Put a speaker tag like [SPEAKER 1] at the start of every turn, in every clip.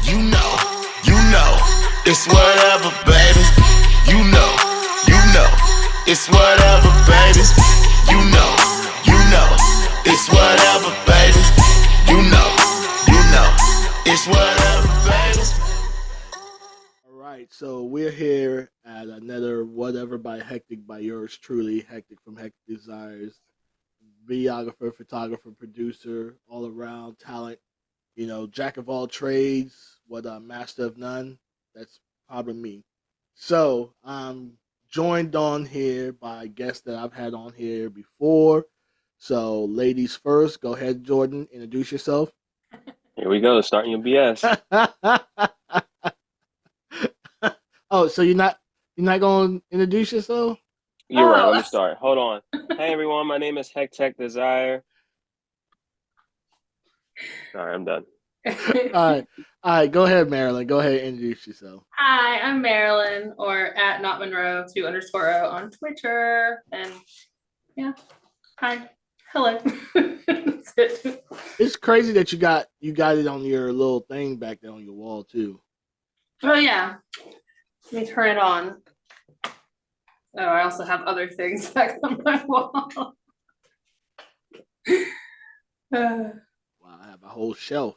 [SPEAKER 1] You know, it's whatever, baby. You know, it's whatever, baby. You know, it's whatever, baby. You know, it's whatever, baby.
[SPEAKER 2] All right, so we're here at another Whatever by Hektek by yours truly, Hektek from Hektek Desires, videographer, photographer, producer, all around talent, jack of all trades, what a master of none. That's probably me. So I'm joined on here by guests that I've had on here before. So ladies first, go ahead, Jordan, introduce yourself.
[SPEAKER 3] Here we go, starting your BS.
[SPEAKER 2] Oh, so you're not going to introduce yourself?
[SPEAKER 3] You're right. Let me start. Hold on. Hey everyone, my name is Hektek Desire. All right, I'm done.
[SPEAKER 2] All right. Go ahead, Marilyn. Go ahead and introduce yourself.
[SPEAKER 4] Hi, I'm Marilyn, or at Notmonroe 2_0 on Twitter, and yeah, hi, hello. That's it.
[SPEAKER 2] It's crazy that you got it on your little thing back there on your wall too.
[SPEAKER 4] Oh yeah, let me turn it on. Oh, I also have other things back on my wall.
[SPEAKER 2] Wow, I have a whole shelf.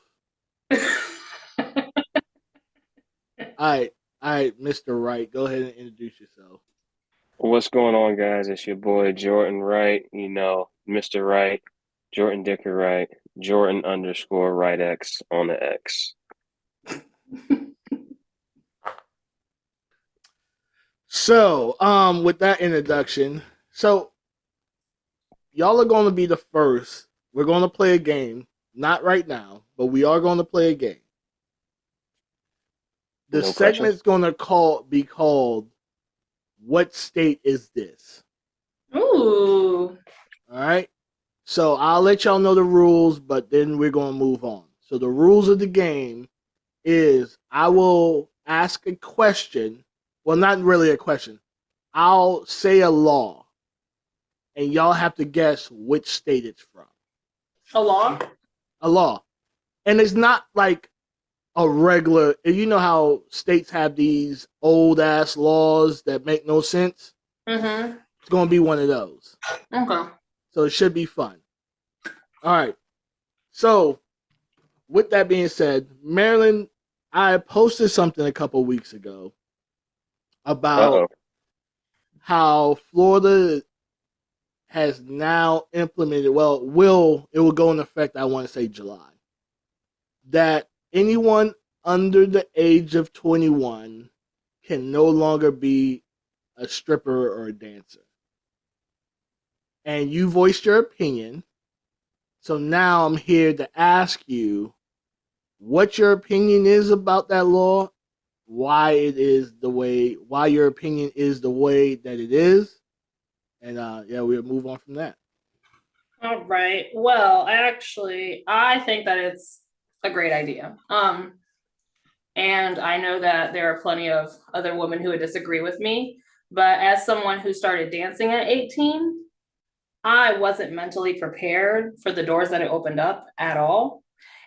[SPEAKER 2] All right, Mr. Wright, go ahead and introduce yourself.
[SPEAKER 3] What's going on, guys? It's your boy Jordan Wright. Mr. Wright, Jordan Dicker Wright, Jordan _ Wright X on the X.
[SPEAKER 2] So, with that introduction, so y'all are going to be the first. We're going to play a game. Not right now, but we are going to play a game. The segment's going to be called "What State Is This?"
[SPEAKER 4] Ooh.
[SPEAKER 2] All right. So I'll let y'all know the rules, but then we're going to move on. So the rules of the game is I will ask a question. Well, not really a question. I'll say a law, and y'all have to guess which state it's from.
[SPEAKER 4] A law?
[SPEAKER 2] A law. And it's not like a regular, you know how states have these old ass laws that make no sense?
[SPEAKER 4] Mm-hmm.
[SPEAKER 2] It's going to be one of those.
[SPEAKER 4] Okay.
[SPEAKER 2] So it should be fun. All right. So with that being said, Marilyn, I posted something a couple weeks ago about how Florida has now implemented, it will go into effect, I want to say July, that anyone under the age of 21 can no longer be a stripper or a dancer. And you voiced your opinion. So now I'm here to ask you what your opinion is about that law, why your opinion is the way that it is. And we'll move on from that.
[SPEAKER 4] All right. Well, I think that it's a great idea. And I know that there are plenty of other women who would disagree with me, but as someone who started dancing at 18, I wasn't mentally prepared for the doors that it opened up at all.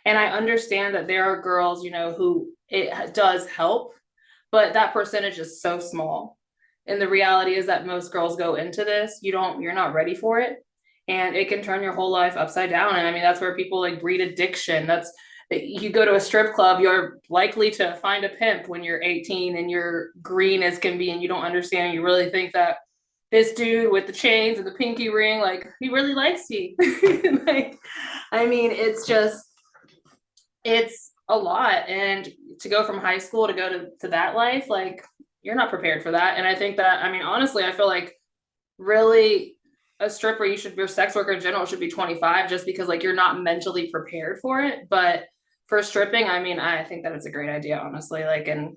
[SPEAKER 4] And I understand that there are girls, who it does help, but that percentage is so small. And the reality is that most girls go into this, you're not ready for it. And it can turn your whole life upside down. And I mean, that's where people breed addiction. You go to a strip club, you're likely to find a pimp when you're 18 and you're green as can be, and you don't understand. And you really think that this dude with the chains and the pinky ring, he really likes you. It's a lot. And to go from high school to go to that life, you're not prepared for that. And I think that, honestly, I feel like really a stripper, your sex worker in general should be 25 just because you're not mentally prepared for it. But for stripping, I think that it's a great idea, honestly. And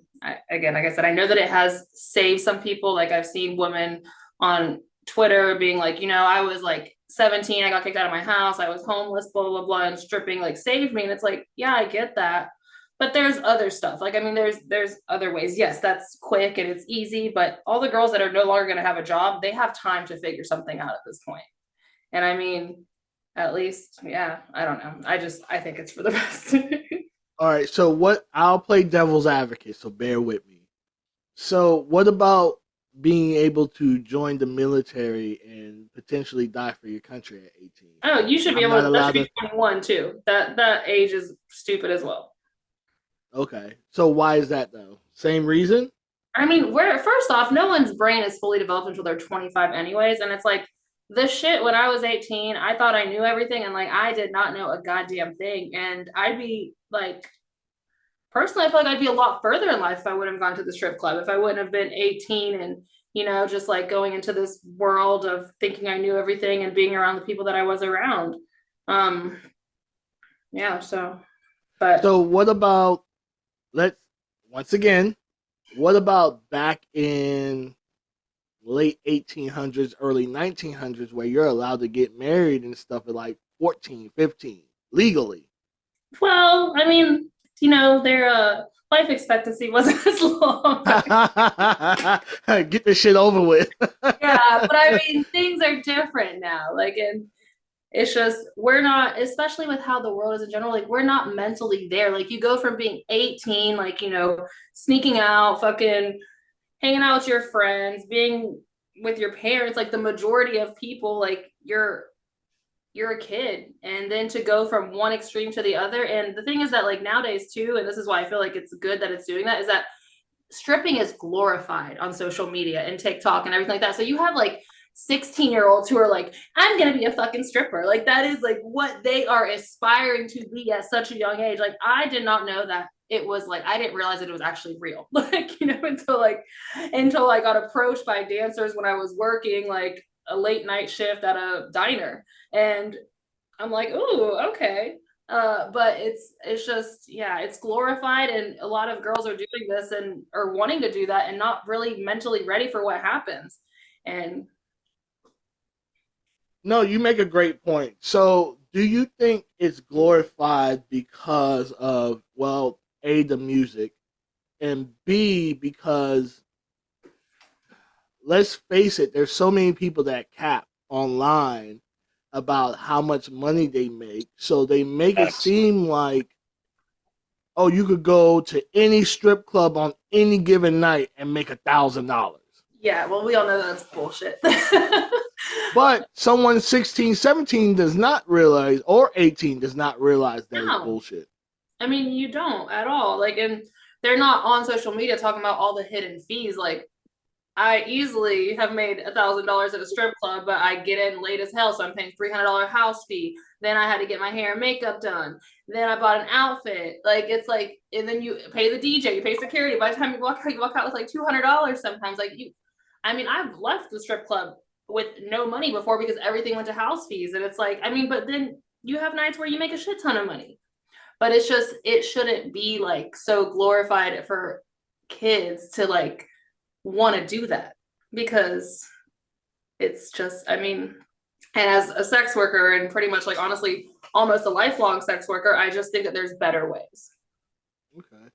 [SPEAKER 4] again, like I said, I know that it has saved some people. I've seen women on Twitter being I was 17, I got kicked out of my house, I was homeless, blah, blah, blah, and stripping saved me. And it's yeah, I get that. But there's other stuff. There's other ways. Yes, that's quick and it's easy, but all the girls that are no longer going to have a job, they have time to figure something out at this point. And at least, yeah, I don't know. I think it's for the best.
[SPEAKER 2] All right, so what? I'll play devil's advocate, so bear with me. So, what about being able to join the military and potentially die for your country at 18?
[SPEAKER 4] Oh, you should be
[SPEAKER 2] I'm
[SPEAKER 4] able
[SPEAKER 2] not
[SPEAKER 4] to. That
[SPEAKER 2] allowed
[SPEAKER 4] should be
[SPEAKER 2] to.
[SPEAKER 4] 21 too. That age is stupid as well.
[SPEAKER 2] Okay, so why is that though? Same reason?
[SPEAKER 4] I mean, where first off, no one's brain is fully developed until they're 25 anyways, and it's like the shit when I was 18, I thought I knew everything and like I did not know a goddamn thing. And I'd be like personally, I feel like I'd be a lot further in life if I would have gone to the strip club, if I wouldn't have been 18 and, just like going into this world of thinking I knew everything and being around the people that I was around. Um, yeah, but
[SPEAKER 2] So what about let's once again, what about back in late 1800s, early 1900s where you're allowed to get married and stuff at like 14, 15 legally?
[SPEAKER 4] well, I mean, their life expectancy wasn't as long.
[SPEAKER 2] Get this shit over with.
[SPEAKER 4] Yeah, but I mean, things are different now. Like, and it's just, we're not, especially with how the world is in general, like, we're not mentally there. Like, you go from being 18, like, sneaking out, fucking hanging out with your friends, being with your parents, like, the majority of people, like, you're a kid, and then to go from one extreme to the other. And the thing is that, like, nowadays too, and this is why I feel like it's good that it's doing that, is that stripping is glorified on social media and TikTok and everything like that. So you have like 16-year-olds who are like, I'm gonna be a fucking stripper. Like, that is like what they are aspiring to be at such a young age. Like, I did not know that it was like, I didn't realize that it was actually real. Like, until I got approached by dancers when I was working like a late night shift at a diner. And I'm like, ooh, okay. But it's just, yeah, it's glorified, and a lot of girls are doing this and are wanting to do that and not really mentally ready for what happens. And
[SPEAKER 2] No, you make a great point. So, do you think it's glorified because of, well, A, the music, and B, because let's face it, there's so many people that cap online about how much money they make. So they make it seem like, oh, you could go to any strip club on any given night and make $1,000.
[SPEAKER 4] yeah, well, we all know that's bullshit.
[SPEAKER 2] But someone 16, 17 does not realize, or 18 does not realize that it's bullshit.
[SPEAKER 4] I mean, you don't at all. Like, and they're not on social media talking about all the hidden fees. Like, I easily have made $1,000 at a strip club, but I get in late as hell, so I'm paying $300 house fee. Then I had to get my hair and makeup done. Then I bought an outfit. Like, it's like, and then you pay the DJ, you pay security. By the time you walk out with like $200 sometimes. Like, I mean, I've left the strip club with no money before because everything went to house fees, and it's like, I mean, but then you have nights where you make a shit ton of money. But it's just, it shouldn't be like so glorified for kids to like want to do that, because it's just, I mean, and as a sex worker and pretty much like honestly almost a lifelong sex worker, I just think that there's better ways.
[SPEAKER 2] Okay.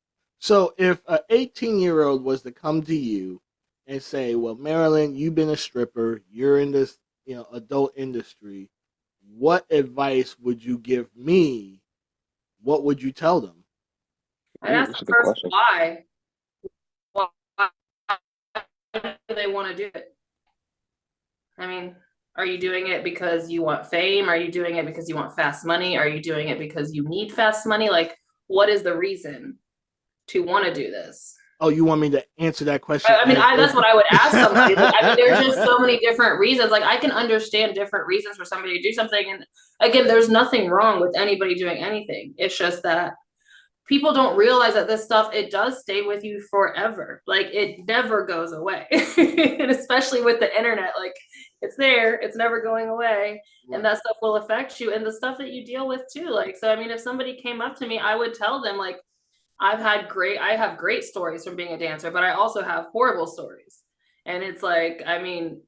[SPEAKER 2] So if an 18-year-old was to come to you and say, well, Marilyn, you've been a stripper, you're in this, adult industry, what advice would you give me? What would you tell them?
[SPEAKER 4] I'd ask them first why do they want to do it? I mean, are you doing it because you want fame? Are you doing it because you want fast money? Are you doing it because you need fast money? Like, what is the reason to want to do this?
[SPEAKER 2] Oh, you want me to answer that question?
[SPEAKER 4] I mean, that's what I would ask somebody. Like, I mean, there's just so many different reasons. Like, I can understand different reasons for somebody to do something. And again, there's nothing wrong with anybody doing anything. It's just that people don't realize that this stuff, it does stay with you forever. Like, it never goes away. And especially with the internet, like, it's there, it's never going away. Right. And that stuff will affect you and the stuff that you deal with too. Like, so, I mean, if somebody came up to me, I would tell them, like, I have great stories from being a dancer, but I also have horrible stories. And it's like, I mean,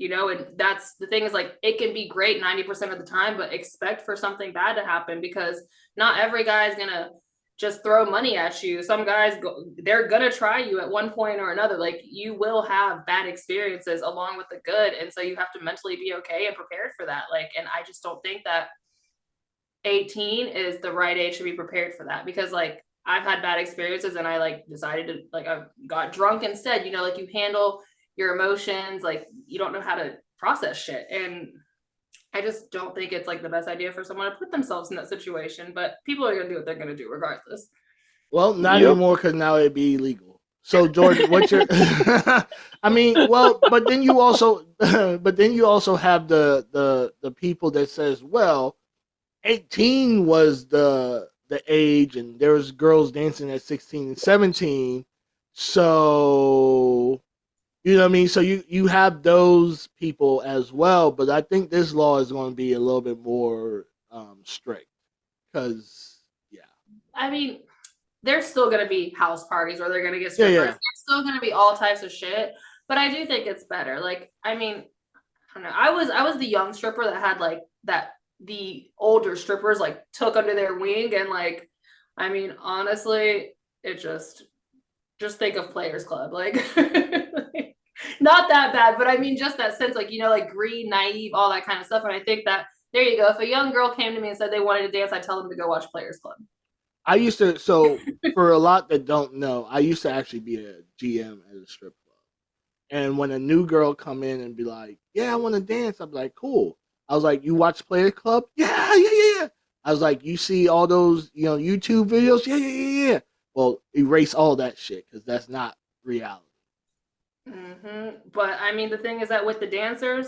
[SPEAKER 4] and that's the thing, is like, it can be great 90% of the time, but expect for something bad to happen, because not every guy is going to just throw money at you. Some guys, they're going to try you at one point or another. Like, you will have bad experiences along with the good. And so you have to mentally be okay and prepared for that. Like, and I just don't think that 18 is the right age to be prepared for that, because like, I've had bad experiences and I like decided to like I got drunk instead. You know, like you handle your emotions, like you don't know how to process shit. And I just don't think it's like the best idea for someone to put themselves in that situation. But people are gonna do what they're gonna do regardless.
[SPEAKER 2] Well, not
[SPEAKER 3] Yep.
[SPEAKER 2] anymore because now it'd be illegal. So Jordan, what's your? I mean, well, but then you also, have the people that says, well, 18 was the age, and there was girls dancing at 16 and 17. So you know what I mean. So you have those people as well, but I think this law is going to be a little bit more strict because yeah.
[SPEAKER 4] I mean, there's still going to be house parties where they're going to get strippers.
[SPEAKER 2] Yeah.
[SPEAKER 4] There's still going to be all types of shit, but I do think it's better. Like, I mean, I don't know. I was the young stripper that had like that the older strippers like took under their wing, and like, I mean, honestly, it just think of Players Club, like not that bad, but I mean, just that sense, like, you know, like green, naive, all that kind of stuff. And I think that there you go. If a young girl came to me and said they wanted to dance, I'd tell them to go watch Players Club.
[SPEAKER 2] I used to, so for a lot that don't know, I used to actually be a GM at a strip club. And when a new girl come in and be like, yeah, I want to dance, I'm like, cool. I was like, you watch Players Club? Yeah. I was like, you see all those, YouTube videos? Yeah. Well, erase all that shit because that's not reality.
[SPEAKER 4] But I mean, the thing is that with the dancers,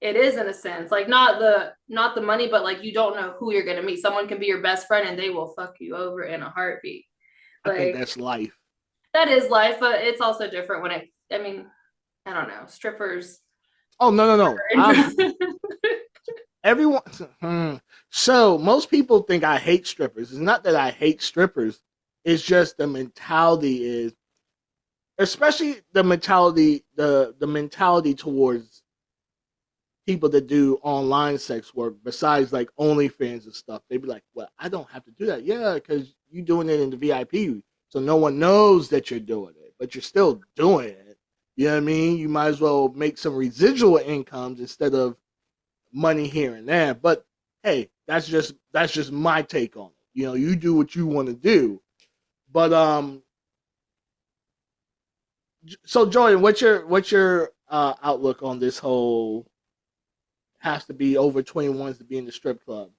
[SPEAKER 4] it is in a sense like not the money, but like you don't know who you're gonna meet. Someone can be your best friend and they will fuck you over in a heartbeat.
[SPEAKER 2] Like, I think that's life.
[SPEAKER 4] That is life, but it's also different when I mean, I don't know, strippers.
[SPEAKER 2] Oh no. Everyone. So most people think I hate strippers. It's not that I hate strippers. It's just the mentality is, especially the mentality towards people that do online sex work besides like OnlyFans and stuff. They'd be like, well, I don't have to do that. Yeah, because you're doing it in the VIP. So no one knows that you're doing it, but you're still doing it. You know what I mean? You might as well make some residual incomes instead of money here and there. But hey, that's just my take on it. You do what you want to do. But so Jordan, what's your outlook on this whole has to be over 21s to be in the strip club?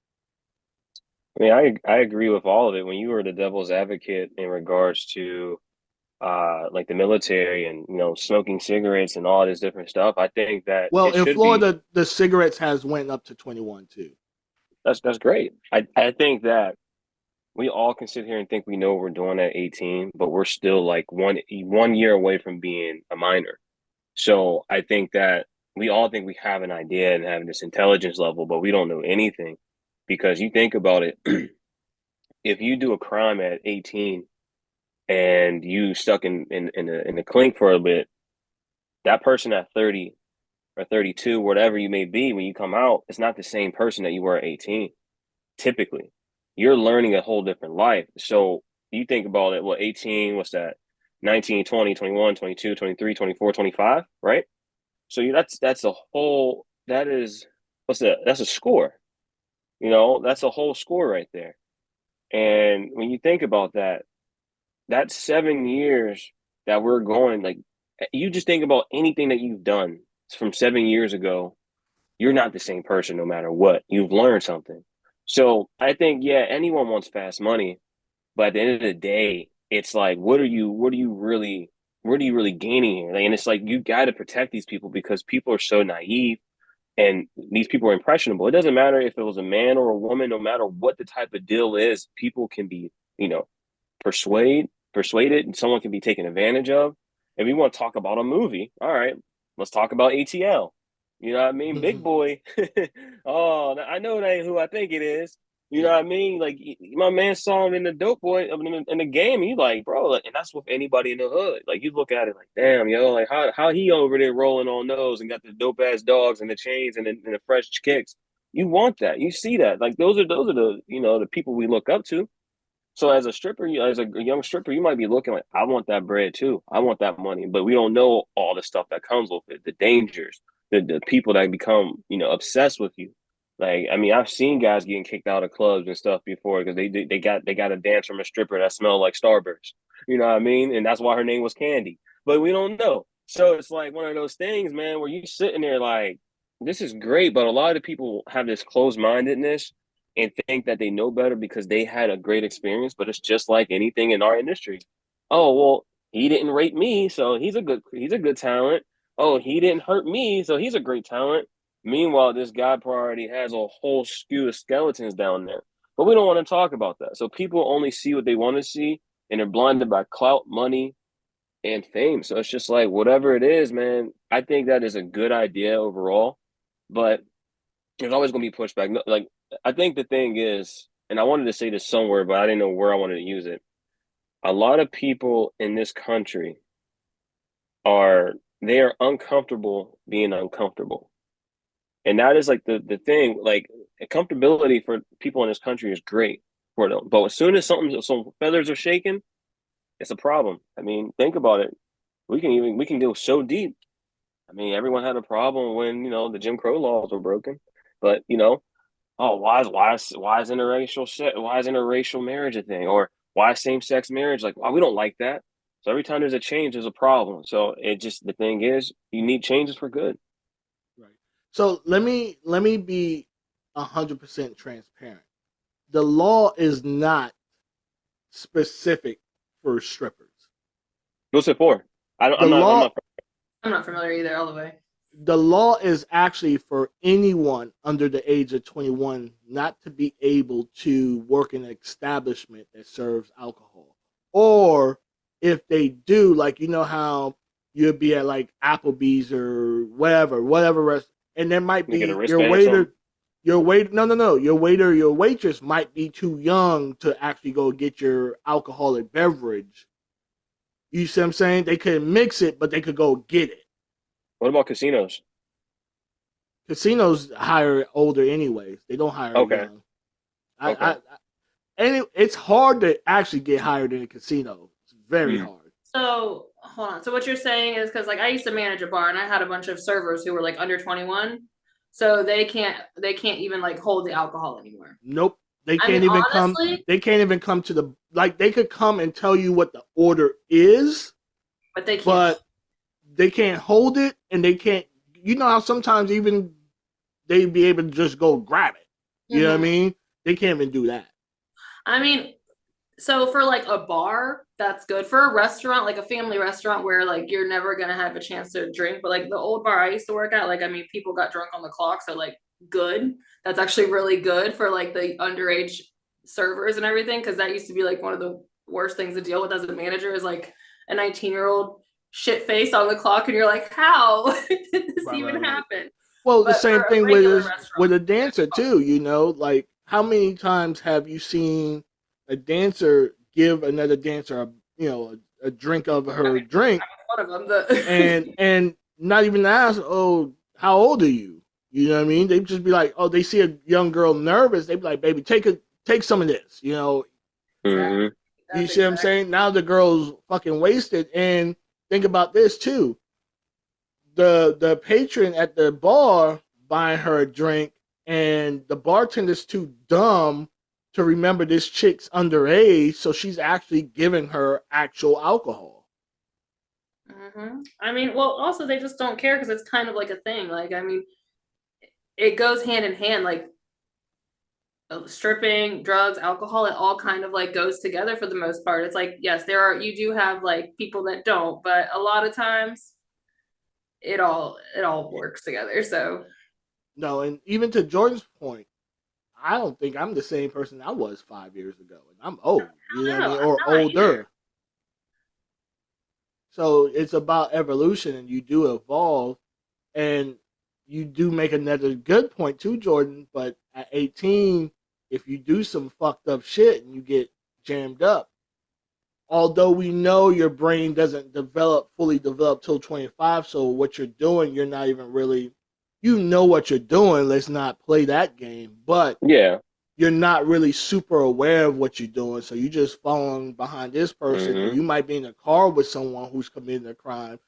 [SPEAKER 3] I mean, I agree with all of it. When you were the devil's advocate in regards to like the military and smoking cigarettes and all this different stuff, I think that
[SPEAKER 2] well,
[SPEAKER 3] it
[SPEAKER 2] in
[SPEAKER 3] should
[SPEAKER 2] Florida, the cigarettes has went up to 21 too.
[SPEAKER 3] That's great. I think that we all can sit here and think we know what we're doing at 18, but we're still like one year away from being a minor. So I think that we all think we have an idea and have this intelligence level, but we don't know anything. Because you think about it, if you do a crime at 18 and you stuck in the clink for a bit, that person at 30 or 32, whatever you may be, when you come out, it's not the same person that you were at 18. Typically, you're learning a whole different life. So you think about it, 18, what's that? 19, 20, 21, 22, 23, 24, 25, right? So that's a whole, that's a score. That's a whole score right there. And when you think about that, that's 7 years that we're going, like, you just think about anything that you've done from 7 years ago, you're not the same person no matter what. You've learned something. So I think, yeah, anyone wants fast money, but at the end of the day, it's like, what are you really gaining here? And it's like, you got to protect these people because people are so naive and these people are impressionable. It doesn't matter if it was a man or a woman, no matter what the type of deal is, people can be, persuaded, and someone can be taken advantage of. If we want to talk about a movie, all right, let's talk about ATL. You know what I mean?
[SPEAKER 2] Mm-hmm.
[SPEAKER 3] Big boy. Oh, I know that ain't who I think it is. You know what I mean? Like, my man saw him in the dope boy in the game. He like, bro, and that's with anybody in the hood. Like, you look at it like, damn, like how he over there rolling on those and got the dope ass dogs and the chains and the fresh kicks. You want that. You see that. Like, those are the the people we look up to. So as a stripper, as a young stripper, you might be looking like, I want that bread too. I want that money. But we don't know all the stuff that comes with it, the dangers, the people that become, obsessed with you. Like, I mean, I've seen guys getting kicked out of clubs and stuff before because they got a dance from a stripper that smelled like Starburst. You know what I mean? And that's why her name was Candy. But we don't know. So it's like one of those things, man, where you sitting there like, this is great, but a lot of people have this closed mindedness and think that they know better because they had a great experience. But it's just like anything in our industry. Oh, well, he didn't rape me, so he's a good talent. Oh, he didn't hurt me, so he's a great talent. Meanwhile, this guy already has a whole skew of skeletons down there. But we don't want to talk about that. So people only see what they want to see, and they're blinded by clout, money, and fame. So it's just like whatever it is, man. I think that is a good idea overall, but there's always going to be pushback. Like I think the thing is, and I wanted to say this somewhere, but I didn't know where I wanted to use it. A lot of people in this country are uncomfortable being uncomfortable. And that is like the thing, like comfortability for people in this country is great for them. But as soon as some feathers are shaken, it's a problem. I mean, think about it. We can go so deep. I mean, everyone had a problem when, the Jim Crow laws were broken. But, oh, why is interracial marriage a thing? Or why is same-sex marriage? Like, why we don't like that. So every time there's a change, there's a problem. So the thing is, you need changes for good.
[SPEAKER 2] Right. So let me be 100% transparent. The law is not specific for strippers.
[SPEAKER 3] What's it for?
[SPEAKER 4] I'm not familiar either, all the way.
[SPEAKER 2] The law is actually for anyone under the age of 21 not to be able to work in an establishment that serves alcohol. Or if they do, like, how you'd be at like Applebee's or whatever restaurant, and there might be your waiter, your waitress might be too young to actually go get your alcoholic beverage. You see what I'm saying? They could mix it, but they could go get it.
[SPEAKER 3] What about casinos?
[SPEAKER 2] Casinos hire older anyways. They don't hire young. And it's hard to actually get hired in a casino. It's very hard.
[SPEAKER 4] So hold on. So what you're saying is because like I used to manage a bar and I had a bunch of servers who were like under 21, so they can't even like hold the alcohol anymore.
[SPEAKER 2] Nope. They can't even come to the, like, they could come and tell you what the order is,
[SPEAKER 4] but they can't.
[SPEAKER 2] But they can't hold it, and they can't. You know how sometimes even they'd be able to just go grab it. You know what I mean? They can't even do that.
[SPEAKER 3] I mean,
[SPEAKER 4] so for like a bar, that's good. For a restaurant, like a family restaurant where like you're never gonna have a chance to drink, but like the old bar I used to work at, like I mean, people got drunk on the clock, so like good. That's actually really good for like the underage servers and everything, because that used to be like one of the worst things to deal with as a manager is like a 19-year-old shit face on the clock, and you're like, how did this even happen?
[SPEAKER 2] Well, the same thing with a dancer too. Like how many times have you seen a dancer give another dancer a drink of her drink,
[SPEAKER 4] one of them,
[SPEAKER 2] and not even ask, oh, how old are you? You know what I mean? They just be like, oh, they see a young girl nervous. They be like, baby, take some of this. You see what I'm saying? Now the girl's fucking wasted. And think about this too. The patron at the bar buying her a drink, and the bartender's too dumb to remember this chick's underage, so she's actually giving her actual alcohol.
[SPEAKER 4] I mean, well, also they just don't care because it's kind of like a thing. Like, I mean, it goes hand in hand, like stripping, drugs, alcohol, it all kind of like goes together for the most part. It's like, yes, you do have like people that don't, but a lot of times it all works together. So
[SPEAKER 2] no, and even to Jordan's point, I don't think I'm the same person I was 5 years ago. I'm old, you know what I mean? Or older. Either. So it's about evolution, and you do evolve, and you do make another good point too, Jordan. But at 18, if you do some fucked up shit and you get jammed up, although we know your brain doesn't fully develop till 25, so what you're doing, you're not even really, what you're doing. Let's not play that game. But yeah, you're not really super aware of what you're doing, so you're just following behind this person. Or you might be in a car with someone who's committing a crime,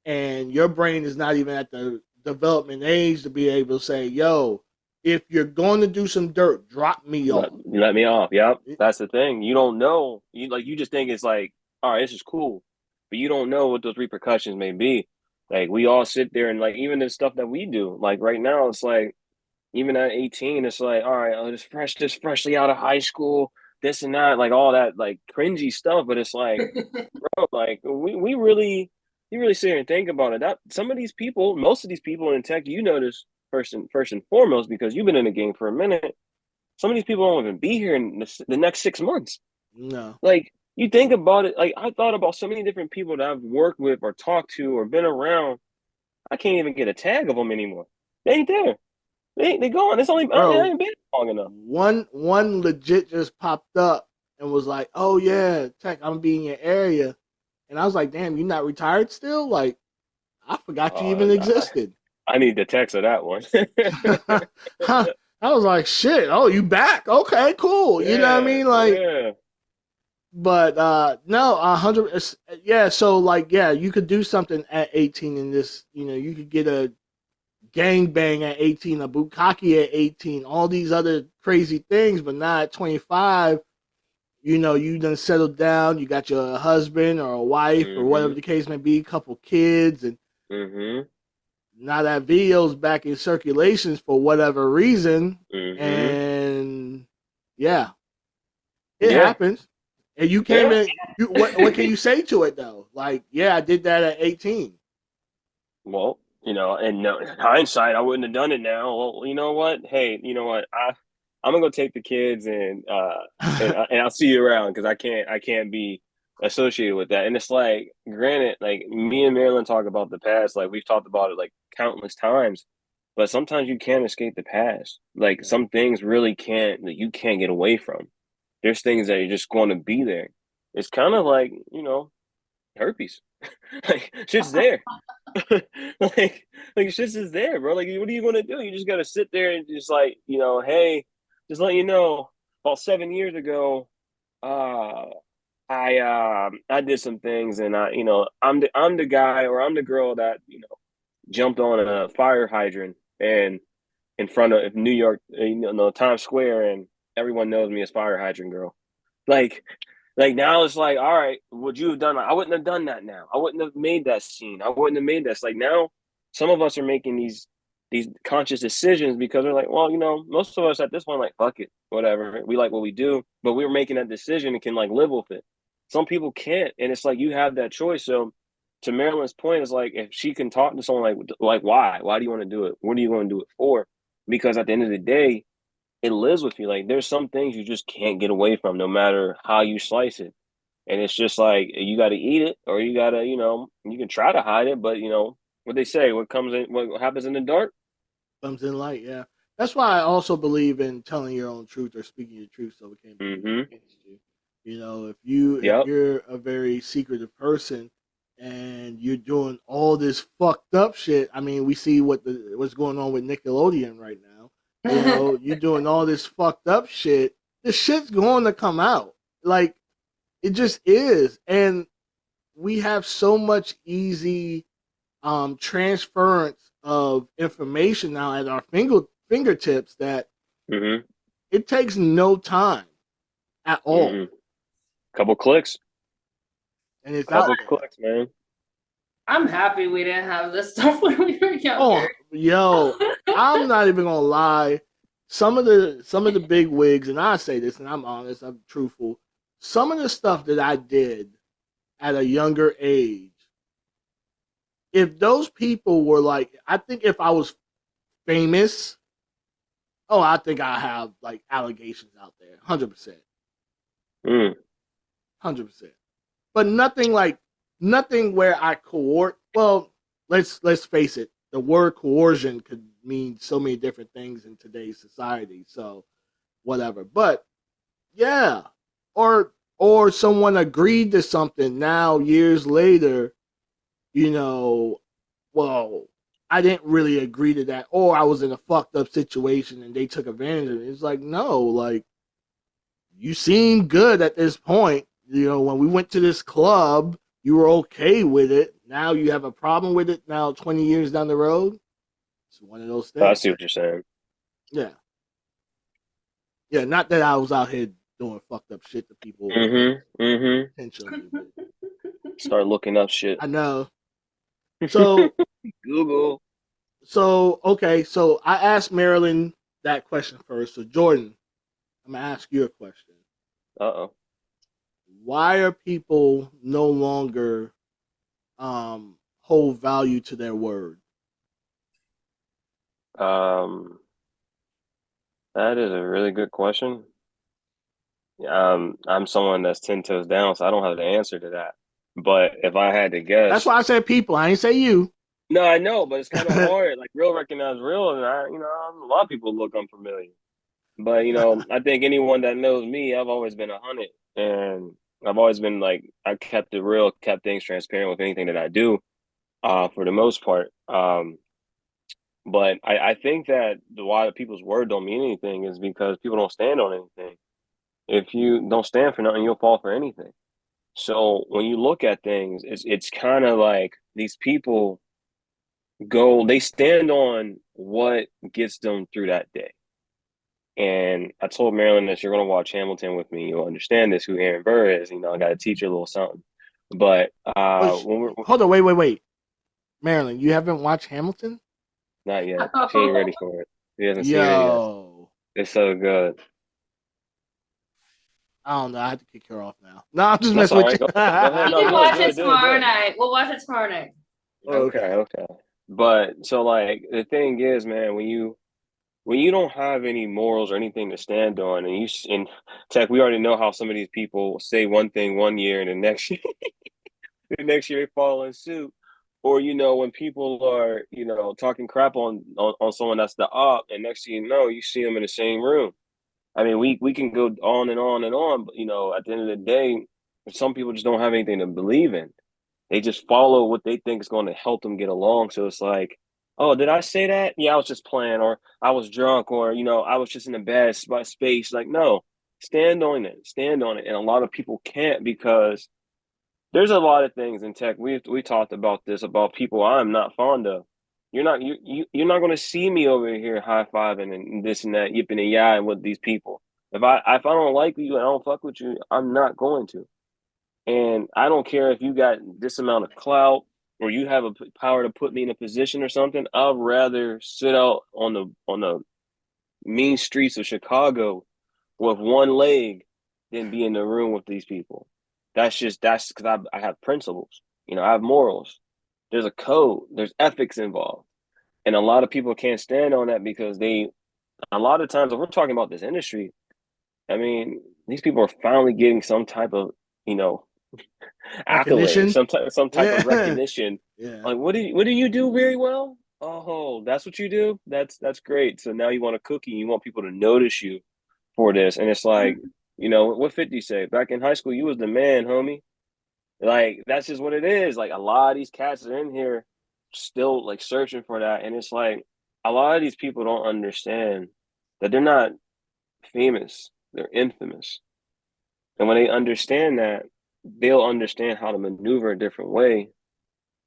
[SPEAKER 2] and your brain is not even at the development age to be able to say, yo, if you're going to do some dirt, drop me off.
[SPEAKER 3] Let me off. Yep. That's the thing. You don't know. You just think it's like, all right, this is cool. But you don't know what those repercussions may be. Like we all sit there and like even the stuff that we do, like right now, it's like even at 18, it's like, all right, just freshly out of high school, this and that, like all that like cringy stuff. But it's like, bro, like we really you really sit here and think about it. That some of these people, most of these people in tech, you notice first and foremost, because you've been in the game for a minute. Some of these people won't even be here in the next 6 months.
[SPEAKER 2] No.
[SPEAKER 3] Like you think about it, like I thought about so many different people that I've worked with or talked to or been around. I can't even get a tag of them anymore. They ain't there. They gone. It's only I ain't been long enough.
[SPEAKER 2] One legit just popped up and was like, "Oh yeah, Tech, I'm be in your area," and I was like, "Damn, you not retired still?" Like, I forgot you even existed.
[SPEAKER 3] I need the text of that one.
[SPEAKER 2] I was like, "Shit! Oh, you back? Okay, cool." You know what I mean? Like, but no, 100. Yeah, so like, yeah, you could do something at 18 in this. You know, you could get a gangbang at 18, a bukkake at 18, all these other crazy things, but now at 25, you know, you done settled down, you got your husband or a wife or whatever the case may be, a couple kids, and now that video's back in circulations for whatever reason, and yeah, it happens. And you came in, what can you say to it though? Like, yeah, I did that at 18.
[SPEAKER 3] Well, you know, and no, in hindsight, I wouldn't have done it now. Well, you know what? Hey, you know what? I'm gonna go take the kids and I'll see you around because I can't be associated with that. And it's like, granted, like me and Marilyn talk about the past, like we've talked about it like countless times, but sometimes you can't escape the past. Like some things really can't that you can't get away from. There's things that are just going to be there. It's kind of like, you know, herpes. Like shit's there. like shit's just there, bro. Like what are you gonna do? You just gotta sit there and just like, you know, hey, just let you know, about 7 years ago, I did some things and I'm the guy or I'm the girl that, you know, jumped on a fire hydrant and in front of New York, Times Square, and everyone knows me as fire hydrant girl. Like now it's like, all right, would you have done that? I wouldn't have done that now. I wouldn't have made that scene. I wouldn't have made this. Like now, some of us are making these conscious decisions because we're like, well, you know, most of us at this point, like, fuck it, whatever. We like what we do, but we're making that decision and can like live with it. Some people can't, and it's like you have that choice. So to Marilyn's point, it's like if she can talk to someone like why? Why do you want to do it? What are you going to do it for? Because at the end of the day, it lives with you. Like there's some things you just can't get away from, no matter how you slice it. And it's just like you got to eat it, or you got to, you know, you can try to hide it, but you know what they say: what happens in the dark
[SPEAKER 2] comes in light. Yeah, that's why I also believe in telling your own truth or speaking your truth, so it can't be against you. You know, if you're a very secretive person and you're doing all this fucked up shit, I mean, we see what's going on with Nickelodeon right now. You know, you're doing all this fucked up shit. This shit's going to come out. Like, it just is. And we have so much easy transference of information now at our fingertips that it takes no time at all.
[SPEAKER 3] Couple clicks.
[SPEAKER 2] And it's
[SPEAKER 3] couple clicks, man.
[SPEAKER 4] I'm happy we didn't have this stuff when we were younger.
[SPEAKER 2] Oh, yo, I'm not even gonna lie. Some of the big wigs, and I say this, and I'm honest, I'm truthful. Some of the stuff that I did at a younger age, if those people were like, I think if I was famous, I think I have like allegations out there, 100%, 100%. But nothing where I coerce. Well, let's face it. The word coercion could mean so many different things in today's society. So, whatever. But yeah, or someone agreed to something. Now, years later, you know, well, I didn't really agree to that, or I was in a fucked up situation and they took advantage of it. It's like, no, like you seem good at this point. You know, when we went to this club, you were okay with it. Now you have a problem with it now 20 years down the road. It's one of those things.
[SPEAKER 3] I see what you're saying.
[SPEAKER 2] Yeah. Yeah, not that I was out here doing fucked up shit to people. Attention a little bit.
[SPEAKER 3] Start looking up shit.
[SPEAKER 2] I know. So
[SPEAKER 3] Google.
[SPEAKER 2] So I asked Marilyn that question first. So Jordan, I'm gonna ask you a question.
[SPEAKER 3] Uh-oh.
[SPEAKER 2] Why are people no longer hold value to their word?
[SPEAKER 3] That is a really good question. I'm someone that's 10 toes down, so I don't have the answer to that. But if I had to
[SPEAKER 2] That's
[SPEAKER 3] guess,
[SPEAKER 2] why I said people. I ain't say you.
[SPEAKER 3] no, I know, but it's kind of hard. Like real recognize real, and a lot of people look unfamiliar. But I think anyone that knows me, I've always been 100, and I've always been like I kept it real, kept things transparent with anything that I do, for the most part. But I think that why people's word don't mean anything is because people don't stand on anything. If you don't stand for nothing, you'll fall for anything. So when you look at things, it's kind of like these people they stand on what gets them through that day. And I told Marilyn that you're going to watch Hamilton with me. You'll understand this, who Aaron Burr is. I got to teach you a little something. But
[SPEAKER 2] hold on, wait. Marilyn, you haven't watched Hamilton?
[SPEAKER 3] Not yet. She ain't ready for it. She hasn't seen it yet. It's so good.
[SPEAKER 2] I don't know. I have to kick her off now. No, I'm just
[SPEAKER 3] That's
[SPEAKER 2] messing with
[SPEAKER 3] right.
[SPEAKER 2] you.
[SPEAKER 3] Go ahead.
[SPEAKER 4] We can watch it tomorrow night. We'll watch it tomorrow night.
[SPEAKER 3] Okay. But so like the thing is, man, when you don't have any morals or anything to stand on, and in tech, we already know how some of these people say one thing one year and the next year they follow in suit. Or when people are talking crap on someone that's the op, and next thing you know, you see them in the same room. I mean, we can go on and on and on, but at the end of the day, some people just don't have anything to believe in. They just follow what they think is going to help them get along. So it's like, oh, did I say that? Yeah, I was just playing, or I was drunk, or I was just in a bad space. Like, no, stand on it, and a lot of people can't because there's a lot of things in tech. We talked about this about people I'm not fond of. You're not going to see me over here high fiving and this and that, yipping and yahing with these people. If I don't like you and I don't fuck with you, I'm not going to. And I don't care if you got this amount of clout or you have a power to put me in a position or something. I'd rather sit out on the mean streets of Chicago with one leg than be in the room with these people. That's because I have principles. I have morals. There's a code. There's ethics involved. And a lot of people can't stand on that because a lot of times, if we're talking about this industry, I mean, these people are finally getting some type of, accolade, some type of recognition.
[SPEAKER 2] Yeah.
[SPEAKER 3] Like, what do you do very well? Oh, that's what you do? That's great. So now you want a cookie, you want people to notice you for this. And it's like, what 50 say? Back in high school, you was the man, homie. Like, that's just what it is. Like, a lot of these cats are in here still like searching for that. And it's like a lot of these people don't understand that they're not famous, they're infamous. And when they understand that, they'll understand how to maneuver a different way.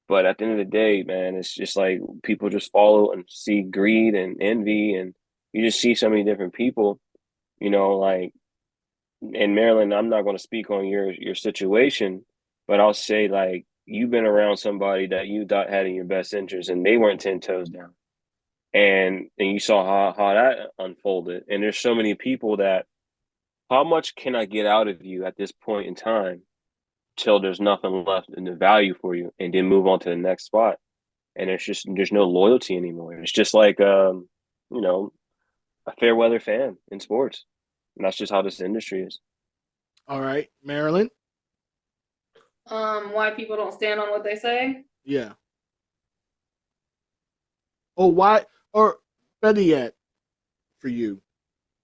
[SPEAKER 3] But at the end of the day, man, it's just like people just follow and see greed and envy, and you just see so many different people, like in Maryland. I'm not going to speak on your situation, but I'll say like you've been around somebody that you thought had in your best interest, and they weren't 10 toes down, and you saw how that unfolded. And there's so many people that, how much can I get out of you at this point in time till there's nothing left in the value for you, and then move on to the next spot. And there's no loyalty anymore. It's just like a fair weather fan in sports. And that's just how this industry is.
[SPEAKER 2] All right, Marilyn.
[SPEAKER 4] Why people don't stand on what they say?
[SPEAKER 2] Yeah. Or better yet, for you,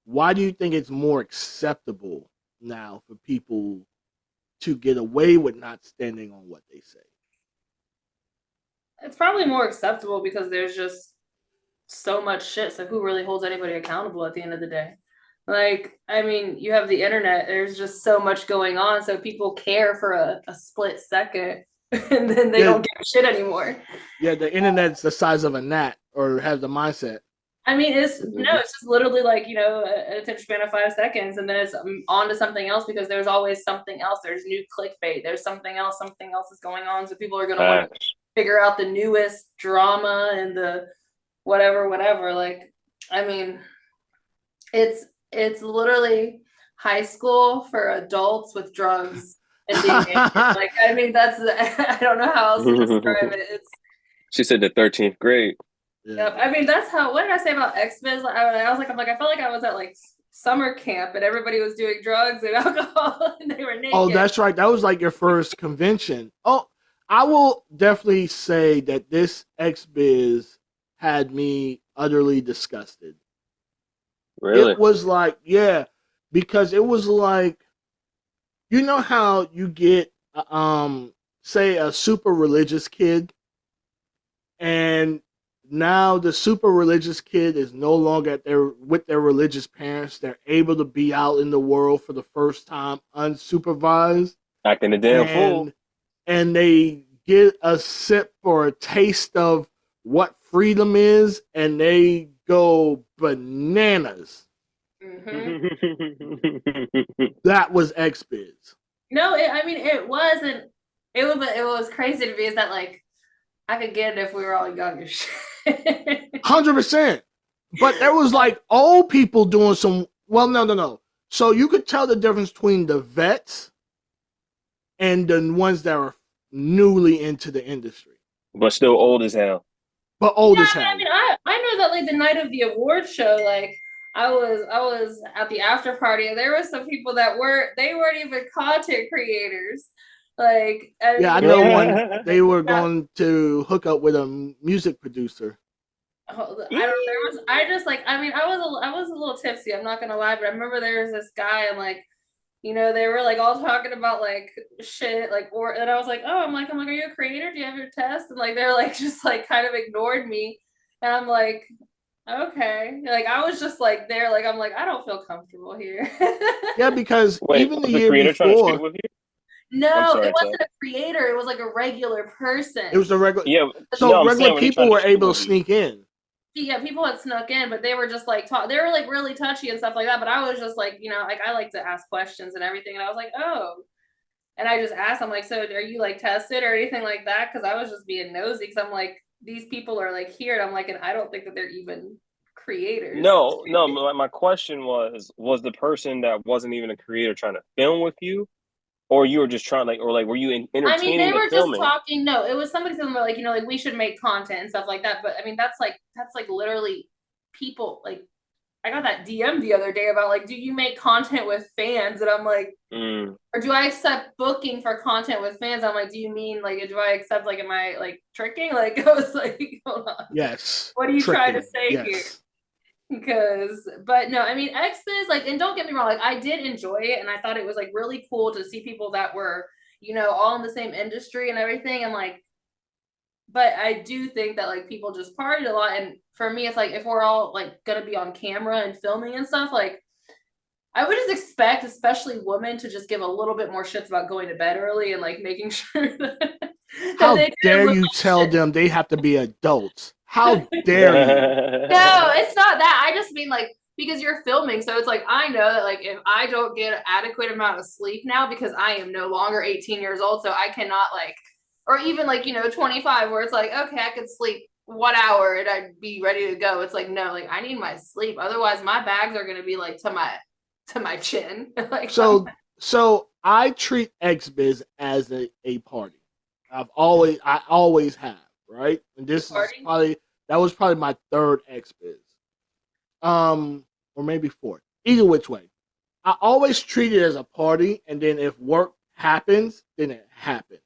[SPEAKER 2] why do you think it's more acceptable now for people to get away with not standing on what they say?
[SPEAKER 4] It's probably more acceptable because there's just so much shit. So who really holds anybody accountable at the end of the day? Like, I mean, you have the internet. There's just so much going on. So people care for a split second and then they don't give a shit anymore.
[SPEAKER 2] Yeah, the internet's the size of a gnat, or has the mindset.
[SPEAKER 4] I mean, it's just literally like, an attention span of 5 seconds, and then it's on to something else because there's always something else. There's new clickbait. There's something else is going on. So people are going to want to figure out the newest drama and the whatever. Like, I mean, it's literally high school for adults with drugs and dating. Like, I mean, that's I don't know how else to describe it.
[SPEAKER 3] She said the 13th grade.
[SPEAKER 4] Yep. I mean, that's how. What did I say about XBiz? I was like, I felt like I was at like summer camp and everybody was doing drugs and alcohol and they were naked.
[SPEAKER 2] Oh, that's right. That was like your first convention. Oh, I will definitely say that this XBiz had me utterly disgusted.
[SPEAKER 3] Really?
[SPEAKER 2] It was like, yeah, because it was like, you know how you get, say, a super religious kid, and now the super religious kid is no longer with their religious parents. They're able to be out in the world for the first time unsupervised.
[SPEAKER 3] Acting a damn fool.
[SPEAKER 2] And they get a sip or a taste of what freedom is, and they go bananas.
[SPEAKER 4] Mm-hmm.
[SPEAKER 2] That was XBiz.
[SPEAKER 4] No, it wasn't. It was crazy to me. Is that like I could get it if we were all younger.
[SPEAKER 2] 100%. But there was like old people doing some. Well, no. So you could tell the difference between the vets and the ones that are newly into the industry,
[SPEAKER 3] but still old as hell.
[SPEAKER 2] But old as hell.
[SPEAKER 4] I mean, I know that like the night of the award show, like I was at the after party, and there were some people that weren't even content creators. Like,
[SPEAKER 2] I know one. They were going to hook up with a music producer.
[SPEAKER 4] I don't know. I was a little tipsy. I'm not gonna lie, but I remember there was this guy, and like, they were like all talking about like shit, like, and I was like, oh, I'm like, are you a creator? Do you have your test? And like, they're like, just like kind of ignored me, and I'm like, okay, like I was just like there, like I'm like, I don't feel comfortable here.
[SPEAKER 2] Yeah, because even the year before.
[SPEAKER 4] No, it wasn't a creator. It was like a regular person.
[SPEAKER 2] It was a regular.
[SPEAKER 3] Yeah.
[SPEAKER 2] So regular people were able to sneak in.
[SPEAKER 4] Yeah, people had snuck in, but they were just like they were like really touchy and stuff like that. But I was just like, like I like to ask questions and everything, and I was like, oh, and I just asked, I'm like, so are you like tested or anything like that? Because I was just being nosy, because I'm like, these people are like here, and I'm like, and I don't think that they're even creators.
[SPEAKER 3] No. My question was the person that wasn't even a creator trying to film with you? Or you were just trying, like, or like, were you entertaining? I mean,
[SPEAKER 4] they were just talking. No, it was somebody telling me like, like we should make content and stuff like that. But I mean, that's like literally people. Like, I got that DM the other day about like, do you make content with fans? And I'm like, or do I accept booking for content with fans? I'm like, do you mean like, do I accept like, am I like tricking? Like, I was like, hold on.
[SPEAKER 2] Yes.
[SPEAKER 4] What are you trying to say here? But no, I mean, XBiz, like, and don't get me wrong, like, I did enjoy it, and I thought it was like really cool to see people that were, all in the same industry and everything, and like, but I do think that like people just partied a lot, and for me, it's like if we're all like gonna be on camera and filming and stuff, like, I would just expect, especially women, to just give a little bit more shits about going to bed early and like making sure that.
[SPEAKER 2] How dare you tell them they have to be adults? How dare you?
[SPEAKER 4] No, it's not that. I just mean like, because you're filming, so it's like I know that like if I don't get an adequate amount of sleep now, because I am no longer 18 years old, so I cannot like, or even like 25, where it's like, okay, I could sleep 1 hour and I'd be ready to go. It's like, no, like I need my sleep, otherwise my bags are gonna be like to my chin. Like,
[SPEAKER 2] so I treat XBiz as a party. I always have, right? And this is that was probably my third XBiz. Or maybe fourth. Either which way. I always treat it as a party, and then if work happens, then it happens.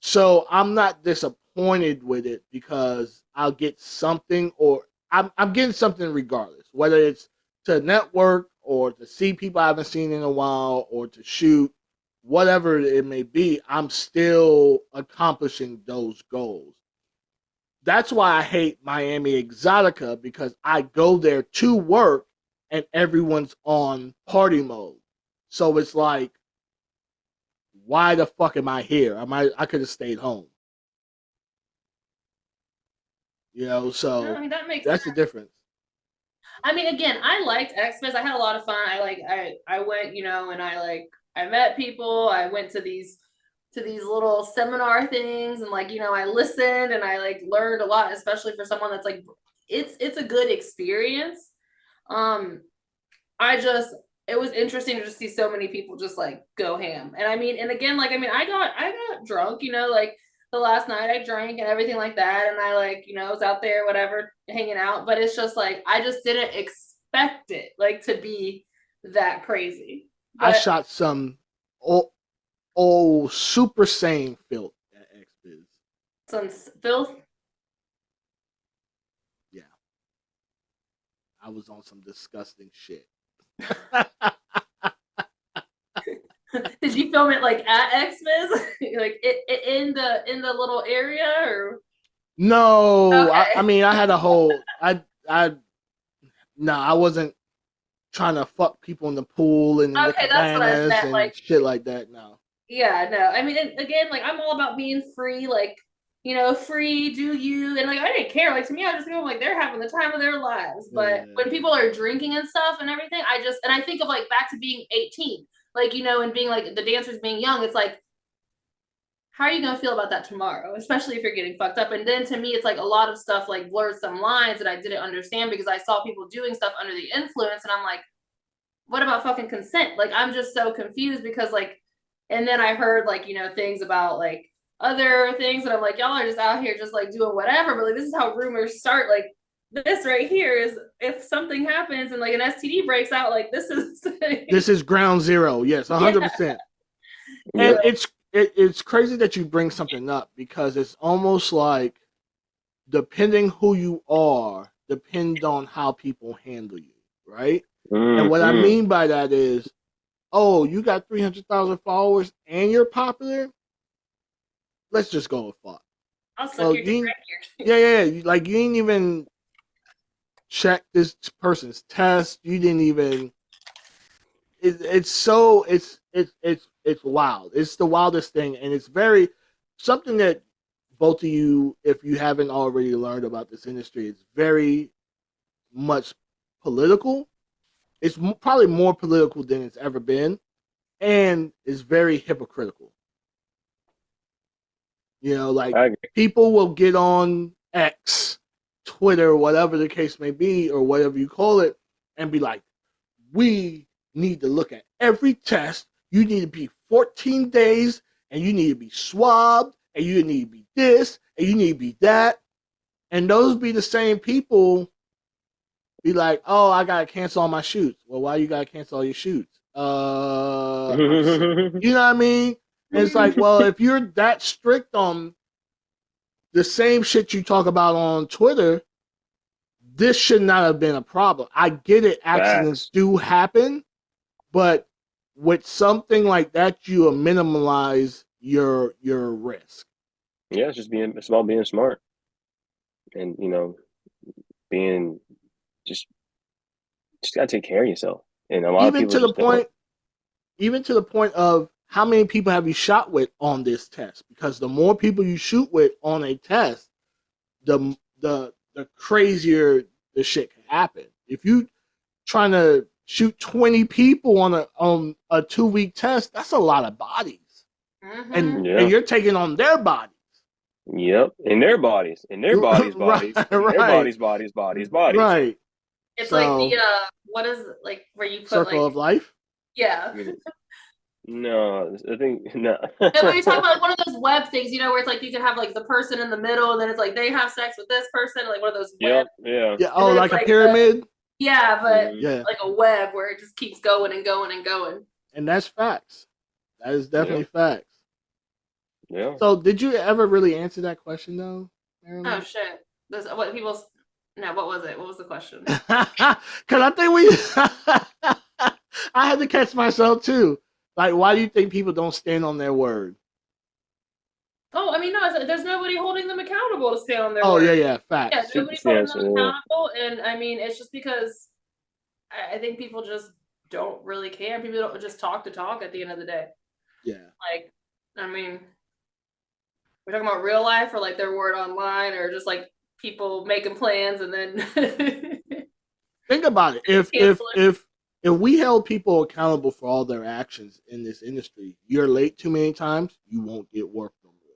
[SPEAKER 2] So I'm not disappointed with it, because I'll get something, or I'm getting something regardless, whether it's to network or to see people I haven't seen in a while or to shoot. Whatever it may be, I'm still accomplishing those goals. That's why I hate Miami Exotica, because I go there to work and everyone's on party mode. So it's like, why the fuck am I here? I could have stayed home. So
[SPEAKER 4] I mean, that makes
[SPEAKER 2] that's
[SPEAKER 4] sense.
[SPEAKER 2] the difference.
[SPEAKER 4] I mean, again, I liked Xmas. I had a lot of fun. I went, and I met people. I went to these little seminar things, and I listened and I learned a lot, especially for someone that's it's a good experience. Um, I just it was interesting to just see so many people just go ham. And I mean, and again, I got drunk, the last night I drank and everything like that. And I was out there, whatever, hanging out. But it's just I just didn't expect it to be that crazy.
[SPEAKER 2] I
[SPEAKER 4] But
[SPEAKER 2] shot some old Super Saiyan filth at XBiz.
[SPEAKER 4] some filth.
[SPEAKER 2] Yeah. I was on some disgusting shit.
[SPEAKER 4] Did you film it at Xmas? In the little area or
[SPEAKER 2] No,
[SPEAKER 4] okay.
[SPEAKER 2] I mean I had a whole I wasn't trying to fuck people in the pool and in the
[SPEAKER 4] Okay, that's what I
[SPEAKER 2] cabanas
[SPEAKER 4] meant.
[SPEAKER 2] and shit like that. No.
[SPEAKER 4] Yeah, no. I mean, again, I'm all about being free, free, do you? And I didn't care. To me, I just feel they're having the time of their lives. But when people are drinking and stuff and everything, I think of back to being 18, and being the dancers being young. It's how are you gonna feel about that tomorrow? Especially if you're getting fucked up. And then to me, it's a lot of stuff blurred some lines that I didn't understand because I saw people doing stuff under the influence, and I'm like, what about fucking consent? I'm just so confused because and then I heard things about other things, and I'm y'all are just out here just doing whatever. But this is how rumors start. This right here is if something happens and an STD breaks out, this
[SPEAKER 2] is ground zero. Yes, 100%. And it's crazy that you bring something up because it's almost like depending who you are, depend on how people handle you, right? Mm-hmm. And what I mean by that is, oh, you got 300,000 followers and you're popular? Let's just go with fuck.
[SPEAKER 4] I'll suck your dick right
[SPEAKER 2] here. Yeah. You ain't even check this person's test. You didn't even. It's wild. It's the wildest thing, and it's very something that both of you, if you haven't already learned about this industry, it's very much political. It's probably more political than it's ever been, and it's very hypocritical. People will get on X, Twitter, whatever the case may be, or whatever you call it, and be like, we need to look at every test. You need to be 14 days, and you need to be swabbed, and you need to be this, and you need to be that. And those be the same people be like, oh, I gotta cancel all my shoots. Well, why you gotta cancel all your shoots? You know what I mean? And it's well, if you're that strict on the same shit you talk about on Twitter, this should not have been a problem. I get it, accidents do happen, but with something like that, you minimize your risk.
[SPEAKER 3] Yeah, it's about being smart. And being just gotta take care of yourself. And a lot of people
[SPEAKER 2] even to the point of how many people have you shot with on this test? Because the more people you shoot with on a test, the crazier the shit can happen. If you trying to shoot 20 people on a 2-week test, that's a lot of bodies. Mm-hmm. And you're taking on their bodies.
[SPEAKER 3] Yep, in their bodies, bodies,
[SPEAKER 2] right.
[SPEAKER 3] Their bodies.
[SPEAKER 2] Right.
[SPEAKER 4] It's the what is it, where you put
[SPEAKER 2] circle of life?
[SPEAKER 4] Yeah.
[SPEAKER 3] No, I think no.
[SPEAKER 4] When you're talking about one of those web things, where it's you can have the person in the middle, and then it's they have sex with this person, one of those web.
[SPEAKER 3] Yeah.
[SPEAKER 2] Oh, like a pyramid.
[SPEAKER 4] But a web where it just keeps going and going and going.
[SPEAKER 2] And that's facts. That is definitely facts.
[SPEAKER 3] Yeah.
[SPEAKER 2] So, did you ever really answer that question though, Marilyn?
[SPEAKER 4] Oh shit! What was it? What was the question?
[SPEAKER 2] Because I think I had to catch myself too. Why do you think people don't stand on their word?
[SPEAKER 4] Oh, I mean, no, there's nobody holding them accountable to stand on their word.
[SPEAKER 2] Oh, yeah, facts.
[SPEAKER 4] Yeah, nobody's holding them accountable, and I mean, it's just because I think people just don't really care. People don't just talk to talk at the end of the day.
[SPEAKER 2] Yeah.
[SPEAKER 4] I mean, we're talking about real life or their word online or just people making plans and then
[SPEAKER 2] Think about it. If we held people accountable for all their actions in this industry, you're late too many times, you won't get work no more.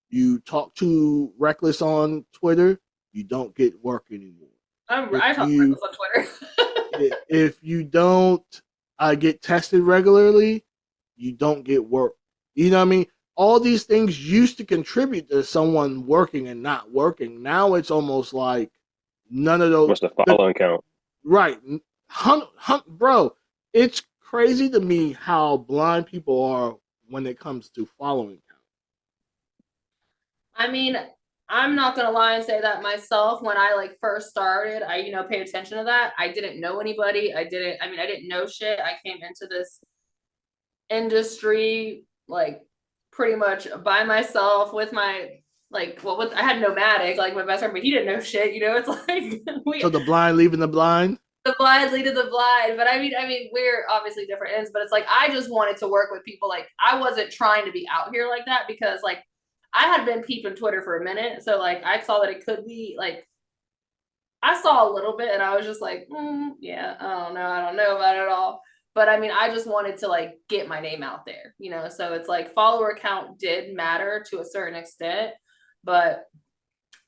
[SPEAKER 2] You talk too reckless on Twitter, you don't get work anymore.
[SPEAKER 4] I talk reckless on Twitter.
[SPEAKER 2] If you don't get tested regularly, you don't get work. You know what I mean? All these things used to contribute to someone working and not working. Now it's almost like none of those.
[SPEAKER 3] What's the following count?
[SPEAKER 2] Right. Bro, it's crazy to me how blind people are when it comes to following count.
[SPEAKER 4] I mean, I'm not gonna lie and say that myself. When I like first started, I paid attention to that. I didn't know anybody. I didn't know shit. I came into this industry like pretty much by myself with my I had Nomadic, like my best friend, but he didn't know shit. It's like
[SPEAKER 2] so the blind leading the blind.
[SPEAKER 4] The blind leading the blind. But I mean, we're obviously different ends. But it's like I just wanted to work with people. Like I wasn't trying to be out here like that because like I had been peeping Twitter for a minute, so like I saw that it could be like I saw a little bit, and I was just like, yeah, I don't know about it all. But I mean, I just wanted to like get my name out there, So it's like follower count did matter to a certain extent, but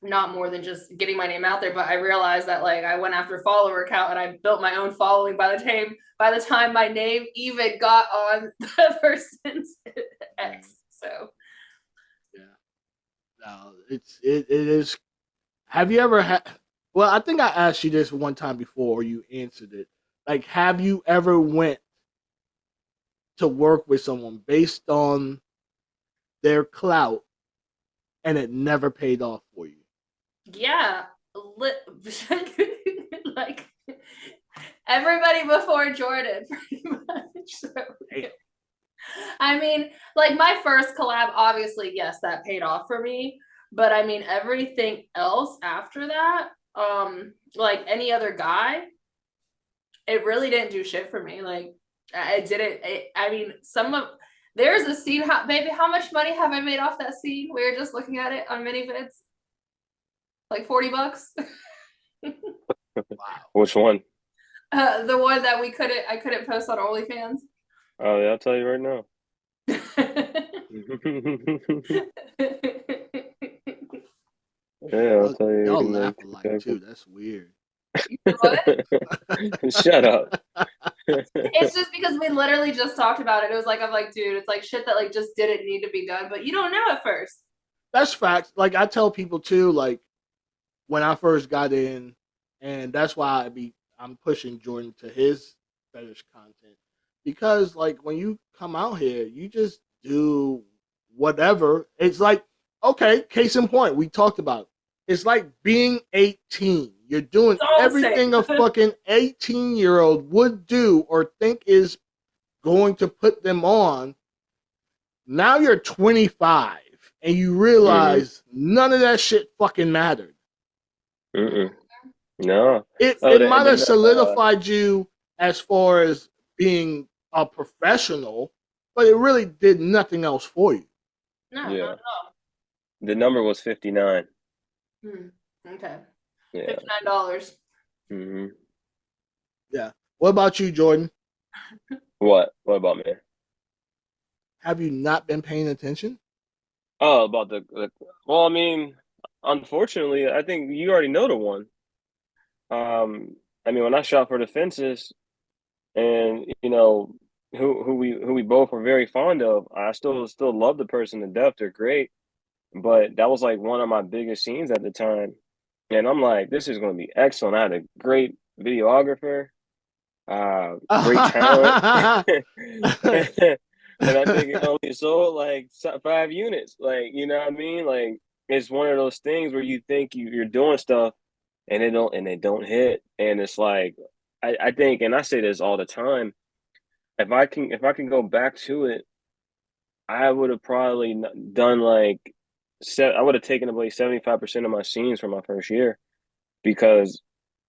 [SPEAKER 4] not more than just getting my name out there. But I realized that like I went after follower count, and I built my own following by the time my name even got on the person's X. So.
[SPEAKER 2] No, it is. Have you ever had? Well, I think I asked you this one time before, or you answered it. Like, have you ever went to work with someone based on their clout, and it never paid off for you?
[SPEAKER 4] Yeah, like everybody before Jordan, pretty much. So, yeah. I mean, like my first collab, obviously, yes, that paid off for me. But I mean, everything else after that, like any other guy, it really didn't do shit for me. Like I didn't. I mean, there's a scene. Baby, how much money have I made off that scene? We were just looking at it on ManyVids. Like $40.
[SPEAKER 2] Wow.
[SPEAKER 3] Which one?
[SPEAKER 4] The one that I couldn't post on OnlyFans.
[SPEAKER 3] Oh yeah, I'll tell you right now. Yeah, I'll tell you.
[SPEAKER 2] Y'all laugh alike too. That's weird.
[SPEAKER 4] What?
[SPEAKER 3] Shut up.
[SPEAKER 4] It's just because we literally just talked about it. It was like I'm like, dude, it's like shit that like just didn't need to be done, but you don't know at first.
[SPEAKER 2] That's facts. Like I tell people too, like when I first got in, and that's why I'm pushing Jordan to his fetish content. Because like when you come out here, you just do whatever. It's like, okay, case in point, we talked about it. It's like being 18. You're doing everything a fucking 18-year-old would do or think is going to put them on. Now you're 25 and you realize none of that shit fucking mattered.
[SPEAKER 3] No.
[SPEAKER 2] It might have solidified you as far as being a professional, but it really did nothing else for you.
[SPEAKER 4] No, not at all.
[SPEAKER 3] The number was 59.
[SPEAKER 4] Okay.
[SPEAKER 3] Yeah.
[SPEAKER 4] $59.
[SPEAKER 2] Yeah. What about you, Jordan?
[SPEAKER 3] What? What about me?
[SPEAKER 2] Have you not been paying attention?
[SPEAKER 3] Oh, about the well, I mean, unfortunately, I think you already know the one. I mean, when I shot for the fences, and who we both were very fond of, I still love the person to death. They're great, but that was like one of my biggest scenes at the time, and I'm like, this is going to be excellent. I had a great videographer, great talent, and I think it only sold like 5 units. Like, you know what I mean? Like, it's one of those things where you think you're doing stuff, and they don't hit, and it's like, I think, and I say this all the time, if I can go back to it, I would have probably done like I would have taken away 75% of my scenes from my first year, because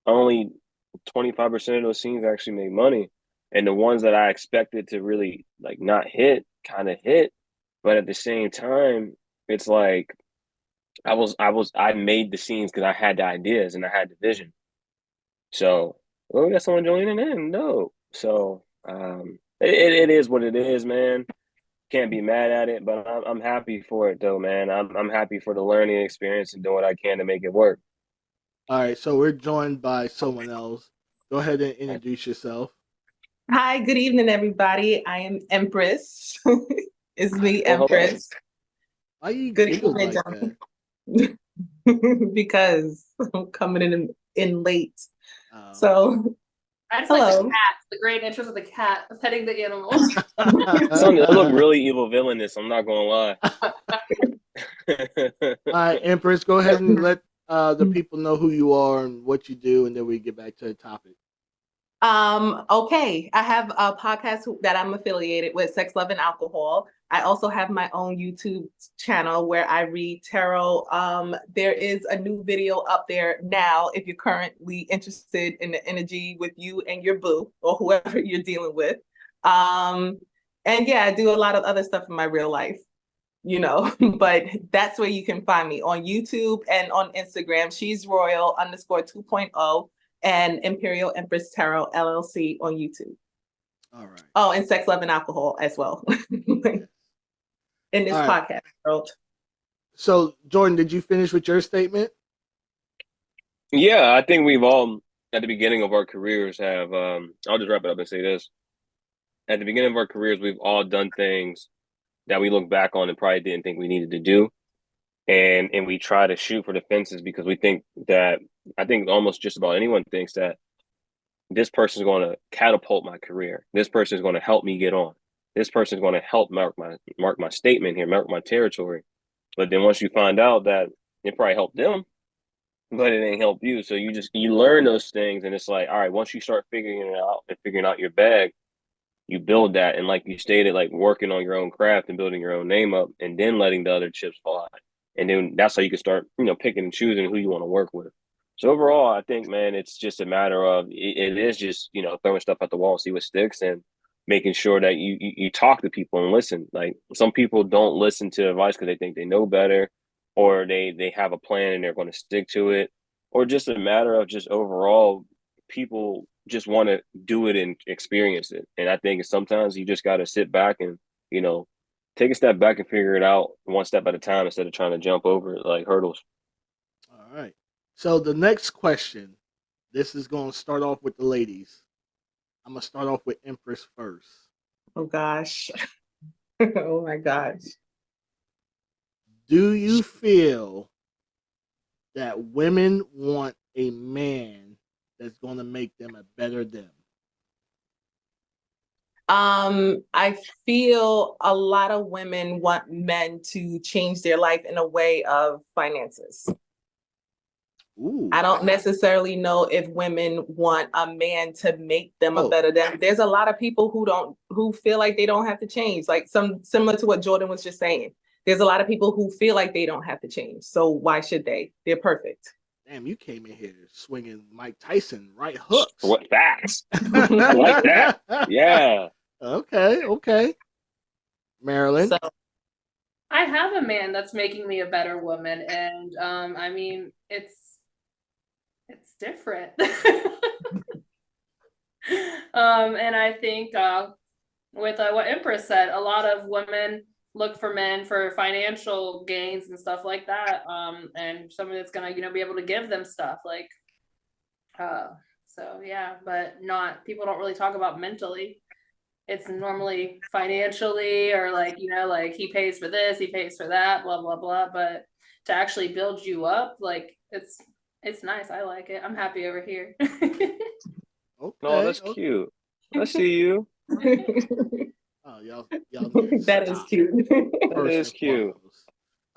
[SPEAKER 3] only 25% of those scenes actually made money, and the ones that I expected to really like not hit kind of hit, but at the same time, it's like I made the scenes because I had the ideas and I had the vision. So well, we got someone joining in. No. So it is what it is, man. Can't be mad at it, but I'm happy for it though, man. I'm happy for the learning experience and doing what I can to make it work.
[SPEAKER 2] All right, so we're joined by someone else. Go ahead and introduce yourself.
[SPEAKER 5] Hi, good evening, everybody. I am Empress. It's me,
[SPEAKER 3] Well, hello.
[SPEAKER 5] Empress.
[SPEAKER 2] Why you
[SPEAKER 5] Good
[SPEAKER 2] giggle
[SPEAKER 5] evening,
[SPEAKER 2] like
[SPEAKER 5] gentlemen.
[SPEAKER 2] that?
[SPEAKER 5] Because I'm coming in late.
[SPEAKER 2] Oh.
[SPEAKER 5] So,
[SPEAKER 4] I just like the
[SPEAKER 5] hello.
[SPEAKER 4] cat, the great interest of the cat, petting the animal.
[SPEAKER 3] Son, I look really evil villainous. I'm not gonna lie.
[SPEAKER 2] All right, Empress, go ahead and let the people know who you are and what you do, and then we get back to the topic.
[SPEAKER 5] Okay. I have a podcast that I'm affiliated with, Sex, Love, and Alcohol. I also have my own YouTube channel where I read tarot. There is a new video up there now if you're currently interested in the energy with you and your boo or whoever you're dealing with. And yeah, I do a lot of other stuff in my real life, but that's where you can find me on YouTube and on Instagram. She's Royal _2.0 and Imperial Empress Tarot LLC on YouTube.
[SPEAKER 2] All right.
[SPEAKER 5] Oh, and Sex, Love, and Alcohol as well. In this podcast world.
[SPEAKER 2] So, Jordan, did you finish with your statement?
[SPEAKER 3] Yeah, I think we've all, at the beginning of our careers, have. I'll just wrap it up and say this: at the beginning of our careers, we've all done things that we look back on and probably didn't think we needed to do, and we try to shoot for the fences because we think that. I think almost just about anyone thinks that this person is going to catapult my career. This person is going to help me get on. This person is going to help mark my statement here, mark my territory. But then once you find out that it probably helped them, but it ain't help you. So you learn those things, and it's like, all right, once you start figuring it out and figuring out your bag, you build that. And like you stated, like working on your own craft and building your own name up, and then letting the other chips fly. And then that's how you can start, picking and choosing who you want to work with. So overall, I think, man, it's just a matter of it is just throwing stuff at the wall and see what sticks, and making sure that you talk to people and listen. Like some people don't listen to advice because they think they know better, or they have a plan and they're going to stick to it, or just a matter of just overall people just want to do it and experience it. And I think sometimes you just got to sit back and take a step back and figure it out one step at a time instead of trying to jump over like hurdles.
[SPEAKER 2] All right. So the next question, this is going to start off with the ladies. I'm going to start off with Empress first.
[SPEAKER 5] Oh, gosh. Oh, my gosh.
[SPEAKER 2] Do you feel that women want a man that's going to make them a better them?
[SPEAKER 5] I feel a lot of women want men to change their life in a way of finances.
[SPEAKER 2] Ooh.
[SPEAKER 5] I don't necessarily know if women want a man to make them a better them. There's a lot of people who feel like they don't have to change, like similar to what Jordan was just saying. There's a lot of people who feel like they don't have to change. So why should they? They're perfect.
[SPEAKER 2] Damn, you came in here swinging Mike Tyson right hooks.
[SPEAKER 3] What facts? I like that. Yeah.
[SPEAKER 2] Okay. Marilyn.
[SPEAKER 5] So,
[SPEAKER 4] I have a man that's making me a better woman, and I mean, it's different. And I think with what Empress said, a lot of women look for men for financial gains and stuff like that, and someone that's gonna be able to give them stuff like so yeah, but people don't really talk about mentally. It's normally financially, or like he pays for this, he pays for that, blah blah blah. But to actually build you up, like it's nice. I like it. I'm happy over here.
[SPEAKER 2] Okay.
[SPEAKER 3] No, that's cute. I see you.
[SPEAKER 2] Oh, y'all
[SPEAKER 5] that is cute.
[SPEAKER 3] That is cute.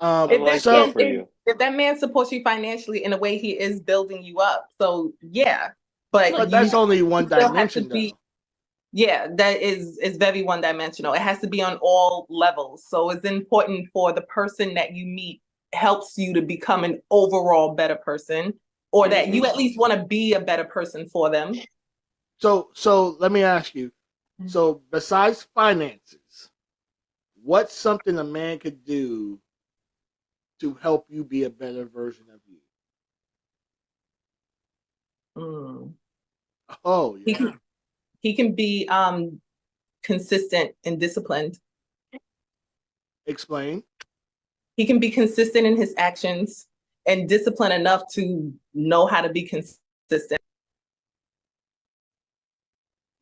[SPEAKER 5] If that man supports you financially in a way, he is building you up. So yeah, but
[SPEAKER 2] that's only one dimension though.
[SPEAKER 5] Yeah, that is very one dimensional. It has to be on all levels. So it's important for the person that you meet helps you to become an overall better person, or that you at least want to be a better person for them.
[SPEAKER 2] So let me ask you. So besides finances, what's something a man could do to help you be a better version of you? Oh yeah.
[SPEAKER 5] He can be consistent and disciplined.
[SPEAKER 2] Explain.
[SPEAKER 5] He can be consistent in his actions and disciplined enough to know how to be consistent.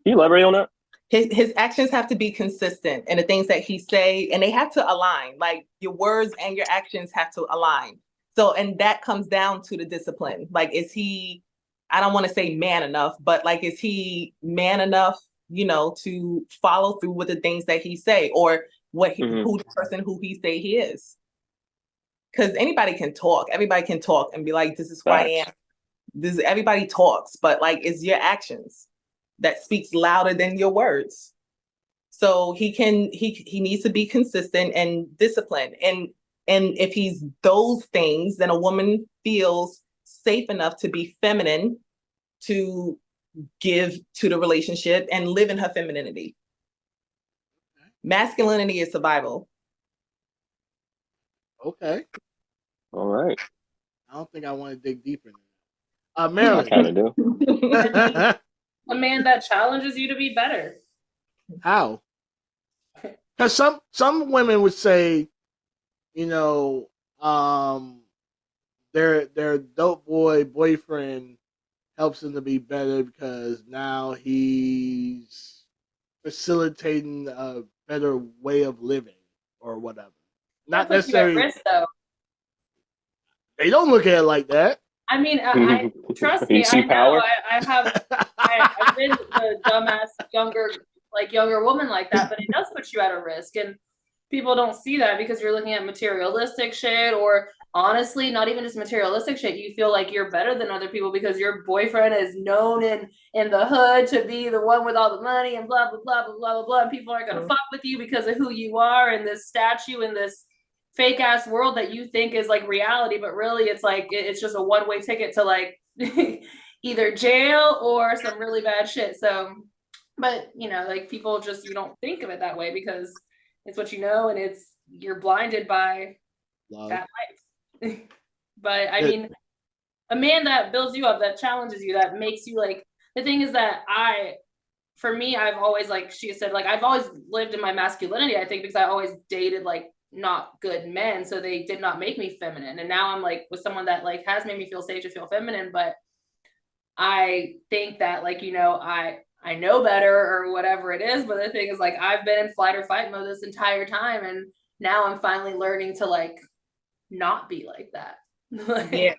[SPEAKER 3] Can you elaborate on that?
[SPEAKER 5] His actions have to be consistent, and the things that he say, and they have to align. Like your words and your actions have to align. So, and that comes down to the discipline. Like, is he, I don't want to say man enough, but like, is he man enough, you know, to follow through with the things that he say, or what he, who the person who he say he is? Because anybody can talk. Everybody can talk and be like, this is who I am. This, everybody talks, but like, it's your actions that speaks louder than your words. So he needs to be consistent and disciplined. And if he's those things, then a woman feels safe enough to be feminine, to give to the relationship and live in her femininity. Masculinity is survival.
[SPEAKER 2] Okay.
[SPEAKER 3] All right.
[SPEAKER 2] I don't think I want to dig deeper into that. Marilyn.
[SPEAKER 3] I kind of do.
[SPEAKER 4] A man that challenges you to be better.
[SPEAKER 2] How? Because some women would say, you know, their dope boyfriend helps them to be better because now he's facilitating a better way of living or whatever. Not necessarily.
[SPEAKER 4] At risk, though.
[SPEAKER 2] They don't look at it like that.
[SPEAKER 4] I mean, I trust me. I know. I've been the dumbass younger woman like that, but it does put you at a risk, and people don't see that because you're looking at materialistic shit, or honestly, not even just materialistic shit. You feel like you're better than other people because your boyfriend is known in the hood to be the one with all the money and blah blah blah blah blah blah blah. And people aren't gonna fuck with you because of who you are and this statue in this fake ass world that you think is like reality, but really it's like it's just a one-way ticket to like either jail or some really bad shit. So, but you know, like people just, you don't think of it that way because it's what you know, and it's, you're blinded by that life. But I mean, a man that builds you up, that challenges you, that makes you like, the thing is that for me, I've always, like she said, like I've always lived in my masculinity, I think, because I always dated like not good men, so they did not make me feminine. And now I'm like with someone that like has made me feel safe to feel feminine, but I think that, like, you know, I know better or whatever it is, but the thing is, like, I've been in flight or fight mode this entire time, and now I'm finally learning to like not be like that.
[SPEAKER 5] Yeah,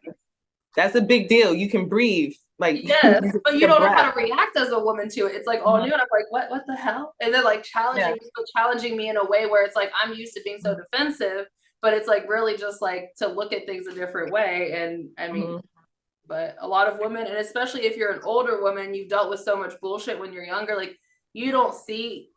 [SPEAKER 5] that's a big deal. You can breathe. Like,
[SPEAKER 4] yes, but you don't know how to react as a woman to it. It's like all new, and I'm like, what the hell? And then like challenging me in a way where it's like I'm used to being so defensive, but it's like really just like to look at things a different way. And I mean, but a lot of women, and especially if you're an older woman, you've dealt with so much bullshit when you're younger. Like you don't think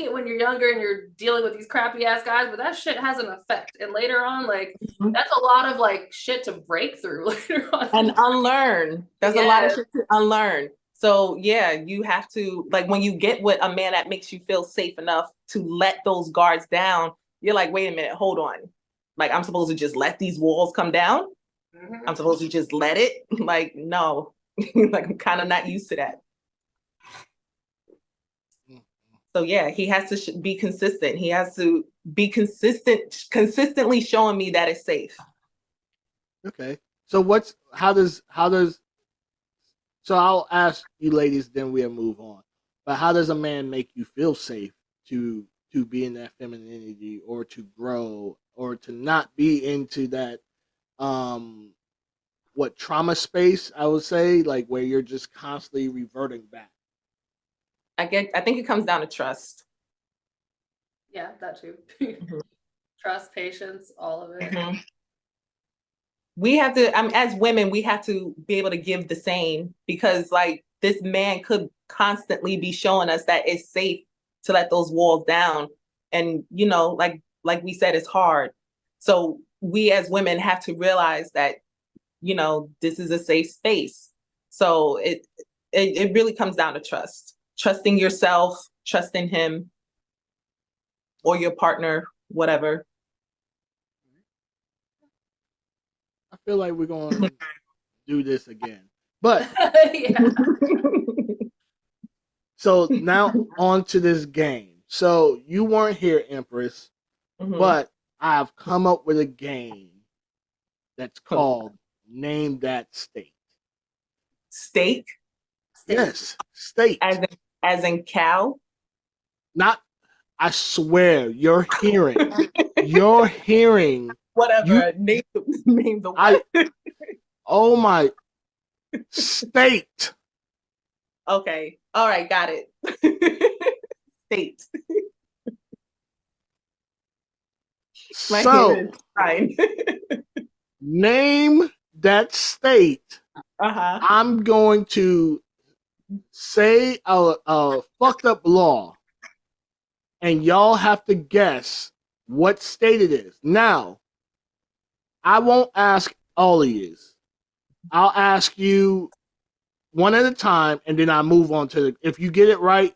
[SPEAKER 4] it when you're younger and you're dealing with these crappy ass guys, but that shit has an effect. And later on, like that's a lot of like shit to break through later on. And
[SPEAKER 5] unlearn. That's a lot of shit to unlearn. So yeah, you have to, like, when you get with a man that makes you feel safe enough to let those guards down, you're like, wait a minute, hold on. Like, I'm supposed to just let these walls come down? I'm supposed to just let it? Like, no. Like, I'm kind of not used to that. So yeah, he has to be consistent. He has to be consistently showing me that it's safe.
[SPEAKER 2] Okay. So so I'll ask you ladies, then we'll move on. But how does a man make you feel safe to be in that femininity, or to grow, or to not be into that trauma space, I would say, like where you're just constantly reverting back?
[SPEAKER 5] I think it comes down to trust.
[SPEAKER 4] Yeah, that too. Trust, patience, all of it.
[SPEAKER 5] We have to, as women, we have to be able to give the same, because like this man could constantly be showing us that it's safe to let those walls down. And, you know, like we said, it's hard. So we as women have to realize that, you know, this is a safe space. So it really comes down to trust. Trusting yourself, trusting him or your partner, whatever.
[SPEAKER 2] I feel like we're going to do this again. But
[SPEAKER 4] Yeah.
[SPEAKER 2] so now on to this game. So you weren't here, Empress, but I've come up with a game that's called Name That State.
[SPEAKER 5] State?
[SPEAKER 2] Yes, state.
[SPEAKER 5] As in cow?
[SPEAKER 2] Not, I swear, you're hearing. You're hearing.
[SPEAKER 5] Whatever. Name the what?
[SPEAKER 2] Oh my. State.
[SPEAKER 5] Okay. All right, got it. State.
[SPEAKER 2] So, name that state. I'm going to say a fucked up law, and y'all have to guess what state it is. Now, I won't ask all of you. I'll ask you one at a time, and then I'll move on to the. If you get it right,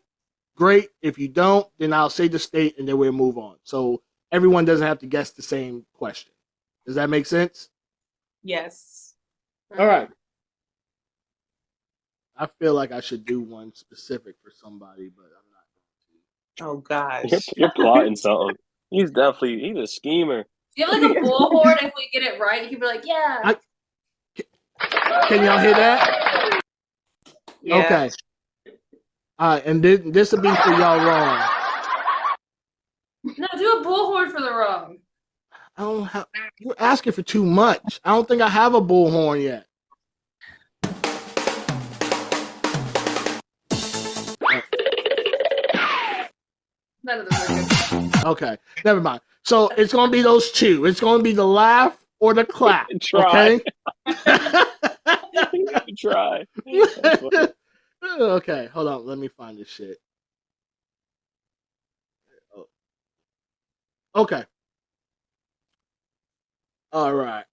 [SPEAKER 2] great. If you don't, then I'll say the state, and then we'll move on. So everyone doesn't have to guess the same question. Does that make sense?
[SPEAKER 5] Yes.
[SPEAKER 2] All right. I feel like I should do one specific for somebody, but I'm not
[SPEAKER 5] going to. Oh gosh.
[SPEAKER 3] You're plotting something. He's a schemer.
[SPEAKER 4] Do you have like a bullhorn? If we get it right, he'd be like, yeah.
[SPEAKER 2] Can y'all hear that?
[SPEAKER 5] Yeah.
[SPEAKER 2] Okay. All right, and this will be for y'all wrong.
[SPEAKER 4] No, do a bullhorn for the wrong.
[SPEAKER 2] I don't have. You're asking for too much. I don't think I have a bullhorn yet.
[SPEAKER 4] None of them are good.
[SPEAKER 2] Okay, never mind. So it's gonna be those two. It's gonna be the laugh or the clap.
[SPEAKER 3] Try.
[SPEAKER 2] Okay.
[SPEAKER 3] Try.
[SPEAKER 2] Okay, hold on. Let me find this shit. Okay. All right.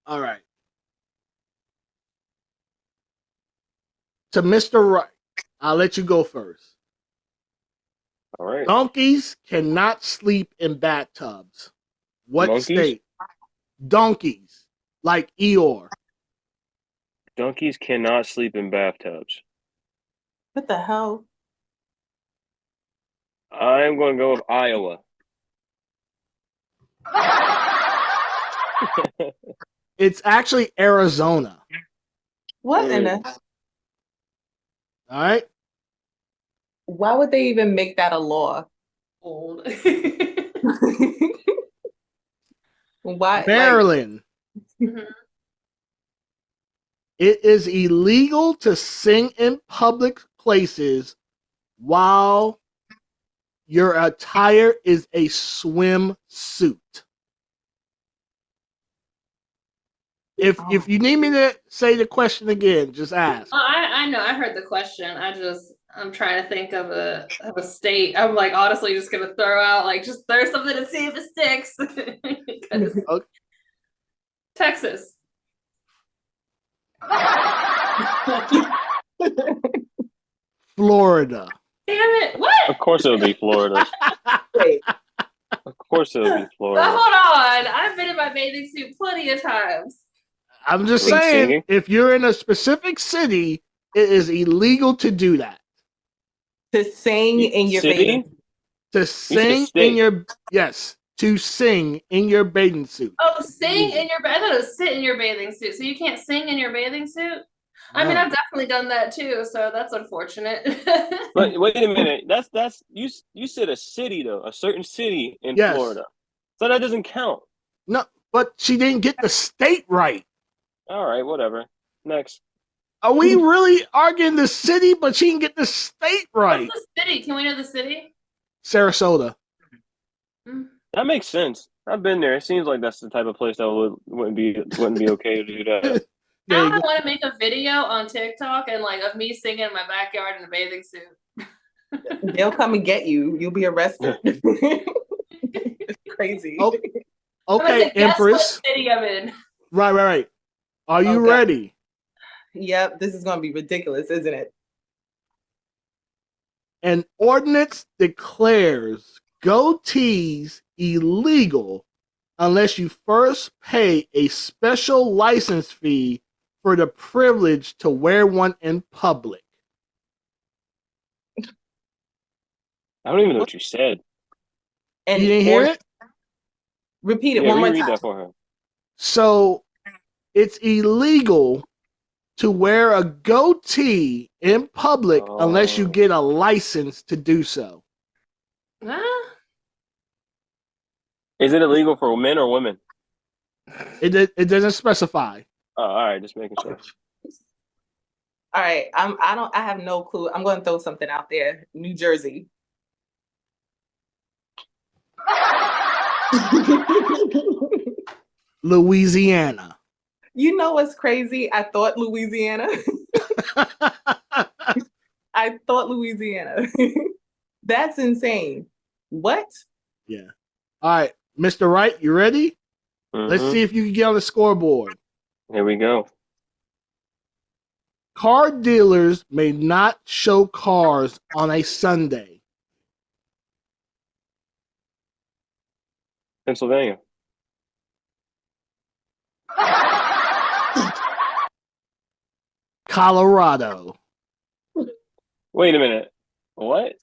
[SPEAKER 2] To Mr. Wright, I'll let you go first.
[SPEAKER 3] All right.
[SPEAKER 2] Donkeys cannot sleep in bathtubs. What
[SPEAKER 3] Monkeys?
[SPEAKER 2] State? Donkeys, like Eeyore.
[SPEAKER 3] Donkeys cannot sleep in bathtubs.
[SPEAKER 5] What the hell?
[SPEAKER 3] I'm going to go with Iowa.
[SPEAKER 2] It's actually Arizona.
[SPEAKER 5] What in the?
[SPEAKER 2] All right.
[SPEAKER 5] Why would they even make that a law?
[SPEAKER 4] Old.
[SPEAKER 5] Why?
[SPEAKER 2] Maryland. It is illegal to sing in public places while your attire is a swimsuit. If you need me to say the question again, just ask.
[SPEAKER 4] I know. I heard the question. I'm trying to think of a state. I'm like honestly just gonna throw out just throw something to see if it sticks.
[SPEAKER 2] Okay.
[SPEAKER 4] Texas.
[SPEAKER 2] Florida.
[SPEAKER 4] Damn it! What?
[SPEAKER 3] Of course it would be Florida.
[SPEAKER 5] Wait.
[SPEAKER 3] Of course it would be Florida.
[SPEAKER 4] But hold on. I've been in my bathing suit plenty of times.
[SPEAKER 2] I'm just saying, if you're in a specific city, it is illegal to do that.
[SPEAKER 5] To sing in your
[SPEAKER 3] City?
[SPEAKER 5] bathing.
[SPEAKER 2] To sing in your to sing in your bathing suit.
[SPEAKER 4] Oh, sing in your I thought it was sit in your bathing suit. So you can't sing in your bathing suit? I mean, I've definitely done that too, so that's unfortunate.
[SPEAKER 3] But wait a minute. That's you said a city though, a certain city in Florida. So that doesn't count.
[SPEAKER 2] No, but she didn't get the state right.
[SPEAKER 3] All right, whatever. Next.
[SPEAKER 2] Are we really arguing the city, but she didn't get the state right?
[SPEAKER 4] What's the city? Can we know the city?
[SPEAKER 2] Sarasota.
[SPEAKER 3] That makes sense. I've been there. It seems like that's the type of place that wouldn't be okay to do that.
[SPEAKER 4] I don't want to make a video on TikTok and of me singing in my backyard in a bathing suit.
[SPEAKER 5] They'll come and get you. You'll be arrested. It's crazy.
[SPEAKER 2] Oh, okay, Empress.
[SPEAKER 4] What city I'm in.
[SPEAKER 2] Right. Are you ready?
[SPEAKER 5] Yep, this is going to be ridiculous, isn't it?
[SPEAKER 2] An ordinance declares goatees illegal unless you first pay a special license fee for the privilege to wear one in public?
[SPEAKER 3] I don't even know what you said.
[SPEAKER 5] And
[SPEAKER 2] You didn't hear it?
[SPEAKER 5] Repeat it
[SPEAKER 3] Yeah,
[SPEAKER 5] one more
[SPEAKER 3] reread
[SPEAKER 5] time.
[SPEAKER 3] that for her.
[SPEAKER 2] So it's illegal to wear a goatee in public unless you get a license to do so.
[SPEAKER 3] Is it illegal for men or women?
[SPEAKER 2] It doesn't specify.
[SPEAKER 3] Oh, all right, just making sure.
[SPEAKER 5] All right, I have no clue. I'm going to throw something out there. New Jersey.
[SPEAKER 2] Louisiana.
[SPEAKER 5] You know what's crazy? I thought Louisiana. I thought Louisiana. That's insane. What?
[SPEAKER 2] Yeah. All right, Mr. Wright, you ready?
[SPEAKER 3] Mm-hmm.
[SPEAKER 2] Let's see if you can get on the scoreboard.
[SPEAKER 3] Here we go.
[SPEAKER 2] Car dealers may not show cars on a Sunday.
[SPEAKER 3] Pennsylvania.
[SPEAKER 2] Colorado.
[SPEAKER 3] Wait a minute. What?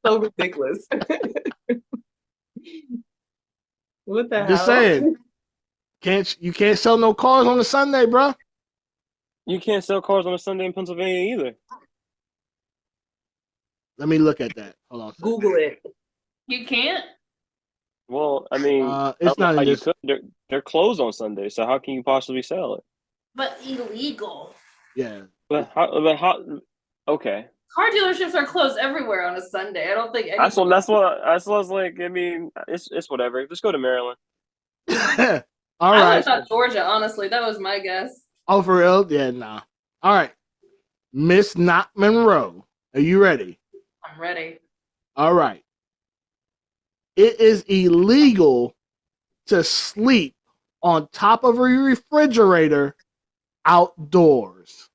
[SPEAKER 5] So ridiculous. What the hell?
[SPEAKER 2] Just saying. You can't sell no cars on a Sunday, bro.
[SPEAKER 3] You can't sell cars on a Sunday in Pennsylvania either.
[SPEAKER 2] Let me look at that. Hold on.
[SPEAKER 5] Google it.
[SPEAKER 4] You can't?
[SPEAKER 3] Well, I mean,
[SPEAKER 2] it's not in this.
[SPEAKER 3] They're closed on Sunday, so how can you possibly sell it?
[SPEAKER 4] But illegal.
[SPEAKER 2] Yeah.
[SPEAKER 3] But how? Okay.
[SPEAKER 4] Car dealerships are closed everywhere on a Sunday. I don't think
[SPEAKER 3] That's what I was like. I mean, it's whatever. Just go to Maryland.
[SPEAKER 2] All
[SPEAKER 4] I
[SPEAKER 2] right.
[SPEAKER 4] would have thought Georgia, honestly. That was my guess.
[SPEAKER 2] Oh, for real? Yeah, nah. All right. Miss Notmonroe, are you ready?
[SPEAKER 4] I'm ready.
[SPEAKER 2] All right. It is illegal to sleep on top of a refrigerator outdoors.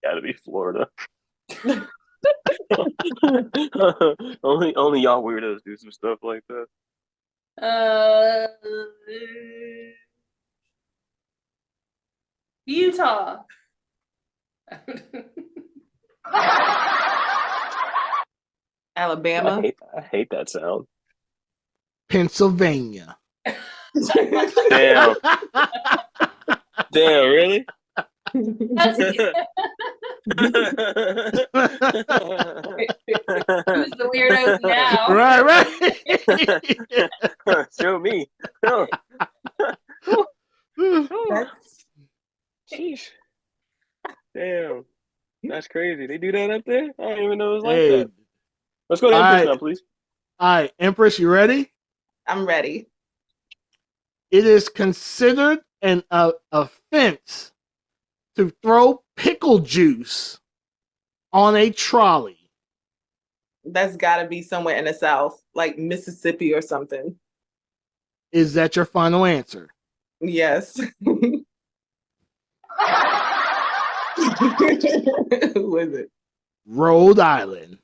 [SPEAKER 3] Gotta be Florida. only y'all weirdos do some stuff like that.
[SPEAKER 4] Utah.
[SPEAKER 5] Alabama.
[SPEAKER 3] I hate that sound.
[SPEAKER 2] Pennsylvania.
[SPEAKER 3] Damn. Damn, really?
[SPEAKER 4] That's Who's the weirdos now?
[SPEAKER 2] Right.
[SPEAKER 3] Show me. Sheesh. Damn. That's crazy. They do that up there? I don't even know it was like that. Let's go to Empress now, please.
[SPEAKER 2] All right, Empress, you ready?
[SPEAKER 5] I'm ready.
[SPEAKER 2] It is considered an offense to throw pickle juice on a trolley.
[SPEAKER 5] That's got to be somewhere in the South, like Mississippi or something.
[SPEAKER 2] Is that your final answer?
[SPEAKER 5] Yes. Who is it?
[SPEAKER 2] Rhode Island.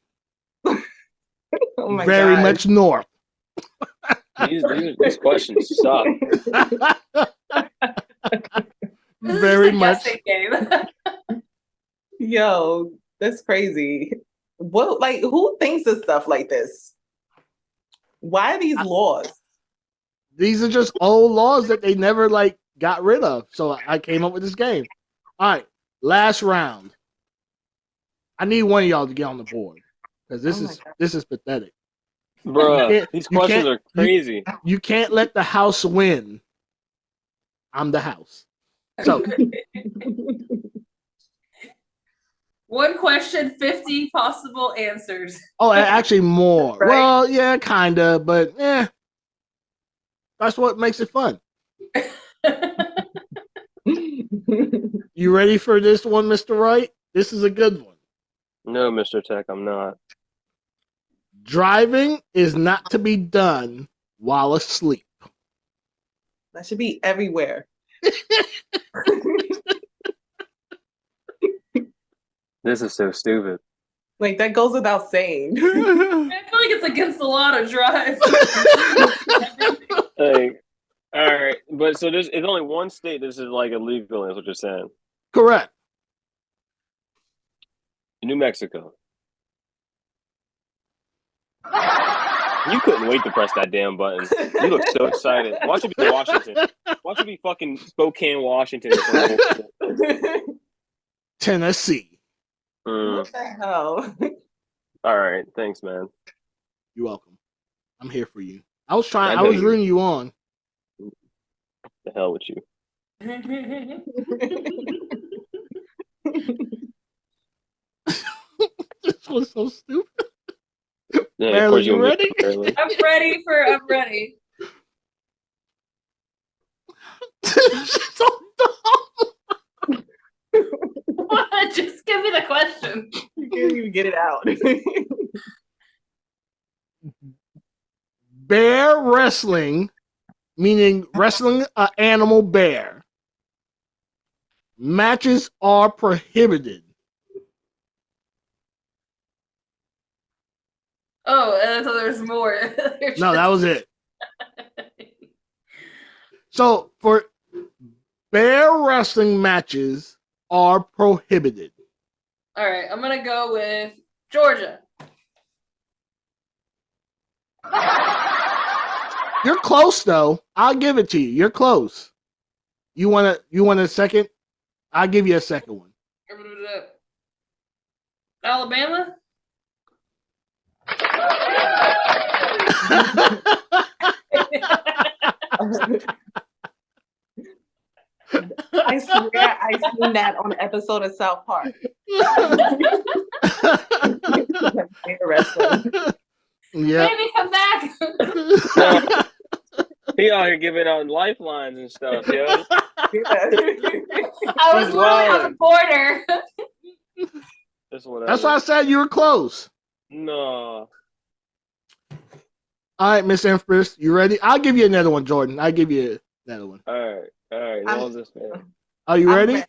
[SPEAKER 5] Oh my
[SPEAKER 2] Very
[SPEAKER 5] God.
[SPEAKER 2] much north.
[SPEAKER 3] These questions suck.
[SPEAKER 2] Very much.
[SPEAKER 5] Yo, that's crazy. What, like, who thinks of stuff like this? Why are these laws?
[SPEAKER 2] These are just old laws that they never got rid of. So I came up with this game. All right, last round. I need one of y'all to get on the board because this is pathetic.
[SPEAKER 3] Bruh, these questions are crazy.
[SPEAKER 2] You can't let the house win. I'm the house. So
[SPEAKER 4] one question, 50 possible answers.
[SPEAKER 2] Oh, actually more.
[SPEAKER 5] Right?
[SPEAKER 2] Well, yeah, kinda, but that's what makes it fun. You ready for this one, Mr. Wright? This is a good one.
[SPEAKER 3] No, Mr. Tech, I'm not.
[SPEAKER 2] Driving is not to be done while asleep.
[SPEAKER 5] That should be everywhere.
[SPEAKER 3] This is so stupid.
[SPEAKER 5] Like, that goes without saying.
[SPEAKER 4] I feel like it's against the law to drive.
[SPEAKER 3] Like, All right, but so there's it's only one state this is like illegal. Is what you're saying?
[SPEAKER 2] Correct.
[SPEAKER 3] New Mexico. You couldn't wait to press that damn button. You look so excited. Watch it be Washington. Watch it be fucking Spokane, Washington.
[SPEAKER 2] Tennessee.
[SPEAKER 5] What the hell?
[SPEAKER 3] All right, thanks, man.
[SPEAKER 2] You're welcome. I'm here for you. I was rooting you on.
[SPEAKER 3] The hell with you.
[SPEAKER 2] This was so stupid.
[SPEAKER 3] Yeah,
[SPEAKER 2] Marilyn, you ready?
[SPEAKER 4] I'm ready.
[SPEAKER 2] She's so dumb.
[SPEAKER 4] Just give me the question.
[SPEAKER 5] You can't even get it out.
[SPEAKER 2] Bear wrestling, meaning wrestling an animal bear. Matches are prohibited.
[SPEAKER 4] Oh, so there's more.
[SPEAKER 2] No, that was it. So for bear wrestling matches are prohibited.
[SPEAKER 4] All right, I'm gonna go with Georgia.
[SPEAKER 2] You're close though. I'll give it to you. You're close. You want a second? I'll give you a second one.
[SPEAKER 4] Alabama?
[SPEAKER 5] I swear I seen that on an episode of South Park.
[SPEAKER 2] Yeah.
[SPEAKER 4] Baby, come back.
[SPEAKER 3] He out here giving out lifelines and stuff, yo.
[SPEAKER 4] I was literally on the border.
[SPEAKER 2] That's why I said you were close.
[SPEAKER 3] No.
[SPEAKER 2] All right, Miss Empress, you ready? I'll give you another one, Jordan. I'll give you another one.
[SPEAKER 3] All right. What was this, man?
[SPEAKER 2] Are you ready?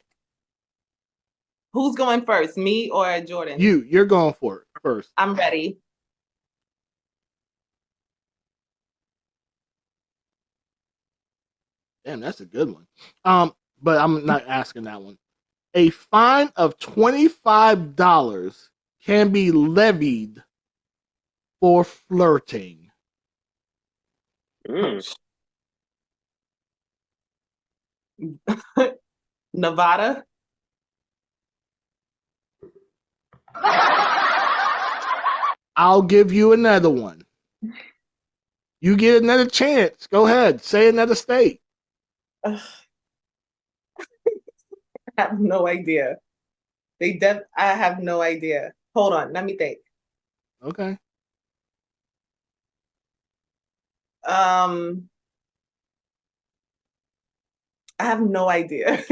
[SPEAKER 5] Who's going first, me or Jordan?
[SPEAKER 2] You're going for it first.
[SPEAKER 5] I'm ready.
[SPEAKER 2] Damn, that's a good one. But I'm not asking that one. A fine of $25 can be levied for flirting.
[SPEAKER 5] Nevada?
[SPEAKER 2] I'll give you another one. You get another chance. Go ahead. Say another state.
[SPEAKER 5] I have no idea. I have no idea. Hold on, let me think.
[SPEAKER 2] Okay.
[SPEAKER 5] I have no idea.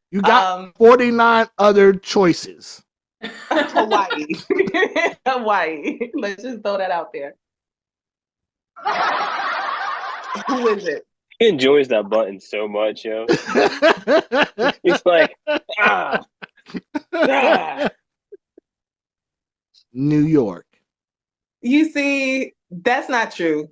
[SPEAKER 2] You got 49 other choices.
[SPEAKER 5] Hawaii. Hawaii. Let's just throw that out there. Who is it?
[SPEAKER 3] He enjoys that button so much, yo. He's like, ah.
[SPEAKER 2] New York.
[SPEAKER 5] You see, that's not true.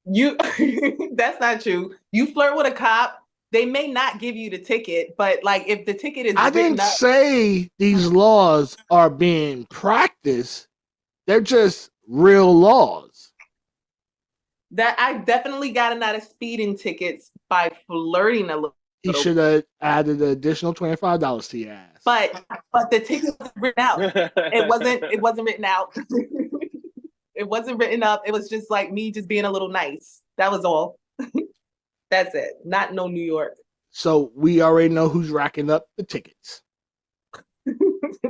[SPEAKER 5] That's not true. You flirt with a cop, they may not give you the ticket, but like if the ticket is
[SPEAKER 2] I didn't say these laws are being practiced. They're just real laws.
[SPEAKER 5] That I definitely gotten out of speeding tickets by flirting a little.
[SPEAKER 2] He should have added an additional $25 to your ass.
[SPEAKER 5] But the ticket was written out. It wasn't written out. It wasn't written up. It was just like me just being a little nice. That was all. That's it. Not no New York.
[SPEAKER 2] So we already know who's racking up the tickets.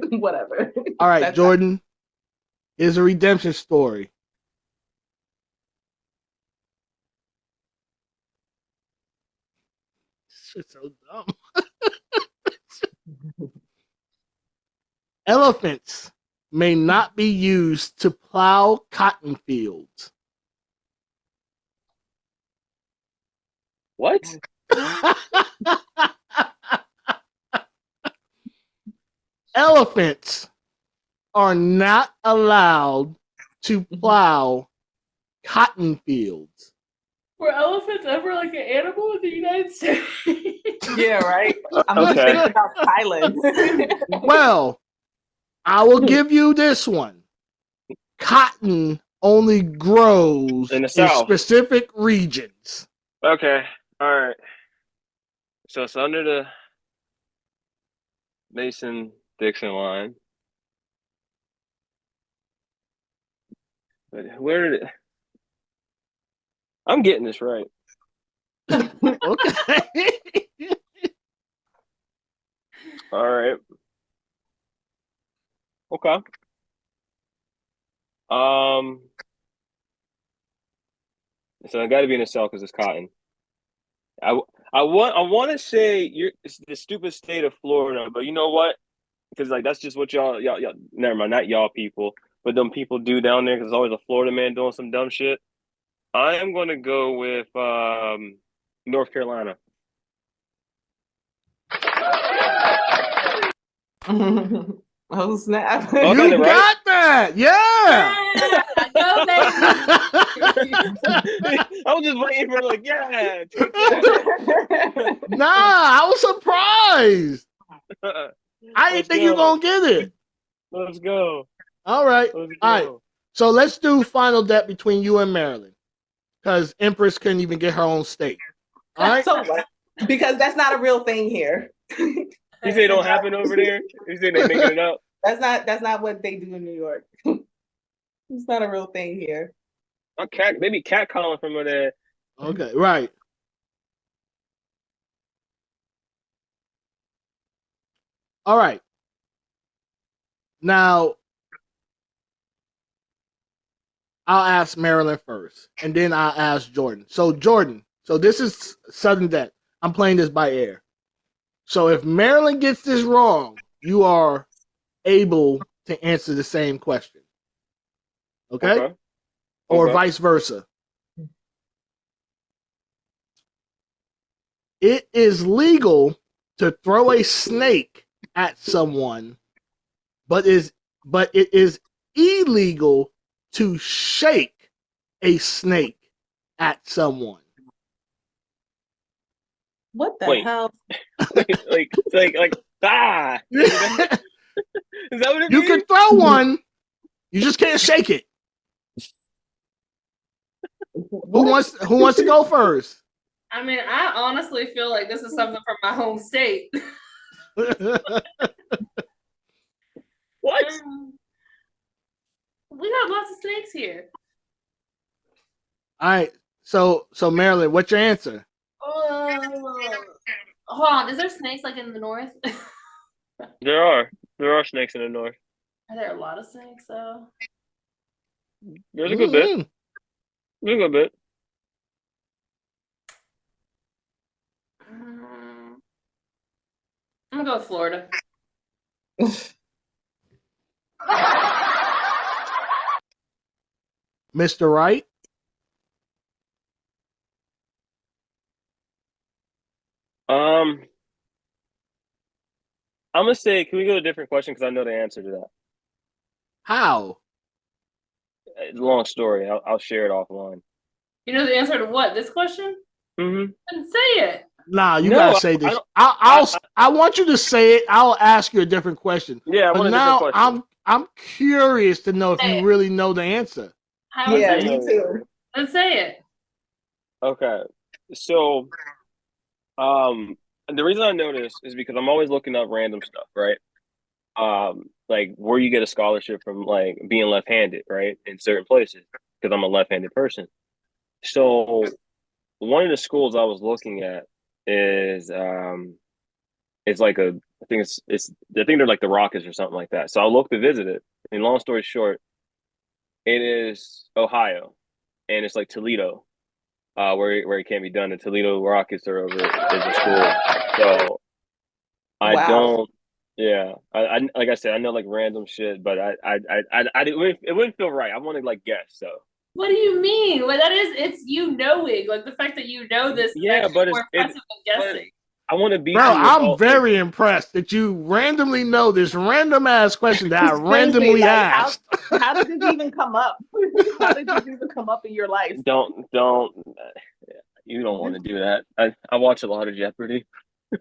[SPEAKER 5] Whatever.
[SPEAKER 2] All right, Jordan. Here's a redemption story. Shit's so dumb. Elephants may not be used to plow cotton fields.
[SPEAKER 3] What?
[SPEAKER 2] Elephants are not allowed to plow cotton fields.
[SPEAKER 4] Were elephants ever like an animal in the United States?
[SPEAKER 5] Yeah, right. I'm
[SPEAKER 3] Okay.
[SPEAKER 5] just thinking about Thailand.
[SPEAKER 2] Well, I will give you this one. Cotton only grows
[SPEAKER 3] In the
[SPEAKER 2] in
[SPEAKER 3] South.
[SPEAKER 2] specific regions.
[SPEAKER 3] Okay. All right. So it's under the Mason-Dixon line. But where did it? I'm getting this right.
[SPEAKER 2] Okay.
[SPEAKER 3] All right. Okay. So I got to be in the South because it's cotton. I want to say it's the stupid state of Florida, but you know what? Because like that's just what y'all never mind, not y'all people, but them people do down there because there's always a Florida man doing some dumb shit. I am gonna go with North Carolina.
[SPEAKER 5] Oh snap!
[SPEAKER 3] Oh,
[SPEAKER 2] You
[SPEAKER 3] right?
[SPEAKER 2] got that, yeah.
[SPEAKER 4] Go, baby.
[SPEAKER 3] I was just waiting for like, yeah.
[SPEAKER 2] Nah, I was surprised. I didn't think you were gonna get it.
[SPEAKER 3] Let's go.
[SPEAKER 2] All right.
[SPEAKER 3] Let's go.
[SPEAKER 2] All right. So let's do final bet between you and Marilyn. Because Empress couldn't even get her own state. All right.
[SPEAKER 5] So what? Because that's not a real thing here.
[SPEAKER 3] You say it don't happen over there? You say they making it up?
[SPEAKER 5] That's not what they do in New York. It's not a real thing here.
[SPEAKER 3] They be catcalling from over there.
[SPEAKER 2] Okay, right. All right. Now, I'll ask Marilyn first, and then I'll ask Jordan. So, Jordan, this is sudden death. I'm playing this by air. So, if Marilyn gets this wrong, you are able to answer the same question. Okay? Or vice versa. It is legal to throw a snake at someone, but it is illegal to shake a snake at someone.
[SPEAKER 5] What the hell?
[SPEAKER 3] like ah! Is that what it
[SPEAKER 2] You
[SPEAKER 3] means?
[SPEAKER 2] can throw one, you just can't shake it. Who wants to go first?
[SPEAKER 4] I mean, I honestly feel like this is something from my home state.
[SPEAKER 3] What?
[SPEAKER 4] We got lots of snakes here.
[SPEAKER 2] All right. So Marilyn, what's your answer?
[SPEAKER 4] Hold on. Is there snakes like in the north?
[SPEAKER 3] There are snakes in the north.
[SPEAKER 4] Are there a lot of snakes though?
[SPEAKER 3] There's a good bit. There's a good bit.
[SPEAKER 4] I'm gonna go with Florida.
[SPEAKER 2] Mr. Wright?
[SPEAKER 3] I'm gonna say, can we go to a different question because I know the answer to that.
[SPEAKER 2] How?
[SPEAKER 3] It's a long story. I'll share it offline.
[SPEAKER 4] You know the answer to what? This question?
[SPEAKER 3] Mm-hmm.
[SPEAKER 4] Then say it.
[SPEAKER 2] Nah, you gotta say this. I want you to say it. I'll ask you a different question.
[SPEAKER 3] Yeah,
[SPEAKER 2] but now I'm curious to know if you really know the answer.
[SPEAKER 5] Yeah, me too.
[SPEAKER 4] Let's say it.
[SPEAKER 3] Okay, so the reason I know this is because I'm always looking up random stuff, right? Like where you get a scholarship from, like being left-handed, right? In certain places, because I'm a left-handed person. So one of the schools I was looking at is it's like I think they're like the Rockets or something like that. So I looked to visit it. And long story short, it is Ohio, and it's like Toledo, where it can be done. The Toledo Rockets are over is the school. So I don't. Yeah, I like I said, I know like random shit, but it wouldn't feel right. I want to like guess. So
[SPEAKER 4] what do you mean? Well, it's knowing, like the fact that you know this.
[SPEAKER 3] Yeah, but it's
[SPEAKER 4] impressive than guessing.
[SPEAKER 3] I want to be.
[SPEAKER 2] Bro, I'm very impressed that you randomly know this random ass question that I randomly asked.
[SPEAKER 5] How did this even come up? How did this even come up in your life?
[SPEAKER 3] Don't. You don't want to do that. I watch a lot of Jeopardy.
[SPEAKER 2] So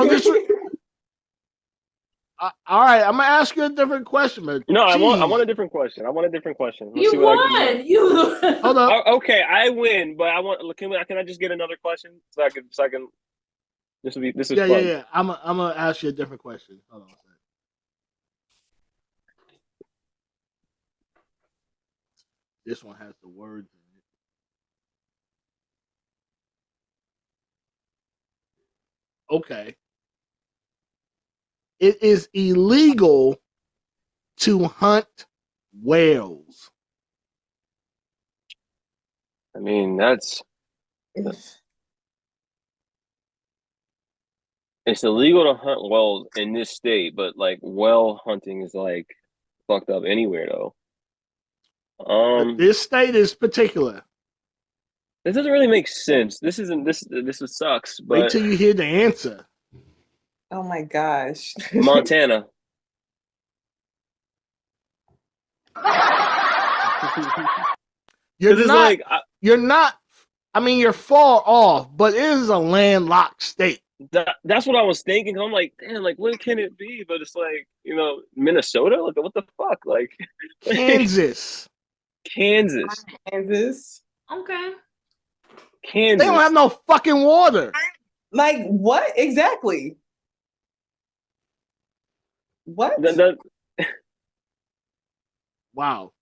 [SPEAKER 2] this. All right, I'm gonna ask you a different question, but
[SPEAKER 3] no, I want a different question. Let's see
[SPEAKER 4] You
[SPEAKER 3] what I can do.
[SPEAKER 4] won. You.
[SPEAKER 2] Hold up.
[SPEAKER 3] Okay, I win, but I want. Can I just get another question so I can. This is fun.
[SPEAKER 2] Yeah. I'm gonna ask you a different question. Hold on a second. This one has the words in it. Okay. It is illegal to hunt whales.
[SPEAKER 3] I mean, it's illegal to hunt whales in this state, but like whale hunting is like fucked up anywhere though.
[SPEAKER 2] But this state is particular.
[SPEAKER 3] This doesn't really make sense. This sucks. But
[SPEAKER 2] wait till you hear the answer.
[SPEAKER 5] Oh my gosh.
[SPEAKER 3] Montana.
[SPEAKER 2] You're not. I mean, you're far off, but it is a landlocked state.
[SPEAKER 3] That's what I was thinking. I'm like, damn, like when can it be? But it's like, Minnesota. Like, what the fuck? Like
[SPEAKER 2] Kansas.
[SPEAKER 3] Kansas.
[SPEAKER 4] Okay.
[SPEAKER 2] Kansas. They don't have no fucking water.
[SPEAKER 5] Like what exactly? What?
[SPEAKER 2] Wow.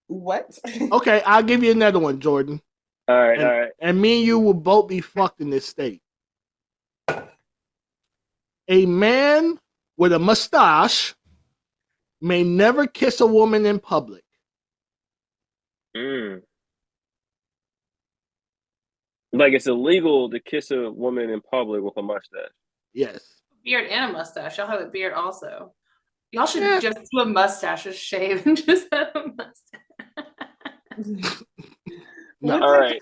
[SPEAKER 5] What?
[SPEAKER 2] Okay, I'll give you another one, Jordan.
[SPEAKER 3] All right.
[SPEAKER 2] And me and you will both be fucked in this state. A man with a mustache may never kiss a woman in public.
[SPEAKER 3] Like it's illegal to kiss a woman in public with a mustache.
[SPEAKER 2] Yes.
[SPEAKER 4] Beard and a mustache. Y'all have a beard also. Y'all should just do a mustache, just shave and just have a mustache.
[SPEAKER 3] No. All right.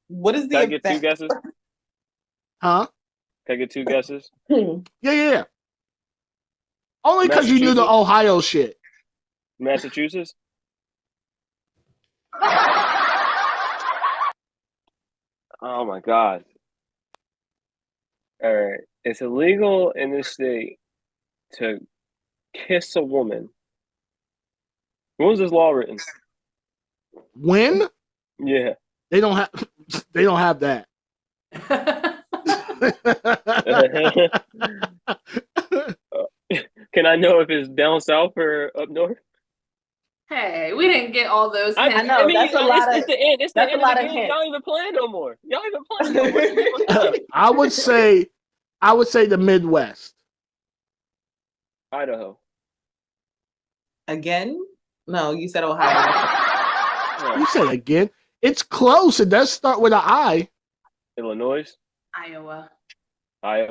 [SPEAKER 5] What is the
[SPEAKER 3] Can I get two guesses?
[SPEAKER 2] Huh?
[SPEAKER 3] Can I get two guesses?
[SPEAKER 2] Yeah. Only because you knew the Ohio shit.
[SPEAKER 3] Massachusetts? Oh my God. All right. It's illegal in this state to kiss a woman. When was this law written?
[SPEAKER 2] When?
[SPEAKER 3] Yeah.
[SPEAKER 2] They don't have that.
[SPEAKER 3] Can I know if it's down south or up north?
[SPEAKER 4] Hey, we didn't get all those.
[SPEAKER 5] I know that's a lot of.
[SPEAKER 3] It's the end. It's the end of the game.
[SPEAKER 5] Hints.
[SPEAKER 3] Y'all even playing no more.
[SPEAKER 2] I would say the Midwest.
[SPEAKER 3] Idaho.
[SPEAKER 5] Again? No, you said Ohio.
[SPEAKER 2] You said again. It's close. It does start with an I.
[SPEAKER 3] Illinois.
[SPEAKER 4] Iowa.
[SPEAKER 3] I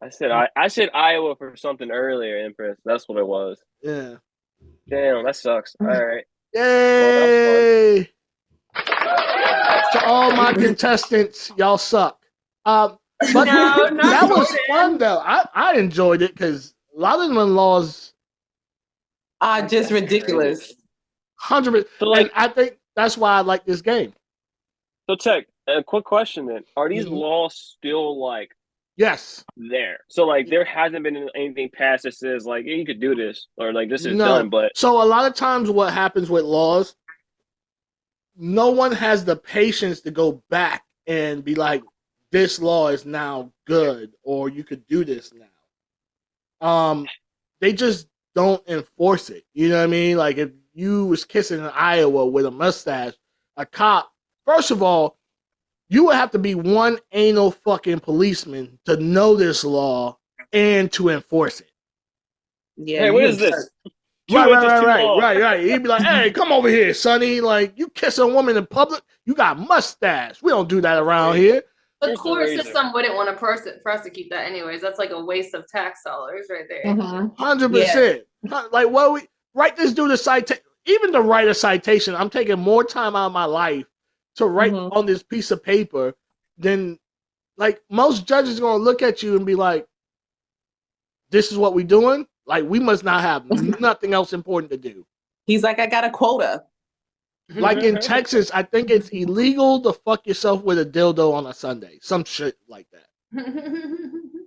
[SPEAKER 3] said Iowa for something earlier, Empress. That's what it was.
[SPEAKER 2] Yeah.
[SPEAKER 3] Damn, that sucks. All right.
[SPEAKER 2] Yay! To all my contestants, y'all suck. But that was fun though. I enjoyed it because a lot of them laws
[SPEAKER 5] are just ridiculous.
[SPEAKER 2] 100%. So and I think that's why I like this game.
[SPEAKER 3] So, Tech, a quick question then: are these laws still like?
[SPEAKER 2] Yes.
[SPEAKER 3] There. So like there hasn't been anything passed that says like you could do this or like this is done, but
[SPEAKER 2] so a lot of times what happens with laws, no one has the patience to go back and be like, this law is now good or you could do this now. They just don't enforce it. You know what I mean? Like if you was kissing in Iowa with a mustache, a cop, first of all, you would have to be one anal fucking policeman to know this law and to enforce it.
[SPEAKER 5] Yeah.
[SPEAKER 3] Hey, what is this?
[SPEAKER 2] Right. He'd be like, hey, come over here, sonny. Like, you kiss a woman in public, you got mustache. We don't do that around here.
[SPEAKER 4] The court system wouldn't want for us to keep that anyways. That's like a waste of tax dollars right there.
[SPEAKER 2] 100%. Like, well, we write this dude a citation. Even to write a citation, I'm taking more time out of my life to write on this piece of paper than, like, most judges are going to look at you and be like, this is what we doing? Like, we must not have nothing else important to do.
[SPEAKER 5] He's like, I got a quota.
[SPEAKER 2] Like in Texas, I think it's illegal to fuck yourself with a dildo on a Sunday. Some shit like that.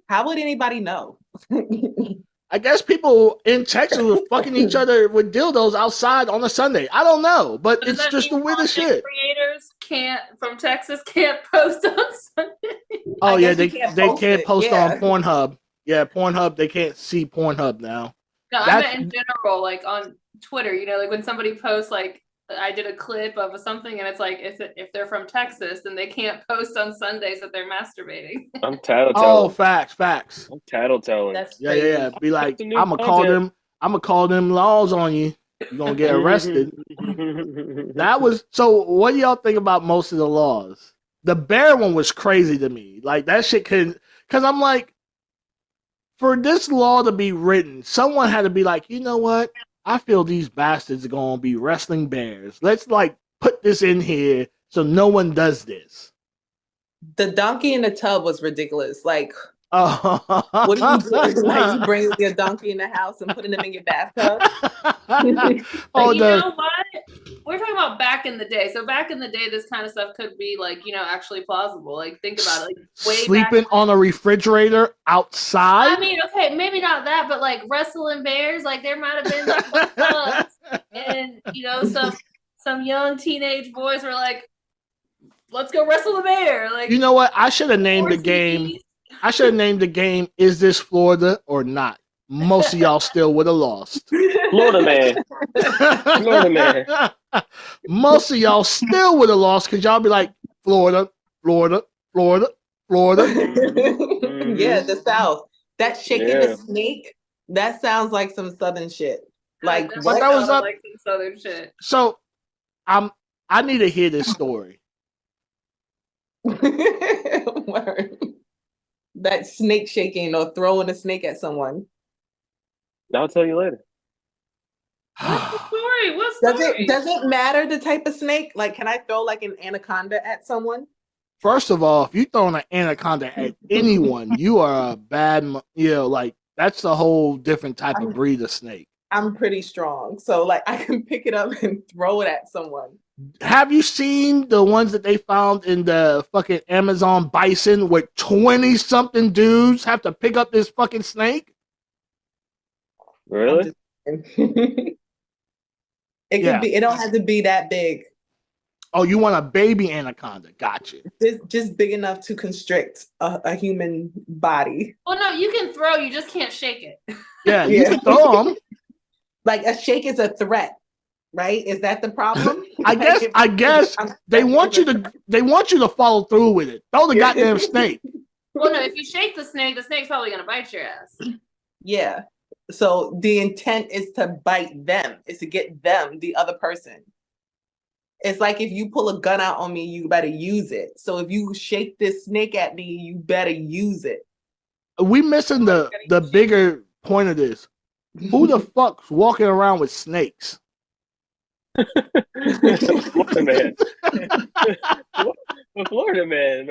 [SPEAKER 5] How would anybody know?
[SPEAKER 2] I guess people in Texas were fucking each other with dildos outside on a Sunday. I don't know, but
[SPEAKER 4] Does
[SPEAKER 2] it's
[SPEAKER 4] that
[SPEAKER 2] just the
[SPEAKER 4] mean
[SPEAKER 2] weirdest
[SPEAKER 4] content
[SPEAKER 2] shit.
[SPEAKER 4] creators from Texas can't post on Sunday?
[SPEAKER 2] Oh
[SPEAKER 5] I
[SPEAKER 2] yeah,
[SPEAKER 5] guess
[SPEAKER 2] they
[SPEAKER 5] you
[SPEAKER 2] can't post
[SPEAKER 5] yeah.
[SPEAKER 2] on Pornhub. Yeah, Pornhub, they can't see Pornhub now.
[SPEAKER 4] No, I meant in general, like on Twitter, you know, like when somebody posts like I did a clip of something and it's like if they're from Texas then they can't post on Sundays that they're masturbating.
[SPEAKER 3] I'm tattletale.
[SPEAKER 2] Oh, facts.
[SPEAKER 3] I'm tattletelling.
[SPEAKER 5] That's
[SPEAKER 2] Yeah,
[SPEAKER 5] crazy.
[SPEAKER 2] yeah. Be like,
[SPEAKER 3] That's the new
[SPEAKER 2] I'm
[SPEAKER 3] content.
[SPEAKER 2] gonna call them laws on you. You're gonna get arrested. That was so. What do y'all think about most of the laws? The bear one was crazy to me. Like that shit could, because I'm like, for this law to be written, someone had to be like, you know what? I feel these bastards are gonna be wrestling bears. Let's like put this in here so no one does this.
[SPEAKER 5] The donkey in the tub was ridiculous. Like,
[SPEAKER 2] what
[SPEAKER 5] what are you doing? Like, you bring your donkey in the house and putting them in your bathtub?
[SPEAKER 2] Oh,
[SPEAKER 4] you know what? We're talking about back in the day. So back in the day, this kind of stuff could be like, you know, actually plausible. Like think about it. Like
[SPEAKER 2] sleeping on a refrigerator outside.
[SPEAKER 4] I mean, okay, maybe not that, but like wrestling bears, like there might have been like clubs, and you know, some young teenage boys were like, let's go wrestle a bear. Like,
[SPEAKER 2] you know what? I should have named the game. I should have named the game, Is This Florida or Not? Most of y'all still would have lost.
[SPEAKER 3] Florida man. Florida man.
[SPEAKER 2] Most of y'all still would have lost because y'all be like, Florida.
[SPEAKER 5] Yeah, the South. That shaking the snake, that sounds like some Southern shit. Like,
[SPEAKER 2] what? That was up.
[SPEAKER 4] Like some Southern shit.
[SPEAKER 2] So, I need to hear this story.
[SPEAKER 5] That snake shaking or throwing a snake at someone.
[SPEAKER 3] I'll tell you later.
[SPEAKER 4] What's the story? What story?
[SPEAKER 5] Does it matter the type of snake? Like, can I throw like an anaconda at someone?
[SPEAKER 2] First of all, if you throwing an anaconda at anyone, you are a bad, you know, like that's a whole different type of breed of snake.
[SPEAKER 5] I'm pretty strong, so like I can pick it up and throw it at someone.
[SPEAKER 2] Have you seen the ones that they found in the fucking Amazon bison where 20-something dudes have to pick up this fucking snake?
[SPEAKER 3] Really?
[SPEAKER 5] It could be. It don't have to be that big.
[SPEAKER 2] Oh, you want a baby anaconda? Gotcha.
[SPEAKER 5] Just big enough to constrict a human body.
[SPEAKER 4] Well, no, you can throw. You just can't shake it.
[SPEAKER 2] Yeah, you can throw them.
[SPEAKER 5] Like a shake is a threat, right? Is that the problem?
[SPEAKER 2] I guess they want you to follow through with it. Throw the goddamn snake.
[SPEAKER 4] Well, no, if you shake the snake's probably gonna bite your ass.
[SPEAKER 5] Yeah. So the intent is to bite them, is to get them, the other person. It's like if you pull a gun out on me, you better use it. So if you shake this snake at me, you better use it.
[SPEAKER 2] We missing the bigger point of this. Who the fuck's walking around with snakes?
[SPEAKER 3] Florida man. The Florida man.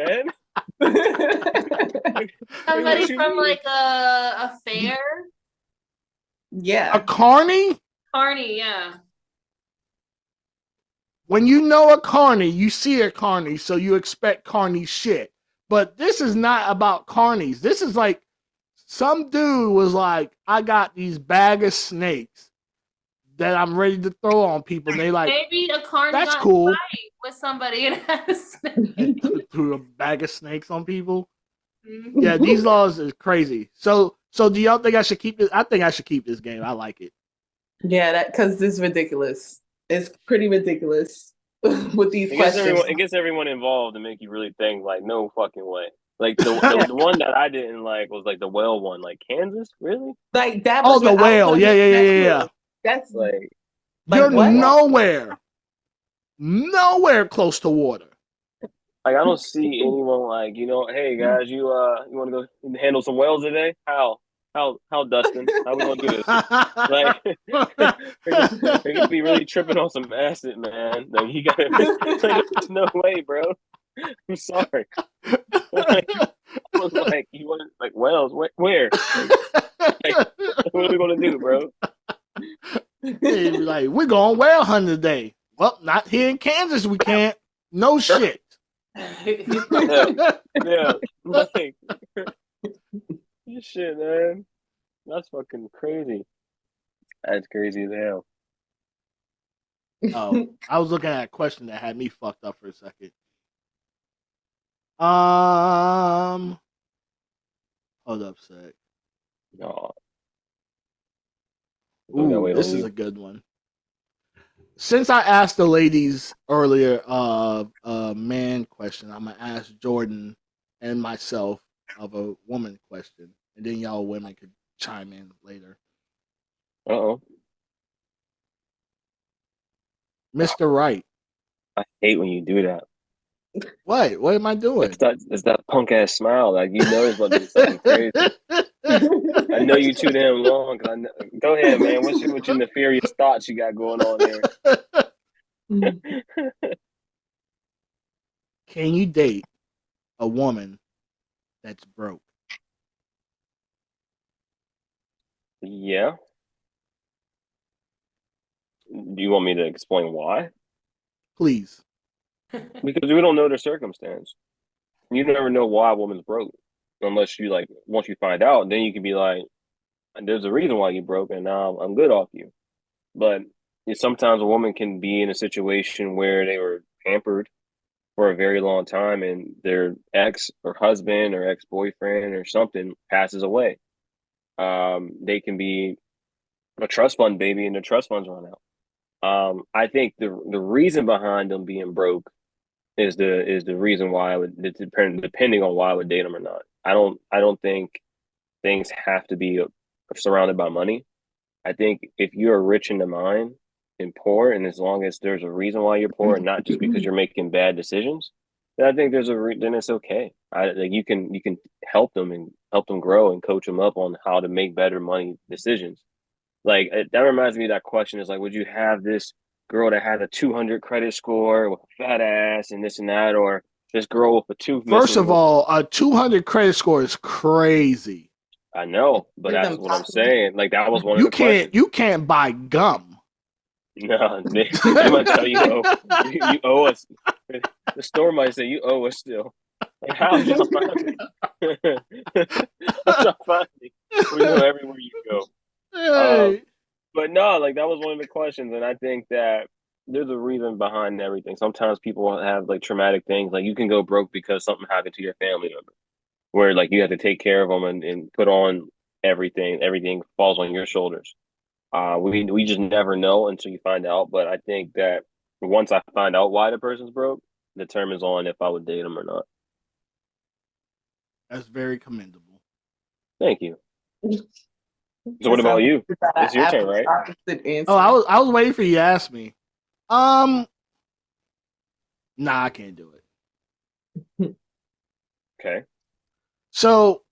[SPEAKER 4] Somebody from like a fair.
[SPEAKER 5] Yeah.
[SPEAKER 2] A carny?
[SPEAKER 4] Carney, yeah.
[SPEAKER 2] When you know a carny, you see a carny, so you expect carny shit. But this is not about carnies. This is like some dude was like, I got these bag of snakes that I'm ready to throw on people. And they like,
[SPEAKER 4] maybe a carny
[SPEAKER 2] that's
[SPEAKER 4] got
[SPEAKER 2] cool.
[SPEAKER 4] fight with somebody and had a snake.
[SPEAKER 2] Threw a bag of snakes on people.
[SPEAKER 4] Mm-hmm.
[SPEAKER 2] Yeah, these laws is crazy. So do y'all think I should keep this? I think I should keep this game. I like it.
[SPEAKER 5] Yeah, because this is ridiculous. It's pretty ridiculous with these questions.
[SPEAKER 3] It gets everyone involved and make you really think like, no fucking way. Like the one that I didn't like was like the whale one. Like Kansas, really?
[SPEAKER 5] Like that.
[SPEAKER 2] Oh, the whale. Yeah.
[SPEAKER 5] That's
[SPEAKER 3] like
[SPEAKER 2] you're nowhere close to water.
[SPEAKER 3] Like I don't see anyone like, you know, hey guys, you want to go handle some whales today? How Dustin? How we gonna do this? Like they're gonna be really tripping on some acid, man. Like you gotta there's no way, bro. I'm sorry. Like, I was like, you want like whales? Where? Like, what are we gonna do, bro?
[SPEAKER 2] Like we're going whale hunting today. Well, not here in Kansas. We can't. No shit.
[SPEAKER 3] Yeah, like shit, man. That's fucking crazy. That's crazy as hell.
[SPEAKER 2] Oh, I was looking at a question that had me fucked up for a second. Hold up, a sec.
[SPEAKER 3] No,
[SPEAKER 2] Ooh, this is a good one. Since I asked the ladies earlier, man question, I'm gonna ask Jordan and myself of a woman question, and then y'all women could chime in later.
[SPEAKER 3] Uh-oh.
[SPEAKER 2] Mr. Wright.
[SPEAKER 3] I hate when you do that.
[SPEAKER 2] What? What am I doing?
[SPEAKER 3] It's that punk ass smile. Like you know it's about to be something crazy. I know you too damn long. Go ahead, man. What's your nefarious thoughts you got going on there?
[SPEAKER 2] Can you date a woman that's broke?
[SPEAKER 3] Yeah. Do you want me to explain why?
[SPEAKER 2] Please.
[SPEAKER 3] Because we don't know their circumstance. You never know why a woman's broke. Unless you like once you find out, then you can be like, there's a reason why you broke and now I'm good off you. But sometimes a woman can be in a situation where they were pampered for a very long time and their ex or husband or ex-boyfriend or something passes away. They can be a trust fund baby and the trust funds run out. I think the reason behind them being broke is the reason why I would depending on why I would date them or not. I don't think things have to be surrounded by money. I think if you're rich in the mind and poor, and as long as there's a reason why you're poor, and not just because you're making bad decisions, then I think then it's okay. Like you can help them and help them grow and coach them up on how to make better money decisions. Like that reminds me of that question is like, would you have this girl that had a 200 credit score with a fat ass and this and that, or this girl with a tooth missing?
[SPEAKER 2] First of all, a 200 credit score is crazy.
[SPEAKER 3] I know, but that's what I'm saying. Like that was one of the questions.
[SPEAKER 2] You can't buy gum.
[SPEAKER 3] No, they might tell you owe us. The store might say you owe us still. Like how y'all find me? How y'all find me? We know everywhere you go.
[SPEAKER 2] Hey.
[SPEAKER 3] But no, like that was one of the questions, and I think that there's a reason behind everything. Sometimes people have like traumatic things, like you can go broke because something happened to your family member, where like you have to take care of them and put on everything. Everything falls on your shoulders. We just never know until you find out. But I think that once I find out why the person's broke, determines on if I would date them or not.
[SPEAKER 2] That's very commendable.
[SPEAKER 3] Thank you. So what about you? It's your turn, right?
[SPEAKER 2] Oh, I was waiting for you to ask me. Nah, I can't do it.
[SPEAKER 3] Okay.
[SPEAKER 2] So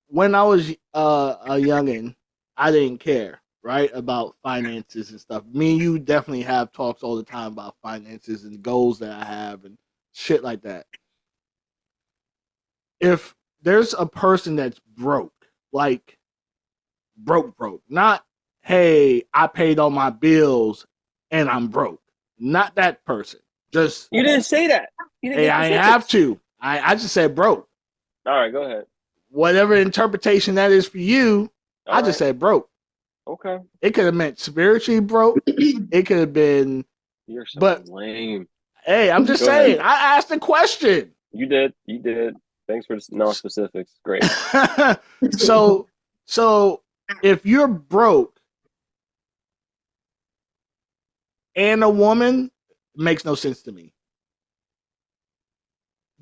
[SPEAKER 2] when I was a youngin', I didn't care, right, about finances and stuff. Me and you definitely have talks all the time about finances and goals that I have and shit like that. If there's a person that's broke, like broke, not, hey, I paid all my bills and I'm broke. Not that person. Just
[SPEAKER 3] you didn't say that.
[SPEAKER 2] Hey, I didn't have to. I just said broke.
[SPEAKER 3] All right, go ahead. Whatever
[SPEAKER 2] interpretation that is for you, I just said broke.
[SPEAKER 3] Okay.
[SPEAKER 2] It could have meant spiritually broke. It could have been.
[SPEAKER 3] You're so lame.
[SPEAKER 2] Hey, I'm just saying. Ahead. I asked a question.
[SPEAKER 3] You did. Thanks for non-specifics. Great.
[SPEAKER 2] So if you're broke and a woman, it makes no sense to me.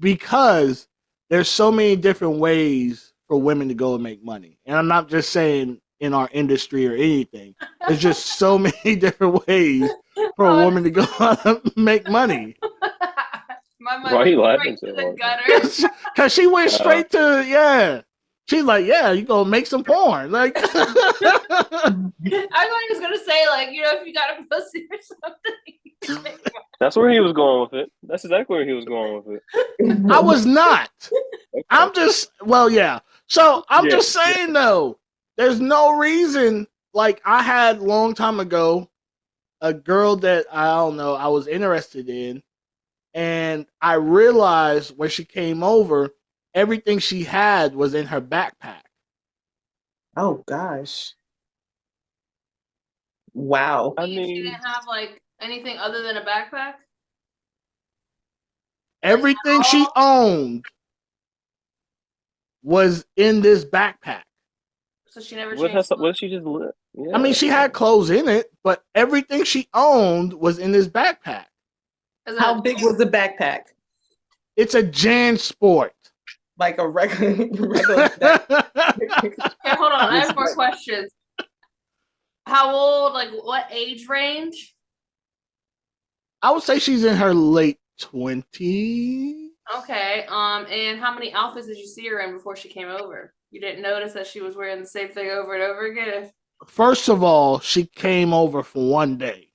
[SPEAKER 2] Because there's so many different ways for women to go and make money. And I'm not just saying in our industry or anything. There's just so many different ways for a woman to go and make money.
[SPEAKER 4] Why are you laughing so hard?
[SPEAKER 2] Because she went straight to, yeah. She's like, yeah, you gonna make some porn. Like I
[SPEAKER 4] thought he was gonna say, like, if you got a pussy or something.
[SPEAKER 3] That's where he was going with it. That's exactly where he was going with it.
[SPEAKER 2] I was not. Okay. I'm just, yeah. So I'm just saying though, there's no reason. Like I had long time ago, a girl that I don't know I was interested in, and I realized when she came over, everything she had was in her backpack.
[SPEAKER 5] Oh gosh. Wow.
[SPEAKER 3] I
[SPEAKER 4] She
[SPEAKER 3] mean,
[SPEAKER 4] didn't have like anything other than a backpack. Like
[SPEAKER 2] Everything
[SPEAKER 4] at
[SPEAKER 2] she
[SPEAKER 4] all.
[SPEAKER 2] owned was in this backpack.
[SPEAKER 4] So she never
[SPEAKER 3] what
[SPEAKER 4] changed.
[SPEAKER 3] has what if she just lit?
[SPEAKER 2] I mean,
[SPEAKER 3] Yeah.
[SPEAKER 2] she had clothes in it, but everything she owned was in this backpack.
[SPEAKER 5] How big was the backpack?
[SPEAKER 2] It's a Jan Sport.
[SPEAKER 5] Like a regular backpack.
[SPEAKER 4] Okay, hold on. I have more questions. How old? Like what age range?
[SPEAKER 2] I would say she's in her late 20s.
[SPEAKER 4] Okay. And how many outfits did you see her in before she came over? You didn't notice that she was wearing the same thing over and over again?
[SPEAKER 2] First of all, she came over for one day.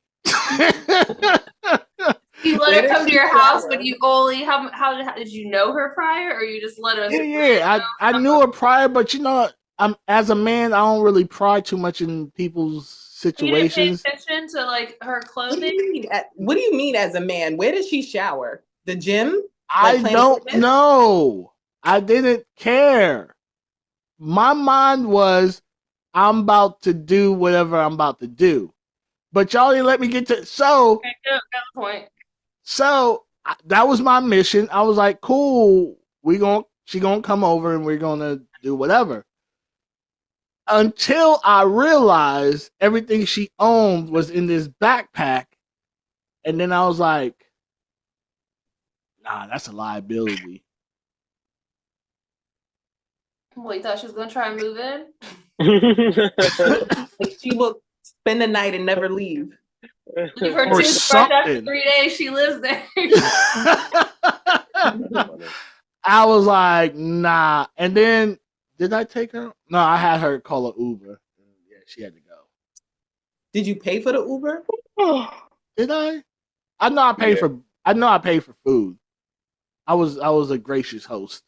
[SPEAKER 4] You let her come to your house, but you only how did you know her prior, or you just let her?
[SPEAKER 2] Yeah. I knew her prior, but I'm as a man, I don't really pry too much in people's situations.
[SPEAKER 4] You didn't pay attention to like her clothing.
[SPEAKER 5] What do you mean as a man? Where does she shower? The gym?
[SPEAKER 2] I don't know. I didn't care. My mind was, I'm about to do whatever I'm about to do. But y'all didn't let me get to
[SPEAKER 4] Okay, got the point.
[SPEAKER 2] So that was my mission. I was like, cool, she gonna come over and we're gonna do whatever. Until I realized everything she owned was in this backpack. And then I was like, nah, that's a liability.
[SPEAKER 4] Well, you thought she was gonna try and move in?
[SPEAKER 5] Like she will spend the night and never leave.
[SPEAKER 4] Leave her
[SPEAKER 2] Or
[SPEAKER 4] toothbrush after
[SPEAKER 2] something.
[SPEAKER 4] 3 days. She lives there.
[SPEAKER 2] I was like, nah. And then, did I take her? No, I had her call an Uber. Yeah, she had to go.
[SPEAKER 5] Did you pay for the Uber?
[SPEAKER 2] Did I? I know I paid for food. I was a gracious host.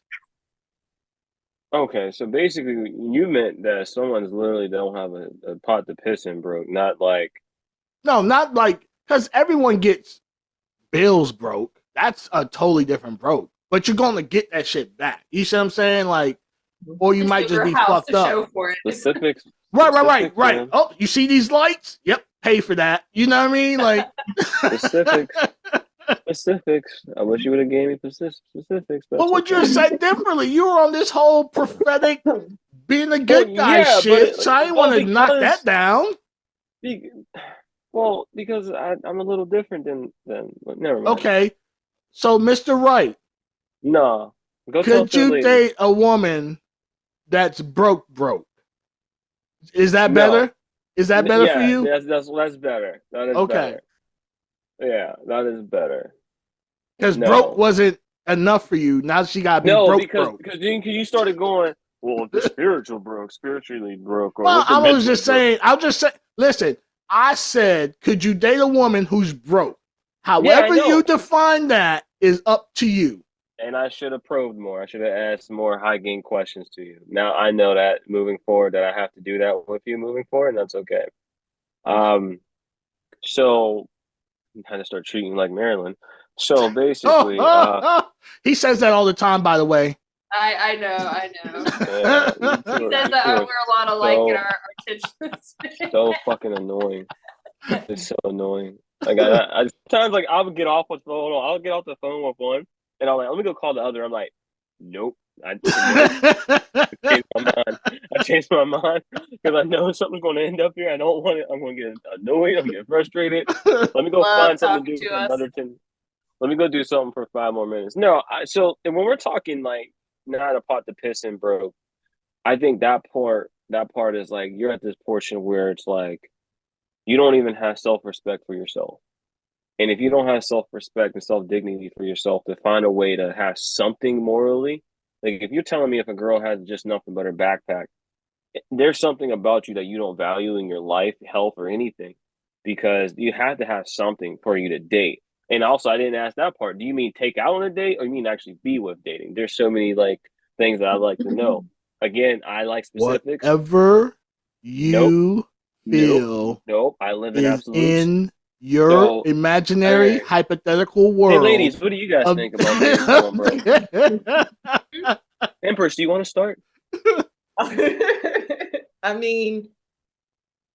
[SPEAKER 3] Okay, so basically, you meant that someone's literally don't have a pot to piss in, bro. Not like
[SPEAKER 2] No, not like, because everyone gets bills broke. That's a totally different broke. But you're going to get that shit back. You see what I'm saying? Like, or you might just be fucked up.
[SPEAKER 3] specifics.
[SPEAKER 2] Right. Oh, you see these lights? Yep, pay for that. You know what I mean? Like
[SPEAKER 3] specifics. I wish you would have gave me specifics.
[SPEAKER 2] What would you have said differently? You were on this whole prophetic being a good guy shit, so I didn't want to knock that down.
[SPEAKER 3] Because I'm a little different than never mind.
[SPEAKER 2] Okay, so Mr. Wright,
[SPEAKER 3] no,
[SPEAKER 2] could you date a woman that's broke? Is that better? Is that better for you?
[SPEAKER 3] That's better. That is
[SPEAKER 2] okay.
[SPEAKER 3] Better. Yeah, that is better.
[SPEAKER 2] Because broke wasn't enough for you. Now she got to be broke.
[SPEAKER 3] Because you started going, well, if the spiritually broke.
[SPEAKER 2] Well, I was just saying. I'll just say, listen. I said, could you date a woman who's broke? However you define that is up to you.
[SPEAKER 3] And I should have probed more. I should have asked more high-gain questions to you. Now I know that moving forward that I have to do that with you moving forward, and that's okay. So I had to start treating you like Marilyn. So basically,
[SPEAKER 2] he says that all the time, by the way.
[SPEAKER 4] I know. Yeah, he says that we're a lot alike in our attention.
[SPEAKER 3] So fucking annoying. It's so annoying. Like I sometimes like I would get off with I'll get off the phone with one, and I'm like, let me go call the other. I'm like, nope. I changed my mind because I know something's going to end up here. I don't want it. I'm going to get annoyed. I'm going to get frustrated. Let me go find something to do for another 10. Let me go do something for 5 more minutes. No, so when we're talking like not a pot to piss in, bro, I think that part is like you're at this portion where it's like you don't even have self-respect for yourself. And if you don't have self-respect and self-dignity for yourself to find a way to have something morally, like if you're telling me if a girl has just nothing but her backpack, there's something about you that you don't value in your life, health, or anything, because you have to have something for you to date. And also, I didn't ask that part. Do you mean take out on a date, or you mean actually be with dating? There's so many like things that I'd like to know. Again, I like specifics.
[SPEAKER 2] Whatever you feel.
[SPEAKER 3] Nope. I live in
[SPEAKER 2] is
[SPEAKER 3] absolutes.
[SPEAKER 2] in your
[SPEAKER 3] So,
[SPEAKER 2] imaginary
[SPEAKER 3] alright.
[SPEAKER 2] hypothetical world.
[SPEAKER 3] Hey, ladies, what do you guys think about dating someone broke? Empress, do you want to start?
[SPEAKER 5] I mean,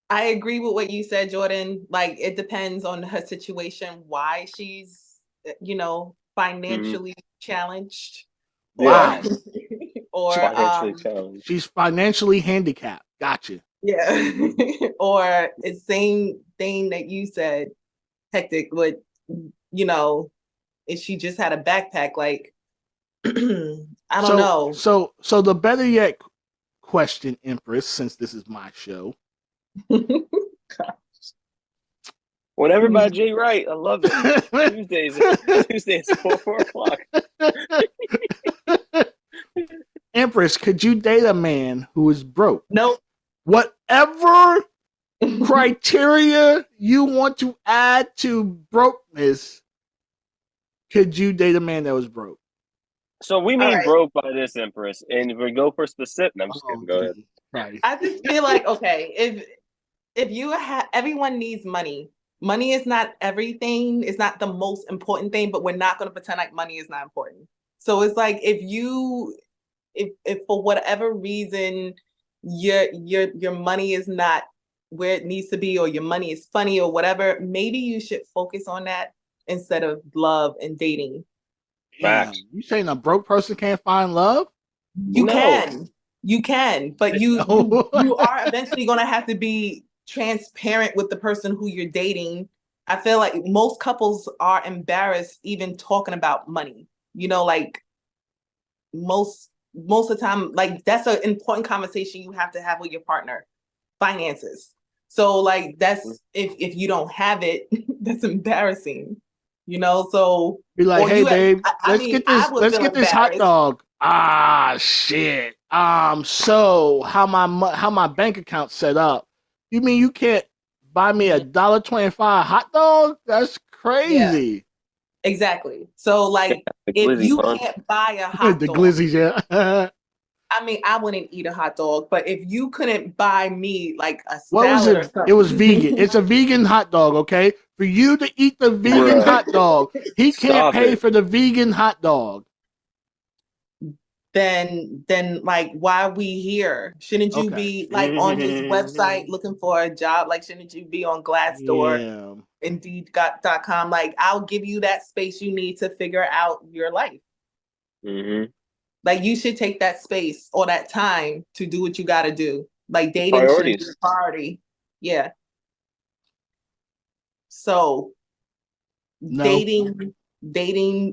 [SPEAKER 5] I agree with what you said, Jordan. Like, it depends on her situation, why she's, financially challenged.
[SPEAKER 2] Wow.
[SPEAKER 5] Or
[SPEAKER 3] Financially challenged.
[SPEAKER 2] She's financially handicapped. Gotcha.
[SPEAKER 5] yeah. Or it's same thing that you said, Hektek, with, if she just had a backpack, like, I don't know.
[SPEAKER 2] So the better yet question, Empress, since this is my show.
[SPEAKER 3] Whatever by Jay Wright. I love it. Tuesdays, 4 o'clock.
[SPEAKER 2] Empress, could you date a man who is broke?
[SPEAKER 5] Nope.
[SPEAKER 2] Whatever criteria you want to add to brokenness, could you date a man that was broke?
[SPEAKER 3] So we mean
[SPEAKER 5] right.
[SPEAKER 3] broke by this, Empress, and if we go for specific, I'm just kidding. Go ahead.
[SPEAKER 2] Right.
[SPEAKER 5] I just feel like, okay, if you have, everyone needs money. Money is not everything. It's not the most important thing, but we're not going to pretend like money is not important. So it's like if for whatever reason your money is not where it needs to be, or your money is funny or whatever, maybe you should focus on that instead of love and dating.
[SPEAKER 3] Facts.
[SPEAKER 2] You saying a broke person can't find love?
[SPEAKER 5] You can, but you are eventually going to have to be transparent with the person who you're dating. I feel like most couples are embarrassed even talking about money. Like most of the time, like that's an important conversation you have to have with your partner. Finances. So like that's if you don't have it, that's embarrassing. So
[SPEAKER 2] be like, hey babe, let's get this hot dog. Ah shit. So how my bank account set up? You mean you can't buy me $1.25 hot dog? That's crazy.
[SPEAKER 5] Yeah. Exactly. So like if you can't buy a hot
[SPEAKER 2] the
[SPEAKER 5] dog,
[SPEAKER 2] glizzies, yeah.
[SPEAKER 5] I mean, I wouldn't eat a hot dog, but if you couldn't buy me like a salad
[SPEAKER 2] what was it?
[SPEAKER 5] Or something,
[SPEAKER 2] it was vegan. It's a vegan hot dog, okay? For you to eat the vegan hot dog, he can't pay for the vegan hot dog.
[SPEAKER 5] Then like, why are we here? Shouldn't you be like on his website looking for a job? Like, shouldn't you be on Glassdoor, Indeed.com? Like, I'll give you that space you need to figure out your life.
[SPEAKER 3] Mm-hmm.
[SPEAKER 5] Like, you should take that space or that time to do what you got to do. Like, dating should be a priority. Yeah. So, dating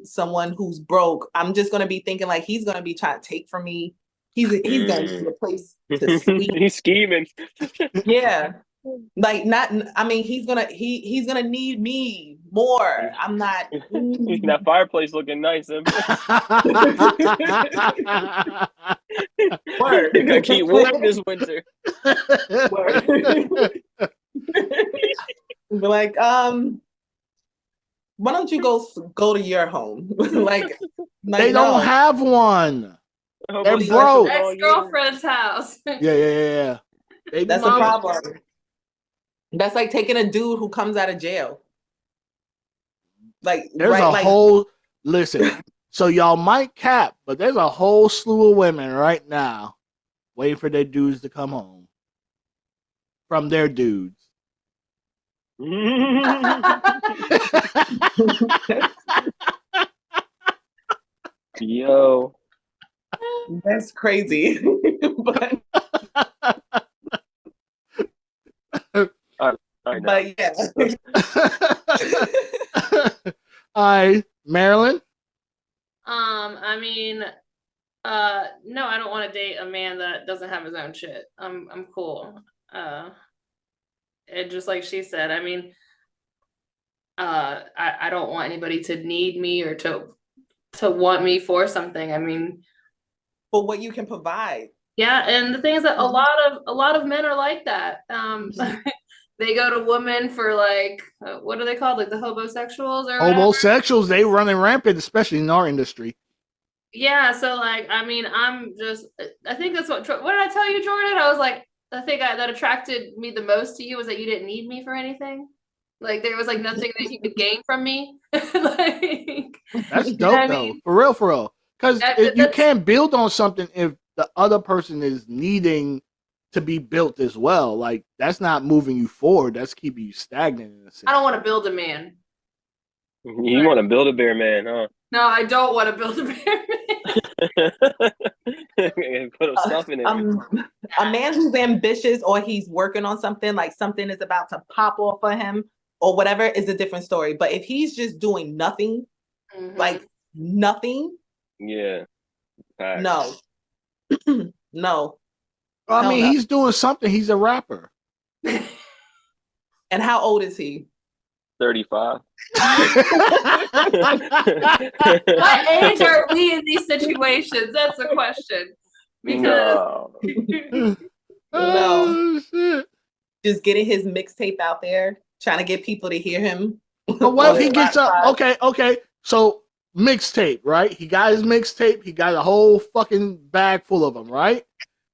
[SPEAKER 5] someone who's broke, I'm just going to be thinking like he's going to be trying to take from me. He's going to need a place to sleep.
[SPEAKER 3] He's scheming.
[SPEAKER 5] Yeah. Like he's gonna need me more. I'm not.
[SPEAKER 3] That fireplace looking nice.
[SPEAKER 5] Word.
[SPEAKER 3] You gotta keep warm this winter.
[SPEAKER 5] But like, why don't you go to your home? like
[SPEAKER 2] they don't have one. They're broke.
[SPEAKER 4] Ex-girlfriend's house.
[SPEAKER 2] Yeah.
[SPEAKER 5] That's a problem. That's like taking a dude who comes out of jail. Like
[SPEAKER 2] there's whole listen. So y'all might cap, but there's a whole slew of women right now waiting for their dudes to come home from their dudes.
[SPEAKER 3] Yo,
[SPEAKER 5] that's crazy. But but yeah.
[SPEAKER 2] Marilyn?
[SPEAKER 4] I mean, no, I don't want to date a man that doesn't have his own shit. I'm cool. And just like she said, I mean, I don't want anybody to need me or to want me for something. I mean,
[SPEAKER 5] for what you can provide.
[SPEAKER 4] Yeah, and the thing is that a lot of men are like that. They go to women for like what are they called? Like the hobosexuals or
[SPEAKER 2] homosexuals. They running rampant, especially in our industry.
[SPEAKER 4] Yeah, so like I mean, I think that's what did I tell you, Jordan? I was like, the thing that attracted me the most to you was that you didn't need me for anything. Like there was like nothing that he could gain from me. Like
[SPEAKER 2] That's dope though. For real. Because you can't build on something if the other person is needing to be built as well. Like that's not moving you forward. That's keeping you stagnant in a sense.
[SPEAKER 4] I don't want to build a man.
[SPEAKER 3] You want to build a bear man, huh?
[SPEAKER 4] No, I don't want to build a bear
[SPEAKER 3] man. Put stuff in it.
[SPEAKER 5] A man who's ambitious or he's working on something, like something is about to pop off for him or whatever, is a different story. But if he's just doing nothing, like nothing,
[SPEAKER 3] yeah, facts.
[SPEAKER 5] no. No.
[SPEAKER 2] I mean, he's doing something. He's a rapper.
[SPEAKER 5] And how old is he?
[SPEAKER 3] 35.
[SPEAKER 4] What age are we in these situations? That's the question. Because
[SPEAKER 5] no. Shit. Just getting his mixtape out there, trying to get people to hear him.
[SPEAKER 2] But what if he gets up? Okay. So mixtape, right? He got his mixtape. He got a whole fucking bag full of them, right?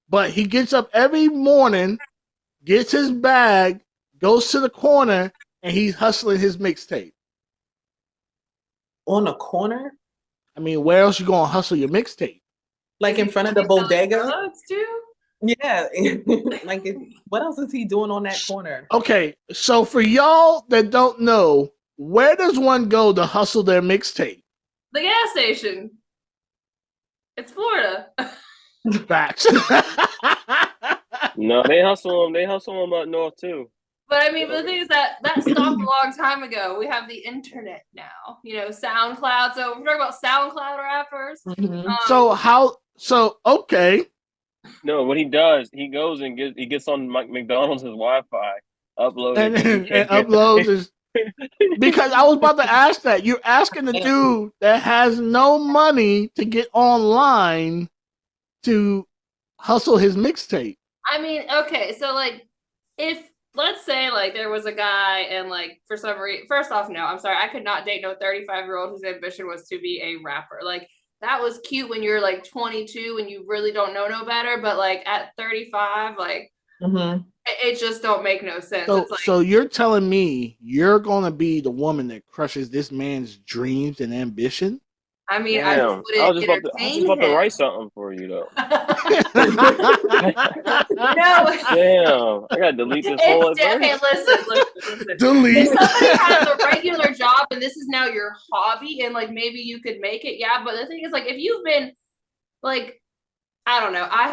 [SPEAKER 2] But he gets up every morning, gets his bag, goes to the corner, and he's hustling his mixtape.
[SPEAKER 5] On a corner?
[SPEAKER 2] I mean, where else you gonna hustle your mixtape?
[SPEAKER 5] Like in front of the bodega?
[SPEAKER 4] Too?
[SPEAKER 5] Yeah. Like, what else is he doing on that corner?
[SPEAKER 2] Okay, so for y'all that don't know, where does one go to hustle their mixtape?
[SPEAKER 4] The gas station. It's Florida.
[SPEAKER 2] Facts.
[SPEAKER 3] No, they hustle them up north too.
[SPEAKER 4] But I mean, the thing is that stopped a long time ago. We have the internet now, SoundCloud. So we're talking about SoundCloud rappers.
[SPEAKER 2] Okay.
[SPEAKER 3] No, what he does, he goes and gets on McDonald's Wi-Fi, uploads
[SPEAKER 2] and uploads because I was about to ask that. You're asking the dude that has no money to get online to hustle his mixtape.
[SPEAKER 4] I mean, okay, so like if let's say like there was a guy and like for some reason, first off, no, I'm sorry, I could not date no 35-year-old whose ambition was to be a rapper. Like that was cute when you're like 22 and you really don't know no better, but like at 35, like it just don't make no sense.
[SPEAKER 2] So you're telling me you're gonna be the woman that crushes this man's dreams and ambition?
[SPEAKER 4] I mean,
[SPEAKER 3] I was just about to write something for you though.
[SPEAKER 4] No,
[SPEAKER 3] damn, I gotta delete this whole advice.
[SPEAKER 4] Okay, listen.
[SPEAKER 2] Delete.
[SPEAKER 4] If somebody has a regular job and this is now your hobby, and like maybe you could make it, yeah. But the thing is, like, if you've been like, I don't know, I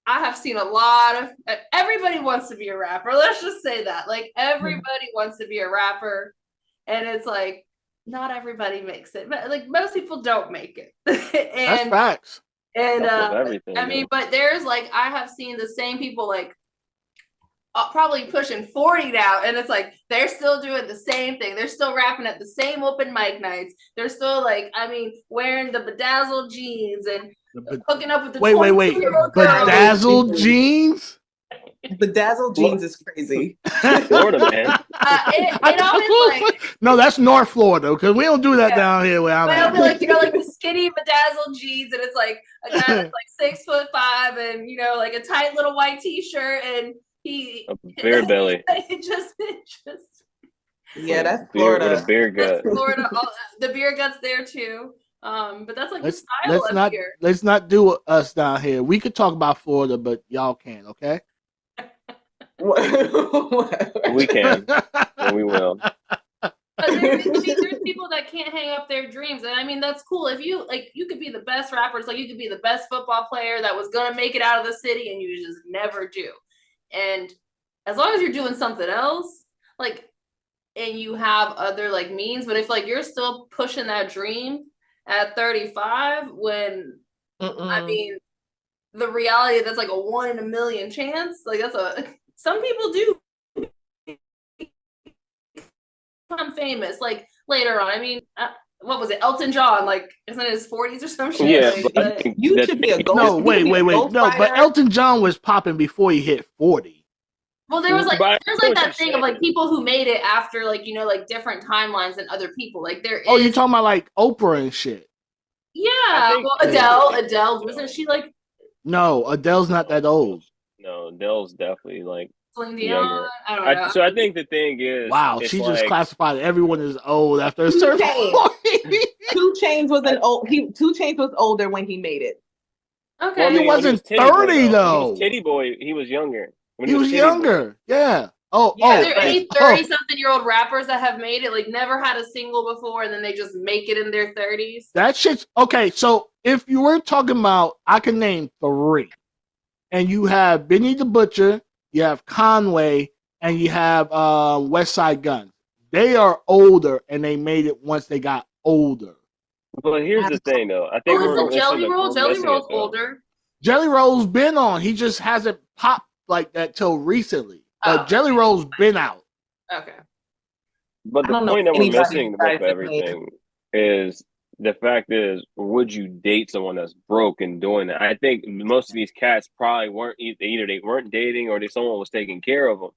[SPEAKER 4] have seen a lot of. Everybody wants to be a rapper. Let's just say that, like, everybody wants to be a rapper, and it's like. Not everybody makes it, but like most people don't make it.
[SPEAKER 2] That's facts.
[SPEAKER 4] And I mean, but there's like I have seen the same people like probably pushing 40 now, and it's like they're still doing the same thing. They're still rapping at the same open mic nights. They're still like, I mean, wearing the bedazzled jeans and hooking up with the
[SPEAKER 2] wait, bedazzled jeans.
[SPEAKER 5] Bedazzled jeans is crazy.
[SPEAKER 3] Florida, man.
[SPEAKER 2] No, that's North Florida because we don't do that down here where I'm at.
[SPEAKER 4] It'll be like like the skinny bedazzled jeans, and it's like a guy that's like 6'5" and like a tight little white t-shirt, and he
[SPEAKER 3] a beer belly.
[SPEAKER 4] It just
[SPEAKER 5] yeah, that's Florida.
[SPEAKER 3] With a beer gut.
[SPEAKER 4] That's Florida. The beer gut's there too. But that's like the style up here.
[SPEAKER 2] Let's not do us down here. We could talk about Florida, but y'all can't, okay?
[SPEAKER 3] We can, and we will.
[SPEAKER 4] But there's people that can't hang up their dreams, and I mean that's cool. If you you could be the best rapper. It's like you could be the best football player that was gonna make it out of the city, and you just never do. And as long as you're doing something else, like, and you have other like means, but if like you're still pushing that dream at 35, when I mean the reality that's like a 1 in a million chance, like some people do become famous like later on. I mean, what was it? Elton John, like, isn't it his 40s or some shit?
[SPEAKER 3] Yeah,
[SPEAKER 4] like,
[SPEAKER 5] you should be a ghost.
[SPEAKER 2] No, wait. No, but Elton John was popping before he hit 40.
[SPEAKER 4] Well, there's like that thing of like people who made it after like like different timelines than other people. Like there is.
[SPEAKER 2] Oh, you're talking about like Oprah and shit.
[SPEAKER 4] Yeah, well, Adele wasn't she like?
[SPEAKER 2] No, Adele's not that old.
[SPEAKER 3] No, Adele's definitely like
[SPEAKER 4] Celine
[SPEAKER 3] younger.
[SPEAKER 4] Dion. I don't know.
[SPEAKER 3] So I think the thing is,
[SPEAKER 2] Wow,
[SPEAKER 3] it's
[SPEAKER 2] she
[SPEAKER 3] like,
[SPEAKER 2] just classified everyone as old after a certain point.
[SPEAKER 5] 2 Chainz was 2 Chainz was older when he made it.
[SPEAKER 3] well, I
[SPEAKER 4] Okay.
[SPEAKER 3] mean,
[SPEAKER 2] He
[SPEAKER 3] when he was
[SPEAKER 2] wasn't
[SPEAKER 3] Titty Boy,
[SPEAKER 2] 30
[SPEAKER 3] though. When he was
[SPEAKER 2] though.
[SPEAKER 3] Titty Boy, he was younger. When
[SPEAKER 2] He was
[SPEAKER 3] Titty Boy.
[SPEAKER 2] younger. Yeah.
[SPEAKER 4] Are there
[SPEAKER 5] but-
[SPEAKER 4] any 30-something-year-old rappers that have made it, like never had a single before, and then they just make it in their 30s?
[SPEAKER 2] That shit's okay. So if you were talking about, I can name 3, and you have Benny the Butcher, you have Conway, and you have West Side Gun. They are older, and they made it once they got older.
[SPEAKER 3] But here's the thing, though. I think
[SPEAKER 4] Oh, is it Jelly
[SPEAKER 3] missing
[SPEAKER 4] Roll?
[SPEAKER 3] we're
[SPEAKER 4] Jelly
[SPEAKER 3] missing
[SPEAKER 4] Roll's
[SPEAKER 3] it, though.
[SPEAKER 4] older.
[SPEAKER 2] Jelly Roll's been on. He just hasn't popped like that till recently. But
[SPEAKER 4] Oh.
[SPEAKER 2] Jelly Roll's been out.
[SPEAKER 4] Okay.
[SPEAKER 3] But
[SPEAKER 5] I
[SPEAKER 3] the
[SPEAKER 5] don't know
[SPEAKER 3] point that
[SPEAKER 5] if
[SPEAKER 3] we're
[SPEAKER 5] anybody
[SPEAKER 3] missing with
[SPEAKER 5] besides the
[SPEAKER 3] everything is the fact is, would you date someone that's broke and doing that? I think most of these cats probably weren't either they weren't dating or someone was taking care of them.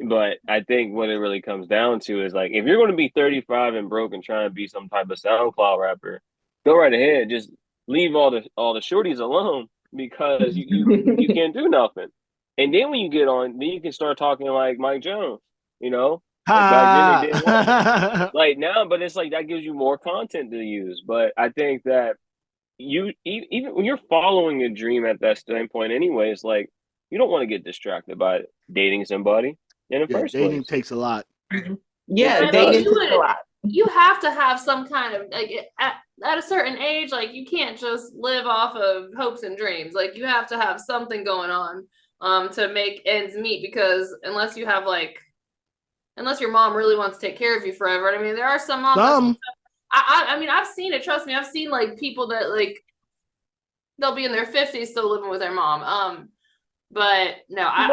[SPEAKER 3] But I think what it really comes down to is like, if you're going to be 35 and broke and trying to be some type of SoundCloud rapper, go right ahead. Just leave all the shorties alone because you can't do nothing. And then when you get on, then you can start talking like Mike Jones, you know? Like back then they didn't want like now, but it's like that gives you more content to use. But I think that you even when you're following a dream at that standpoint anyway, it's like you don't want to get distracted by dating somebody in the first
[SPEAKER 2] dating
[SPEAKER 3] place.
[SPEAKER 2] takes a lot.
[SPEAKER 5] Yeah,
[SPEAKER 3] It
[SPEAKER 5] dating
[SPEAKER 3] does.
[SPEAKER 5] takes a lot.
[SPEAKER 4] You have to have some kind of like at a certain age, like you can't just live off of hopes and dreams. Like you have to have something going on to make ends meet, because unless your mom really wants to take care of you forever. I mean, there are some moms. I mean, I've seen it. Trust me, I've seen like people that like they'll be in their 50s still living with their mom. But no, I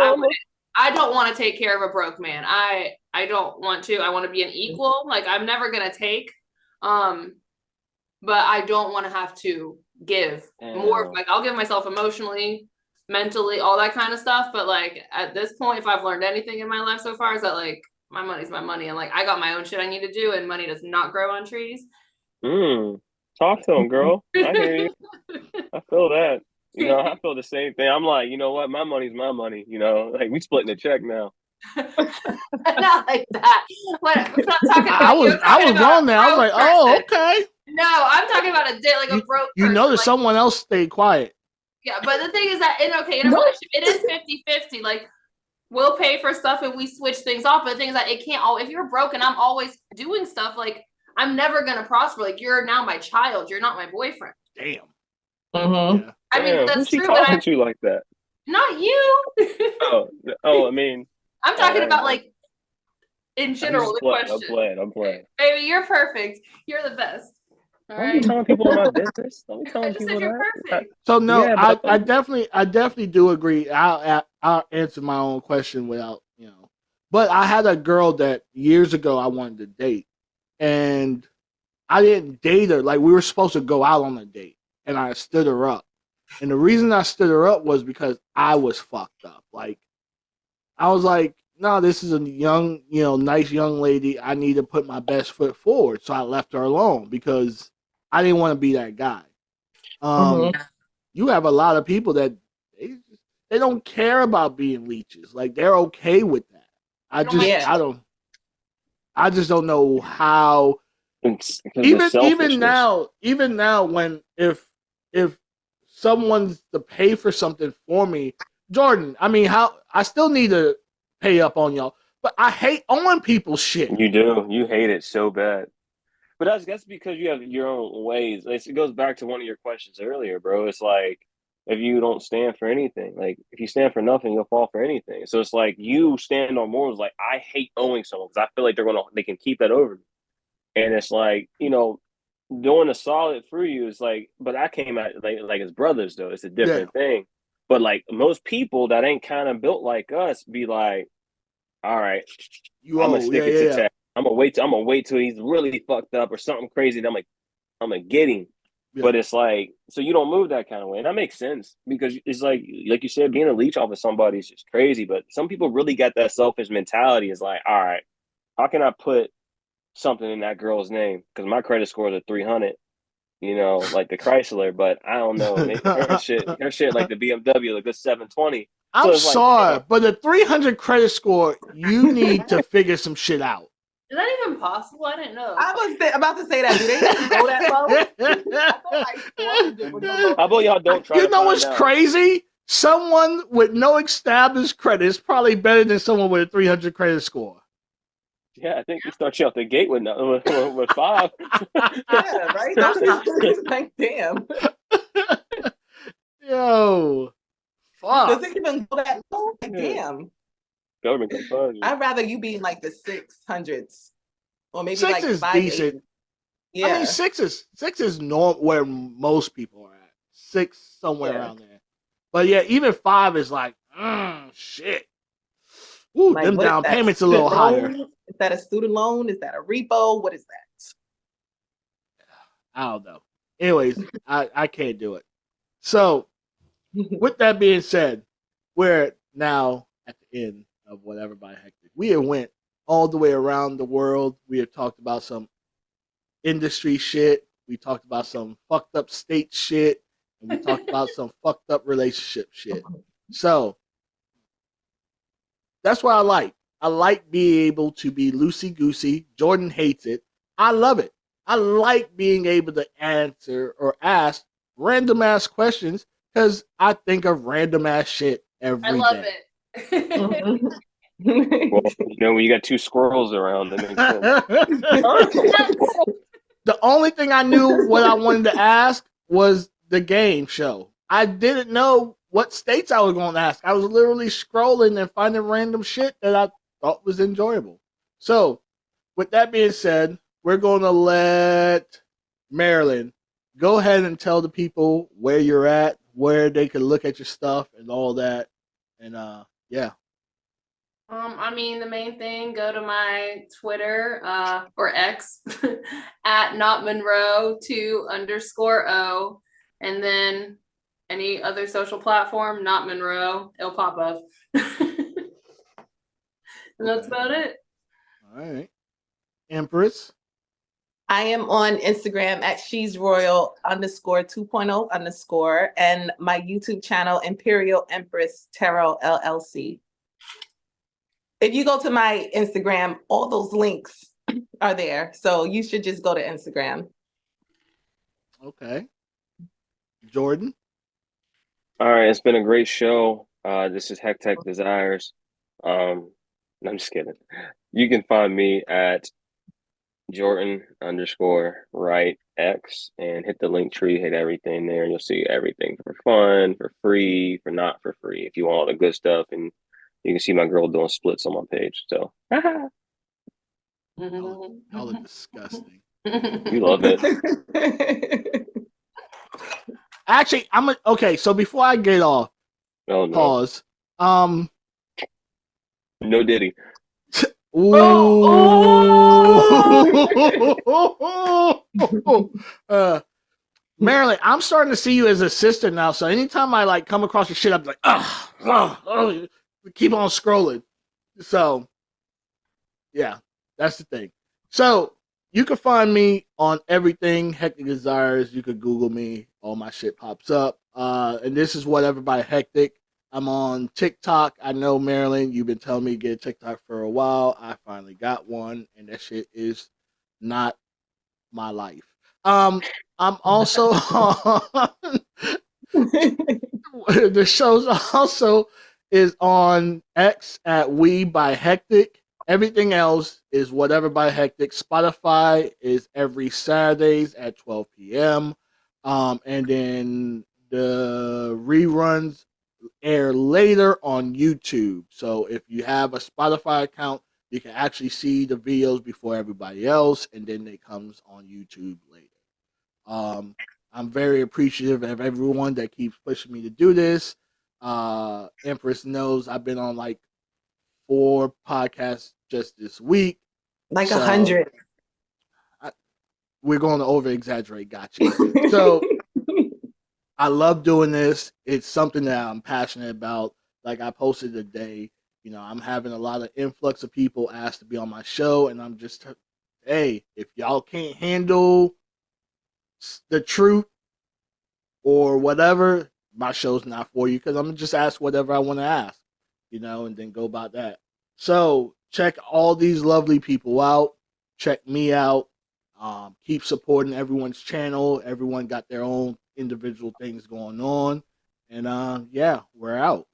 [SPEAKER 4] don't want to take care of a broke man. I don't want to. I want to be an equal. Like I'm never gonna take. But I don't want to have to give more. Like I'll give myself emotionally, mentally, all that kind of stuff. But like at this point, if I've learned anything in my life so far, is that like my money's my money, and like I got my own shit I need to do, and money does not grow on trees.
[SPEAKER 3] Talk to him, girl. I hear you. I feel that. You know, I feel the same thing. I'm like, you know what? My money's my money. You know, like we splitting the check now.
[SPEAKER 4] Not like that. What I'm not talking about.
[SPEAKER 2] I was on there. I was like, oh, okay.
[SPEAKER 4] No, I'm talking about a date, like a broke
[SPEAKER 2] You
[SPEAKER 4] person.
[SPEAKER 2] notice
[SPEAKER 4] like,
[SPEAKER 2] someone else stayed quiet.
[SPEAKER 4] Yeah, but the thing is that in a relationship, it is 50-50. Like we'll pay for stuff and we switch things off. But the thing is that it can't all if you're broke and I'm always doing stuff, like I'm never gonna prosper. Like you're now my child, you're not my boyfriend.
[SPEAKER 2] Damn.
[SPEAKER 5] Mm-hmm.
[SPEAKER 2] Yeah.
[SPEAKER 4] I mean, that's
[SPEAKER 3] who's she
[SPEAKER 4] true.
[SPEAKER 3] talking to like that?
[SPEAKER 4] Not you.
[SPEAKER 3] I mean,
[SPEAKER 4] I'm talking about like in general. The question.
[SPEAKER 3] I'm playing.
[SPEAKER 4] Baby, you're perfect. You're the best. All
[SPEAKER 3] Don't
[SPEAKER 4] right.
[SPEAKER 3] be telling people my business. Don't be
[SPEAKER 4] I
[SPEAKER 3] telling
[SPEAKER 4] just
[SPEAKER 3] people
[SPEAKER 4] said you're
[SPEAKER 3] that.
[SPEAKER 4] perfect.
[SPEAKER 2] So no,
[SPEAKER 3] Yeah,
[SPEAKER 2] I definitely do agree. I'll answer my own question without But I had a girl that years ago I wanted to date, and I didn't date her. Like we were supposed to go out on a date, and I stood her up. And the reason I stood her up was because I was fucked up. Like I was like, no, this is a young, nice young lady. I need to put my best foot forward. So I left her alone because I didn't want to be that guy. You have a lot of people that they don't care about being leeches. Like they're okay with that. I just don't know how. Even now, when if someone's to pay for something for me, Jordan, I mean, I still need to pay up on y'all, but I hate owing people shit.
[SPEAKER 3] You do. You hate it so bad. But that's because you have your own ways. It goes back to one of your questions earlier, bro. It's like if you don't stand for anything, like if you stand for nothing, you'll fall for anything. So it's like you stand on morals. Like I hate owing someone because I feel like they can keep that over me. And it's like doing a solid for you is like, but I came at like as brothers though. It's a different thing. But like most people that ain't kind of built like us be like, all right, I'm gonna stick it to text. I'm gonna wait till he's really fucked up or something crazy. And I'm gonna get him. Yeah. But it's like, so you don't move that kind of way. And that makes sense because it's like you said, being a leech off of somebody is just crazy. But some people really got that selfish mentality. Is like, all right, how can I put something in that girl's name? Because my credit score is a 300, like the Chrysler. But I don't know. Her shit like the BMW, like the 720.
[SPEAKER 2] I'm
[SPEAKER 3] it's like,
[SPEAKER 2] sorry, but a 300 credit score, you need to figure some shit out.
[SPEAKER 4] Is that even possible? I didn't know.
[SPEAKER 5] I was about to say that. Do they even go that low? I thought like 400 was the low.
[SPEAKER 3] how about y'all don't try
[SPEAKER 2] You
[SPEAKER 3] to
[SPEAKER 2] know
[SPEAKER 3] find
[SPEAKER 2] what's
[SPEAKER 3] out?
[SPEAKER 2] crazy? Someone with no established credit is probably better than someone with a 300 credit score.
[SPEAKER 3] Yeah, I think we start you out the gate with 5.
[SPEAKER 5] Yeah, right? That's like, damn.
[SPEAKER 2] Yo, fuck.
[SPEAKER 5] Does it even go that low? Like,
[SPEAKER 3] Yeah.
[SPEAKER 5] damn.
[SPEAKER 3] Government can fund you.
[SPEAKER 5] I'd rather you be in like the 600s or maybe
[SPEAKER 2] 6
[SPEAKER 5] like
[SPEAKER 2] is
[SPEAKER 5] 580.
[SPEAKER 2] decent.
[SPEAKER 5] Yeah.
[SPEAKER 2] I mean, six is norm where most people are at. 6 somewhere around there. But yeah, even 5 is like, shit. Ooh,
[SPEAKER 5] like,
[SPEAKER 2] them
[SPEAKER 5] what is
[SPEAKER 2] down
[SPEAKER 5] that,
[SPEAKER 2] payments a little higher.
[SPEAKER 5] Is that a student loan? Is that a repo? What is that?
[SPEAKER 2] I don't know. Anyways, I can't do it. So, with that being said, we're now at the end of Whatever by Hektek. We have went all the way around the world. We have talked about some industry shit. We talked about some fucked up state shit. And we talked about some fucked up relationship shit. So, that's what I like. I like being able to be loosey-goosey. Jordan hates it. I love it. I like being able to answer or ask random ass questions because I think of random ass shit every day.
[SPEAKER 4] I love it.
[SPEAKER 3] Well, when you got 2 squirrels around, it makes sense.
[SPEAKER 2] The only thing I knew what I wanted to ask was the game show. I didn't know what states I was going to ask. I was literally scrolling and finding random shit that I thought was enjoyable. So, with that being said, we're going to let Marilyn go ahead and tell the people where you're at, where they can look at your stuff and all that. And yeah.
[SPEAKER 4] I mean, the main thing, go to my Twitter or X at Notmonroe 2_O, and then any other social platform, Notmonroe, it'll pop up. And that's about it.
[SPEAKER 2] All right. Empress.
[SPEAKER 5] I am on Instagram at She's Royal _2.0_ and my YouTube channel, Imperial Empress Tarot LLC. If you go to my Instagram, all those links are there. So you should just go to Instagram.
[SPEAKER 2] Okay. Jordan.
[SPEAKER 3] All right, it's been a great show. This is Hektek Desires. I'm just kidding. You can find me at Jordan_Wright X and hit the link tree, hit everything there, and you'll see everything for fun, for free, for not for free. If you want all the good stuff, and you can see my girl doing splits on my page. So,
[SPEAKER 2] y'all are disgusting.
[SPEAKER 3] You love it.
[SPEAKER 2] Actually, okay. So before I get off, pause.
[SPEAKER 3] No Diddy.
[SPEAKER 2] Marilyn, I'm starting to see you as a sister now. So anytime I like come across your shit, I'm like, keep on scrolling. So, yeah, that's the thing. So you can find me on everything Hektek Desires. You could Google me. All my shit pops up. And this is Whatever by Hektek. I'm on TikTok. I know, Marilyn, you've been telling me to get a TikTok for a while. I finally got one, and that shit is not my life. I'm also on the show's also is on X at We by Hektek. Everything else is Whatever by Hektek. Spotify is every Saturdays at 12 p.m. And then the reruns air later on YouTube. So if you have a Spotify account, you can actually see the videos before everybody else, and then it comes on YouTube later. I'm very appreciative of everyone that keeps pushing me to do this. Empress knows I've been on like 4 podcasts just this week.
[SPEAKER 5] Like 100.
[SPEAKER 2] We're going to over exaggerate. Gotcha. So I love doing this. It's something that I'm passionate about. Like I posted today, I'm having a lot of influx of people ask to be on my show, and I'm just, hey, if y'all can't handle the truth or whatever, my show's not for you, because I'm gonna just ask whatever I want to ask, you know, and then go about that. So check all these lovely people out. Check me out. Keep supporting everyone's channel. Everyone got their own individual things going on. And yeah, we're out.